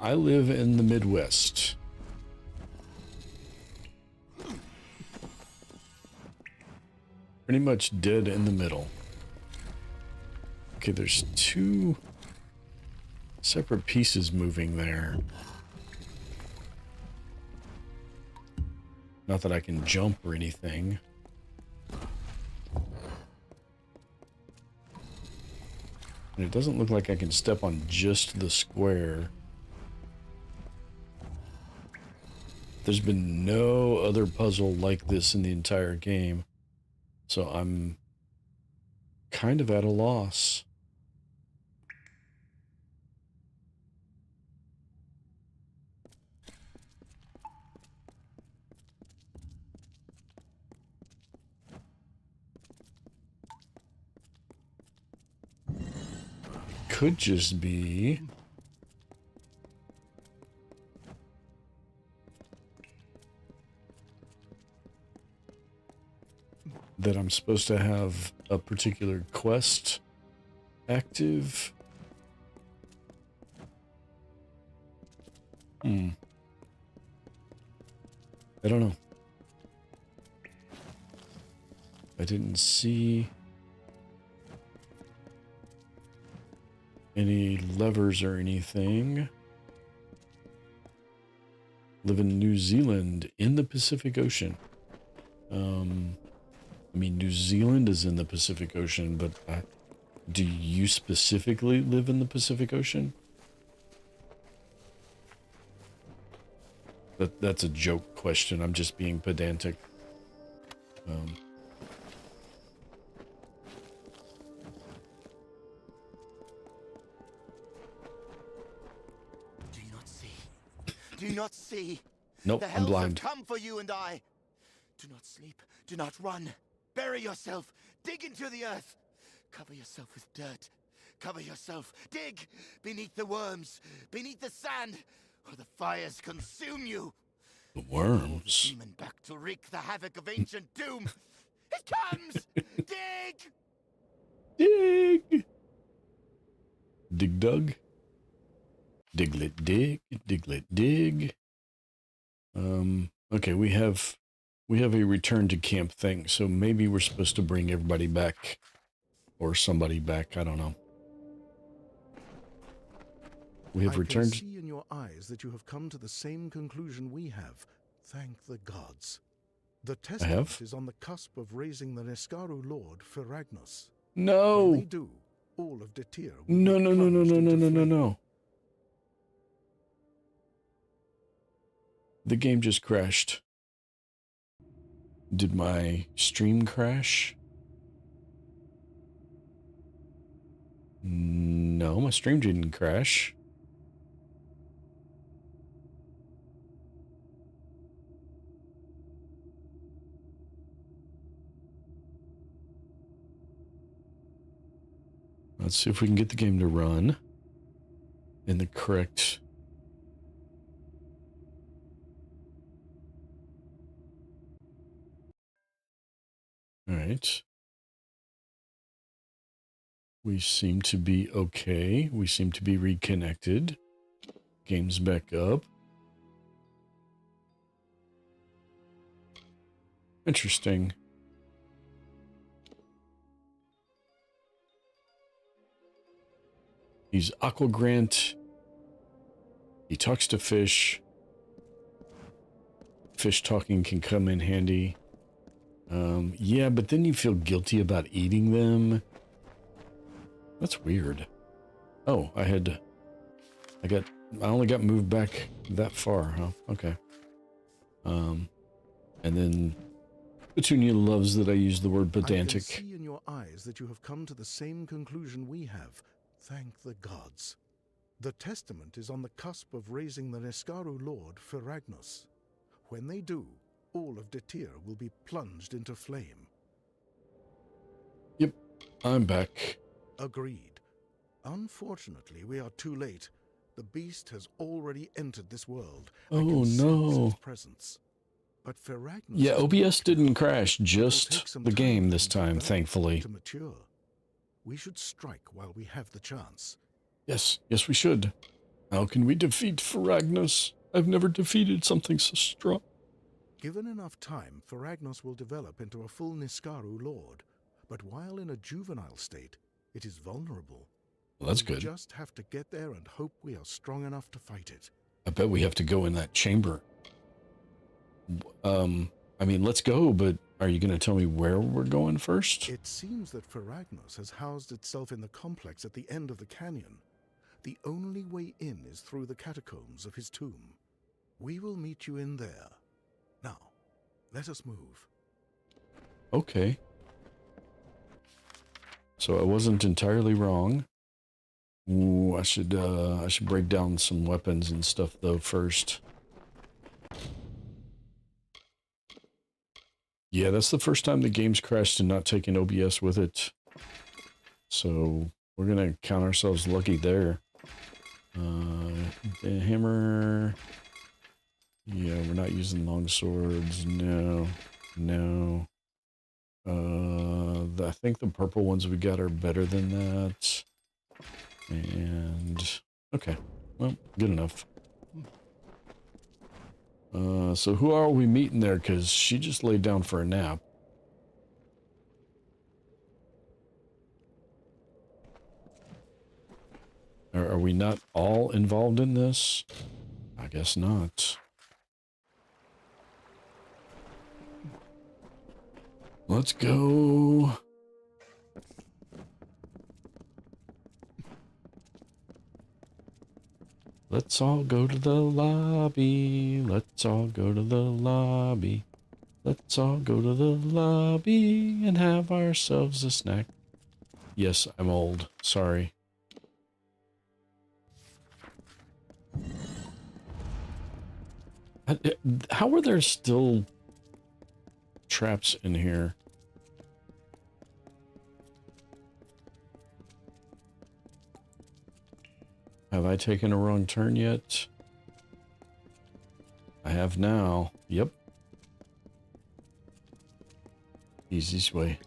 I live in the Midwest. pretty much dead in the middle. Okay, there's two separate pieces moving there. Not that I can jump or anything. And it doesn't look like I can step on just the square. There's been no other puzzle like this in the entire game. So I'm kind of at a loss. Could just be that I'm supposed to have a particular quest active. I don't know. I didn't see any levers or anything. Live in New Zealand in the Pacific Ocean. I mean, New Zealand is in the Pacific Ocean, but do you specifically live in the Pacific Ocean? That's a joke question. I'm just being pedantic. Do you not see? Do you not see? Nope, the I'm hells blind. have come for you and I. Do not sleep. Do not run. Bury yourself. Dig into the earth. Cover yourself with dirt. Cover yourself. Dig beneath the worms, beneath the sand, or the fires consume you. The worms. Demon back to wreak the havoc of ancient doom. It comes. Dig. Dig. Dig dug. Diglet dig. Diglet dig. Okay, we have a return to camp thing, so maybe we're supposed to bring everybody back. Or somebody back, I don't know. We have returned. I can see in your eyes that you have come to the same conclusion we have. Thank the gods. The testament is on the cusp of raising the Niskaru Lord, Faelands. No! When they do, all of Detir will No, be no, no, no, plunged no, no, into no, no, flame. no. The game just crashed. Did my stream crash? No, my stream didn't crash. Let's see if we can get the game to run in the correct... All right. We seem to be okay. We seem to be reconnected. Game's back up. Interesting. He's Aqua Grant. He talks to fish. Fish talking can come in handy. Yeah, but then you feel guilty about eating them. That's weird. Oh, I only got moved back that far, huh? Okay. And then Petunia loves that I use the word pedantic. I can see in your eyes that you have come to the same conclusion we have. Thank the gods. The testament is on the cusp of raising the Niskaru Lord, Faelands. When they do, all of Detir will be plunged into flame. Yep, I'm back. Agreed. Unfortunately, we are too late. The beast has already entered this world. Oh, I can sense no. its presence. But Faelands Yeah, OBS didn't crash, just some the game this for time, that thankfully. to mature. We should strike while we have the chance. Yes, yes we should. How can we defeat Faelands? I've never defeated something so strong. Given enough time, Faragnos will develop into a full Niskaru lord. But while in a juvenile state, it is vulnerable. Well, that's We good. just have to get there and hope we are strong enough to fight it. I bet we have to go in that chamber. I mean, let's go, but are you going to tell me where we're going first? It seems that Faragnos has housed itself in the complex at the end of the canyon. The only way in is through the catacombs of his tomb. We will meet you in there. Now, let us move. Okay. So I wasn't entirely wrong. Ooh, I should break down some weapons and stuff though first. Yeah, that's the first time the game's crashed and not taking OBS with it. So we're gonna count ourselves lucky there. The hammer. Yeah, we're not using long swords. No. I think the purple ones we got are better than that. And okay, well, good enough. So who are we meeting there? Because she just laid down for a nap. Are we not all involved in this? I guess not. Let's go. Let's all go to the lobby. Let's all go to the lobby. Let's all go to the lobby and have ourselves a snack. Yes, I'm old. Sorry. How are there still traps in here? Have I taken a wrong turn yet? I have now. Yep. Easiest way.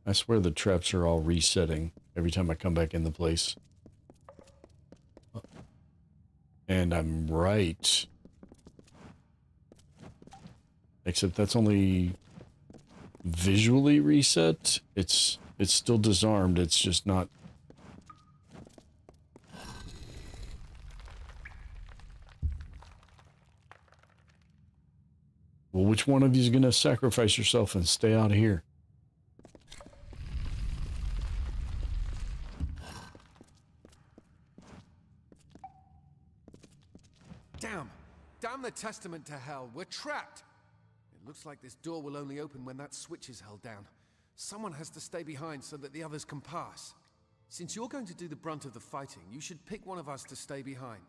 I swear the traps are all resetting every time I come back in the place. And I'm right. Except that's only visually reset. It's still disarmed. It's just not. Well, which one of you is going to sacrifice yourself and stay out of here? Damn the testament to hell. We're trapped. It looks like this door will only open when that switch is held down. Someone has to stay behind so that the others can pass. Since you're going to do the brunt of the fighting, you should pick one of us to stay behind.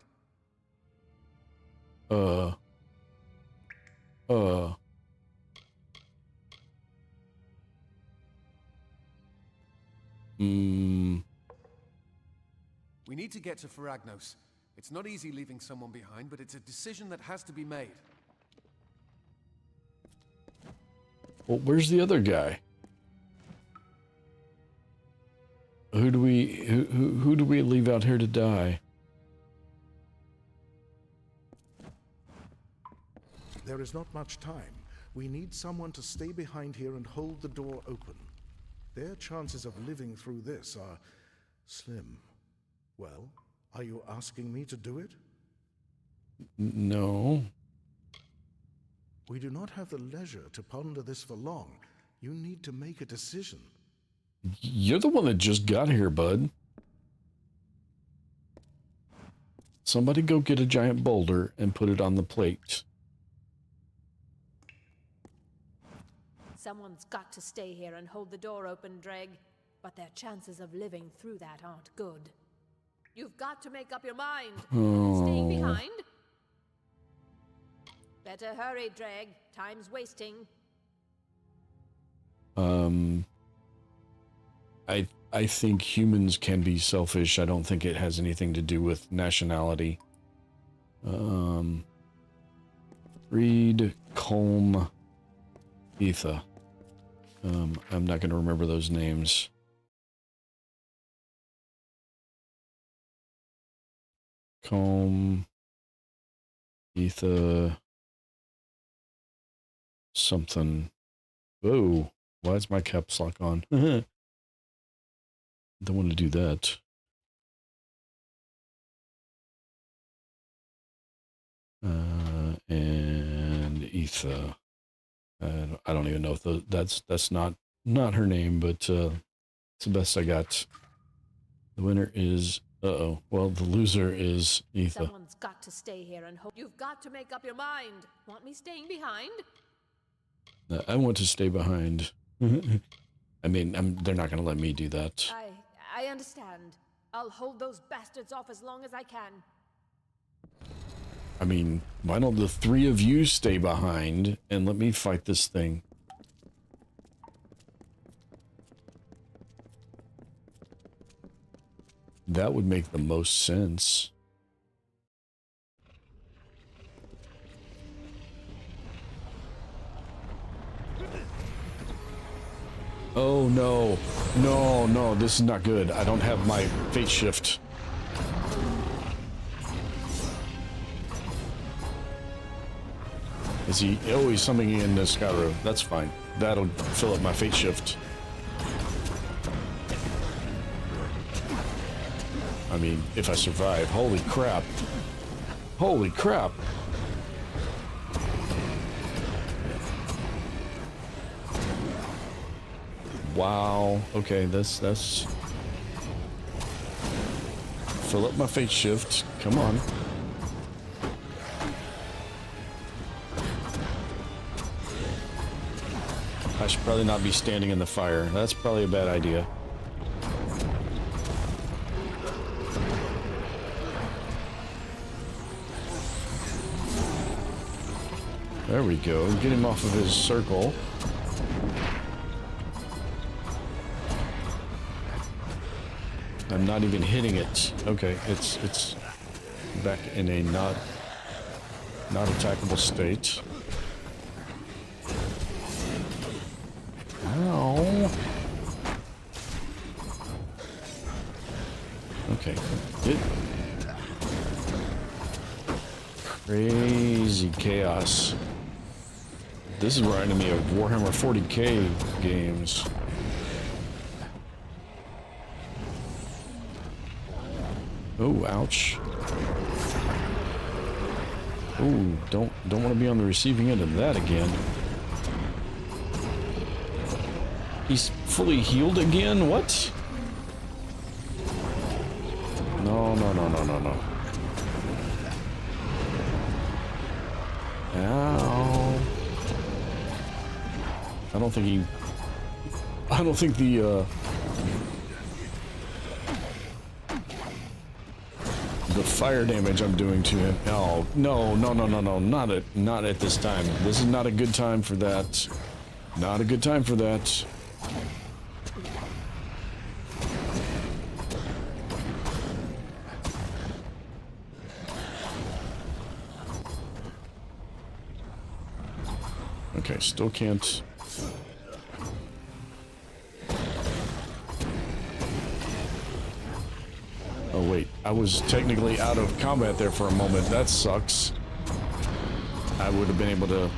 We need to get to Faragnos. It's not easy leaving someone behind, but it's a decision that has to be made. Well, where's the other guy? Who do we leave out here to die? There is not much time. We need someone to stay behind here and hold the door open. Their chances of living through this are slim. Well, are you asking me to do it? No. We do not have the leisure to ponder this for long. You need to make a decision. You're the one that just got here, bud. Somebody go get a giant boulder and put it on the plate. Someone's got to stay here and hold the door open, Dreg. But their chances of living through that aren't good. You've got to make up your mind. Staying behind? Better hurry, Dreg. Time's wasting. I think humans can be selfish. I don't think it has anything to do with nationality. Reed, Colm, Etha. I'm not going to remember those names. Stockholm, Etha, something. Whoa, why is my caps lock on? Don't want to do that. And Etha. I don't even know if that's not her name, but it's the best I got. The winner is well, the loser is Etha. Someone's got to stay here and hope. You've got to make up your mind. Want me staying behind? I want to stay behind. I mean, they're not going to let me do that. I understand. I'll hold those bastards off as long as I can. I mean, why don't the three of you stay behind and let me fight this thing? That would make the most sense. Oh no. No, no, this is not good. I don't have my Fateshift. Is he? Oh, he's summoning in the Skyro. That's fine. That'll fill up my Fateshift. I mean, if I survive. Holy crap. Holy crap. Wow. Okay, that's fill up my Fateshift. Come on. I should probably not be standing in the fire. That's probably a bad idea. There we go. Get him off of his circle. I'm not even hitting it. Okay, it's back in a not attackable state. Ow. Okay. Crazy chaos. This is reminding me of Warhammer 40k games. Oh, ouch. Oh, don't want to be on the receiving end of that again. He's fully healed again? What? No. Ow. I don't think the fire damage I'm doing to him. Oh, no, not at this time. This is not a good time for that. Not a good time for that. Okay, still can't. Oh wait, I was technically out of combat there for a moment. That sucks. I would have been able to...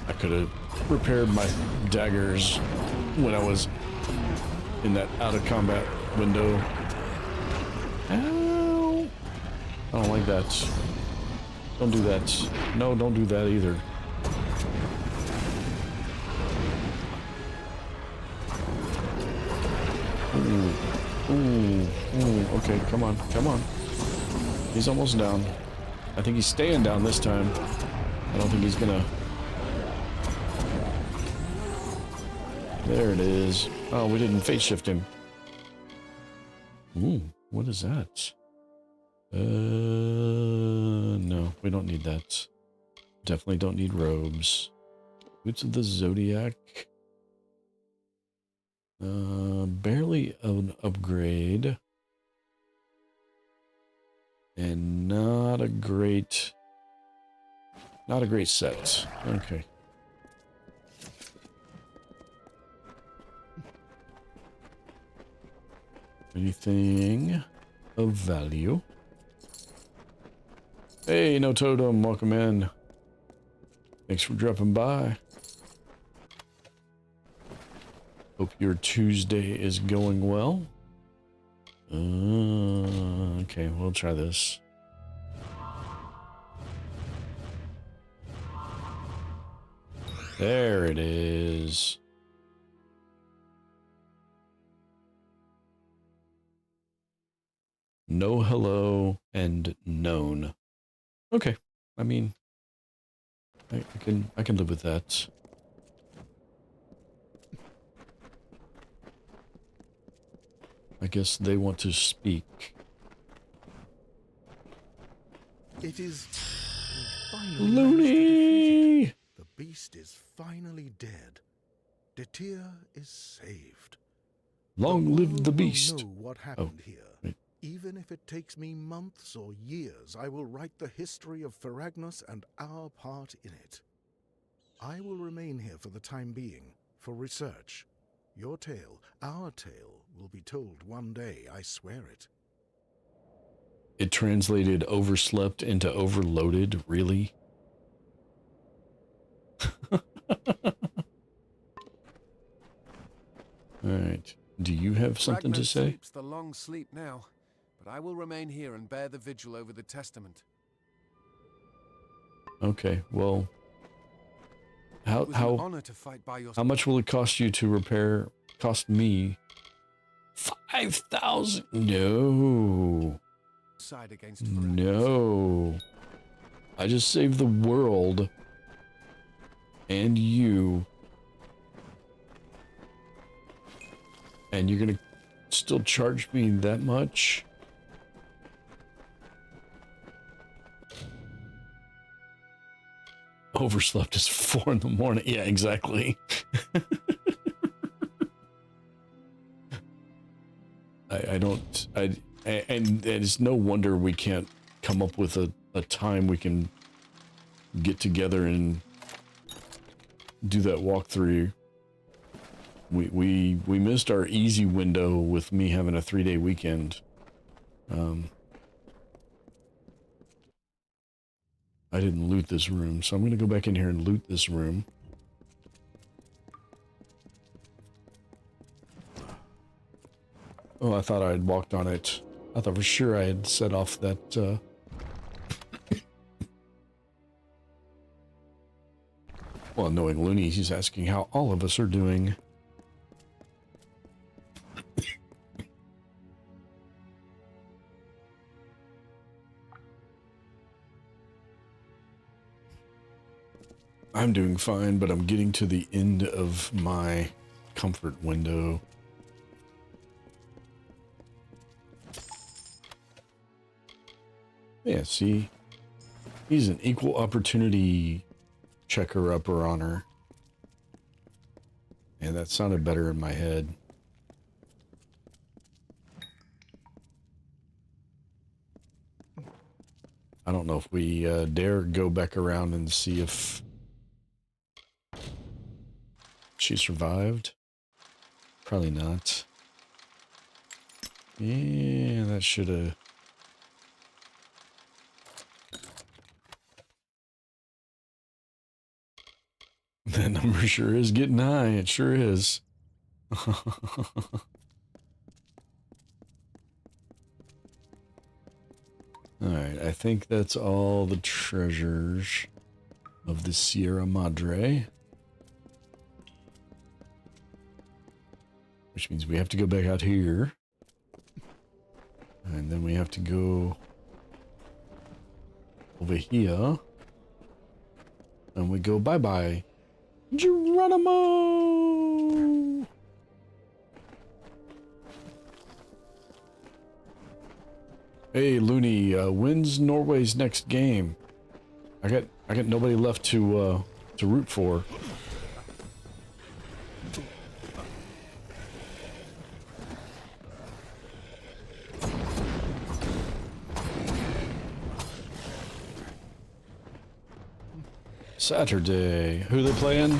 I could have repaired my daggers when I was in that out of combat window. Ow! I don't like that. Don't do that. No, don't do that either. Ooh, okay, come on. He's almost down. I think he's staying down this time. I don't think he's gonna... There it is. Oh, we didn't fate shift him. Ooh, what is that? No, we don't need that. Definitely don't need robes. Boots of the Zodiac. Barely an upgrade. And not a great set. Okay. Anything of value? Hey, no totem, welcome in. Thanks for dropping by. Hope your Tuesday is going well. Okay, we'll try this. There it is. No hello and known. Okay, I mean, I can live with that. I guess they want to speak. It is finally Looney! the beast is finally dead. Detir is saved. Long live the world beast. will know what happened here. Wait. Even if it takes me months or years, I will write the history of Faelands and our part in it. I will remain here for the time being, for research. Your tale, our tale, will be told one day, I swear it. It translated overslept into overloaded, really? Alright. Do you have something to say? Sleeps the long sleep now, but I will remain here and bear the vigil over the testament. Okay, well, It was an honor to fight by your how much will it cost you to repair? Cost me 5,000. No. side against Faelands. No. I just saved the world and you. And you're gonna still charge me that much? Overslept is 4 in the morning. Yeah, exactly. And it's no wonder we can't come up with a time we can get together and do that walkthrough. We missed our easy window with me having a 3-day weekend. I didn't loot this room, so I'm going to go back in here and loot this room. Oh, I thought I had walked on it. I thought for sure I had set off that, Well, knowing Looney, he's asking how all of us are doing. I'm doing fine, but I'm getting to the end of my comfort window. Yeah, see? He's an equal opportunity checker-upper on her. And that sounded better in my head. I don't know if we dare go back around and see if she survived. Probably not. Yeah, that should have... That number sure is getting high. It sure is. Alright, I think that's all the treasures of the Sierra Madre. Which means we have to go back out here. And then we have to go over here. And we go bye-bye. Geronimo! Hey, Looney, when's Norway's next game? I got nobody left to root for. Saturday. Who they playing?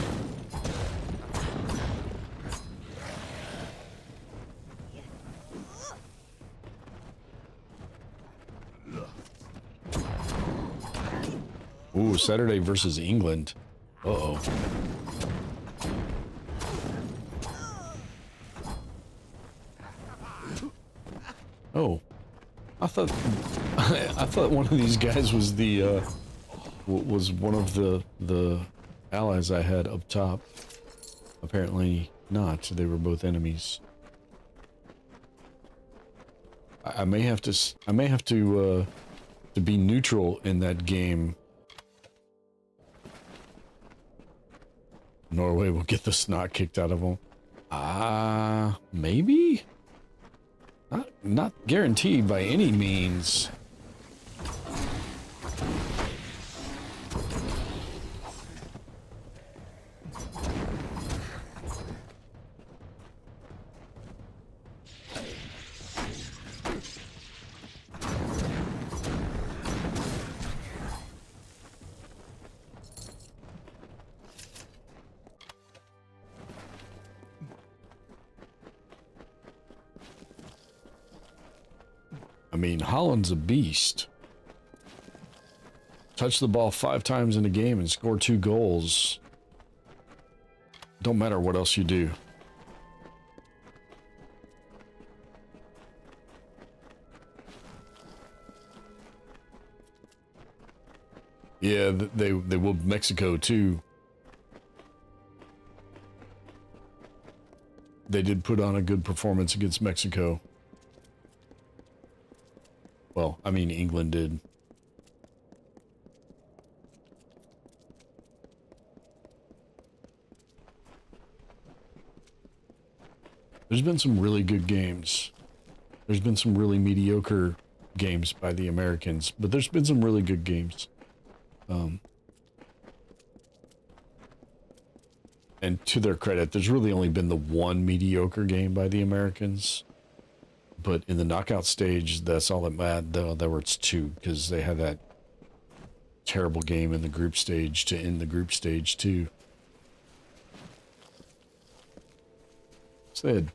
Ooh, Saturday versus England. Uh-oh. Oh. I thought I thought one of these guys was the was one of the allies I had up top. Apparently not. They were both enemies. I may have to be neutral in that game. Norway will get the snot kicked out of them. Maybe? Not guaranteed by any means. I mean, Holland's a beast. Touch the ball 5 times in a game and score 2 goals. Don't matter what else you do. Yeah, they will Mexico too. They did put on a good performance against Mexico. Well, I mean, England did. There's been some really good games. There's been some really mediocre games by the Americans, but there's been some really good games. And to their credit, there's really only been the one mediocre game by the Americans. But in the knockout stage, that's all that mattered. There were 2, because they had that terrible game in the group stage to end the group stage too. So they had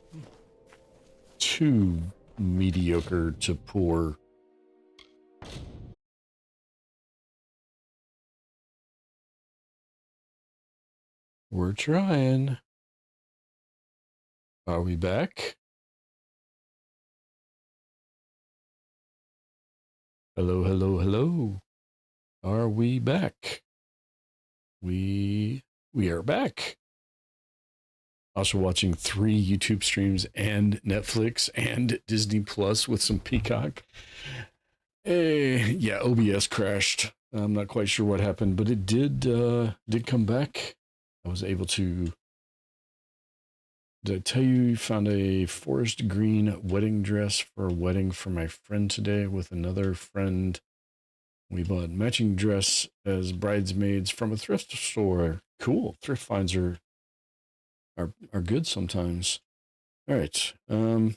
2 mediocre to poor. We're trying. Are we back? Hello, hello, hello. Are we back? We are back. Also watching 3 YouTube streams and Netflix and Disney Plus with some Peacock. Yeah, OBS crashed. I'm not quite sure what happened, but it did come back. I was able to. Did I tell you found a forest green wedding dress for a wedding for my friend today with another friend? We bought matching dress as bridesmaids from a thrift store. Cool. Thrift finds are good sometimes. All right. I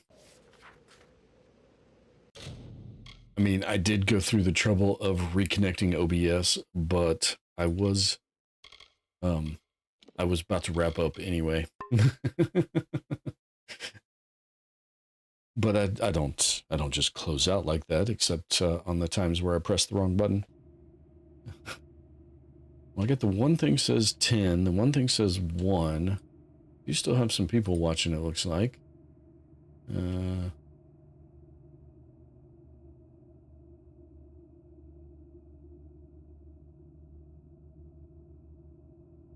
mean, I did go through the trouble of reconnecting OBS, but I was about to wrap up anyway. But I don't just close out like that, except on the times where I press the wrong button. Well, I got the one thing says 10, the one thing says 1. You still have some people watching, it looks like.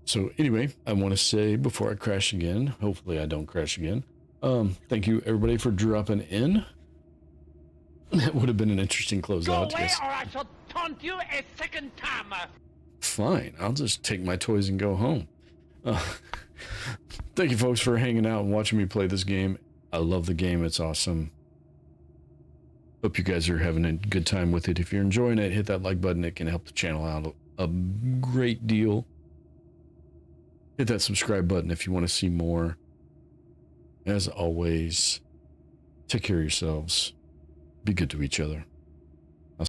So anyway, I want to say before I crash again, hopefully I don't crash again. Thank you everybody for dropping in. That would have been an interesting closeout. Go away, Yes. or I shall taunt you a second time. Fine, I'll just take my toys and go home. Thank you folks for hanging out and watching me play this game. I love the game, it's awesome. Hope you guys are having a good time with it. If you're enjoying it, hit that like button. It can help the channel out a great deal. Hit that subscribe button if you want to see more. As always, take care of yourselves. Be good to each other.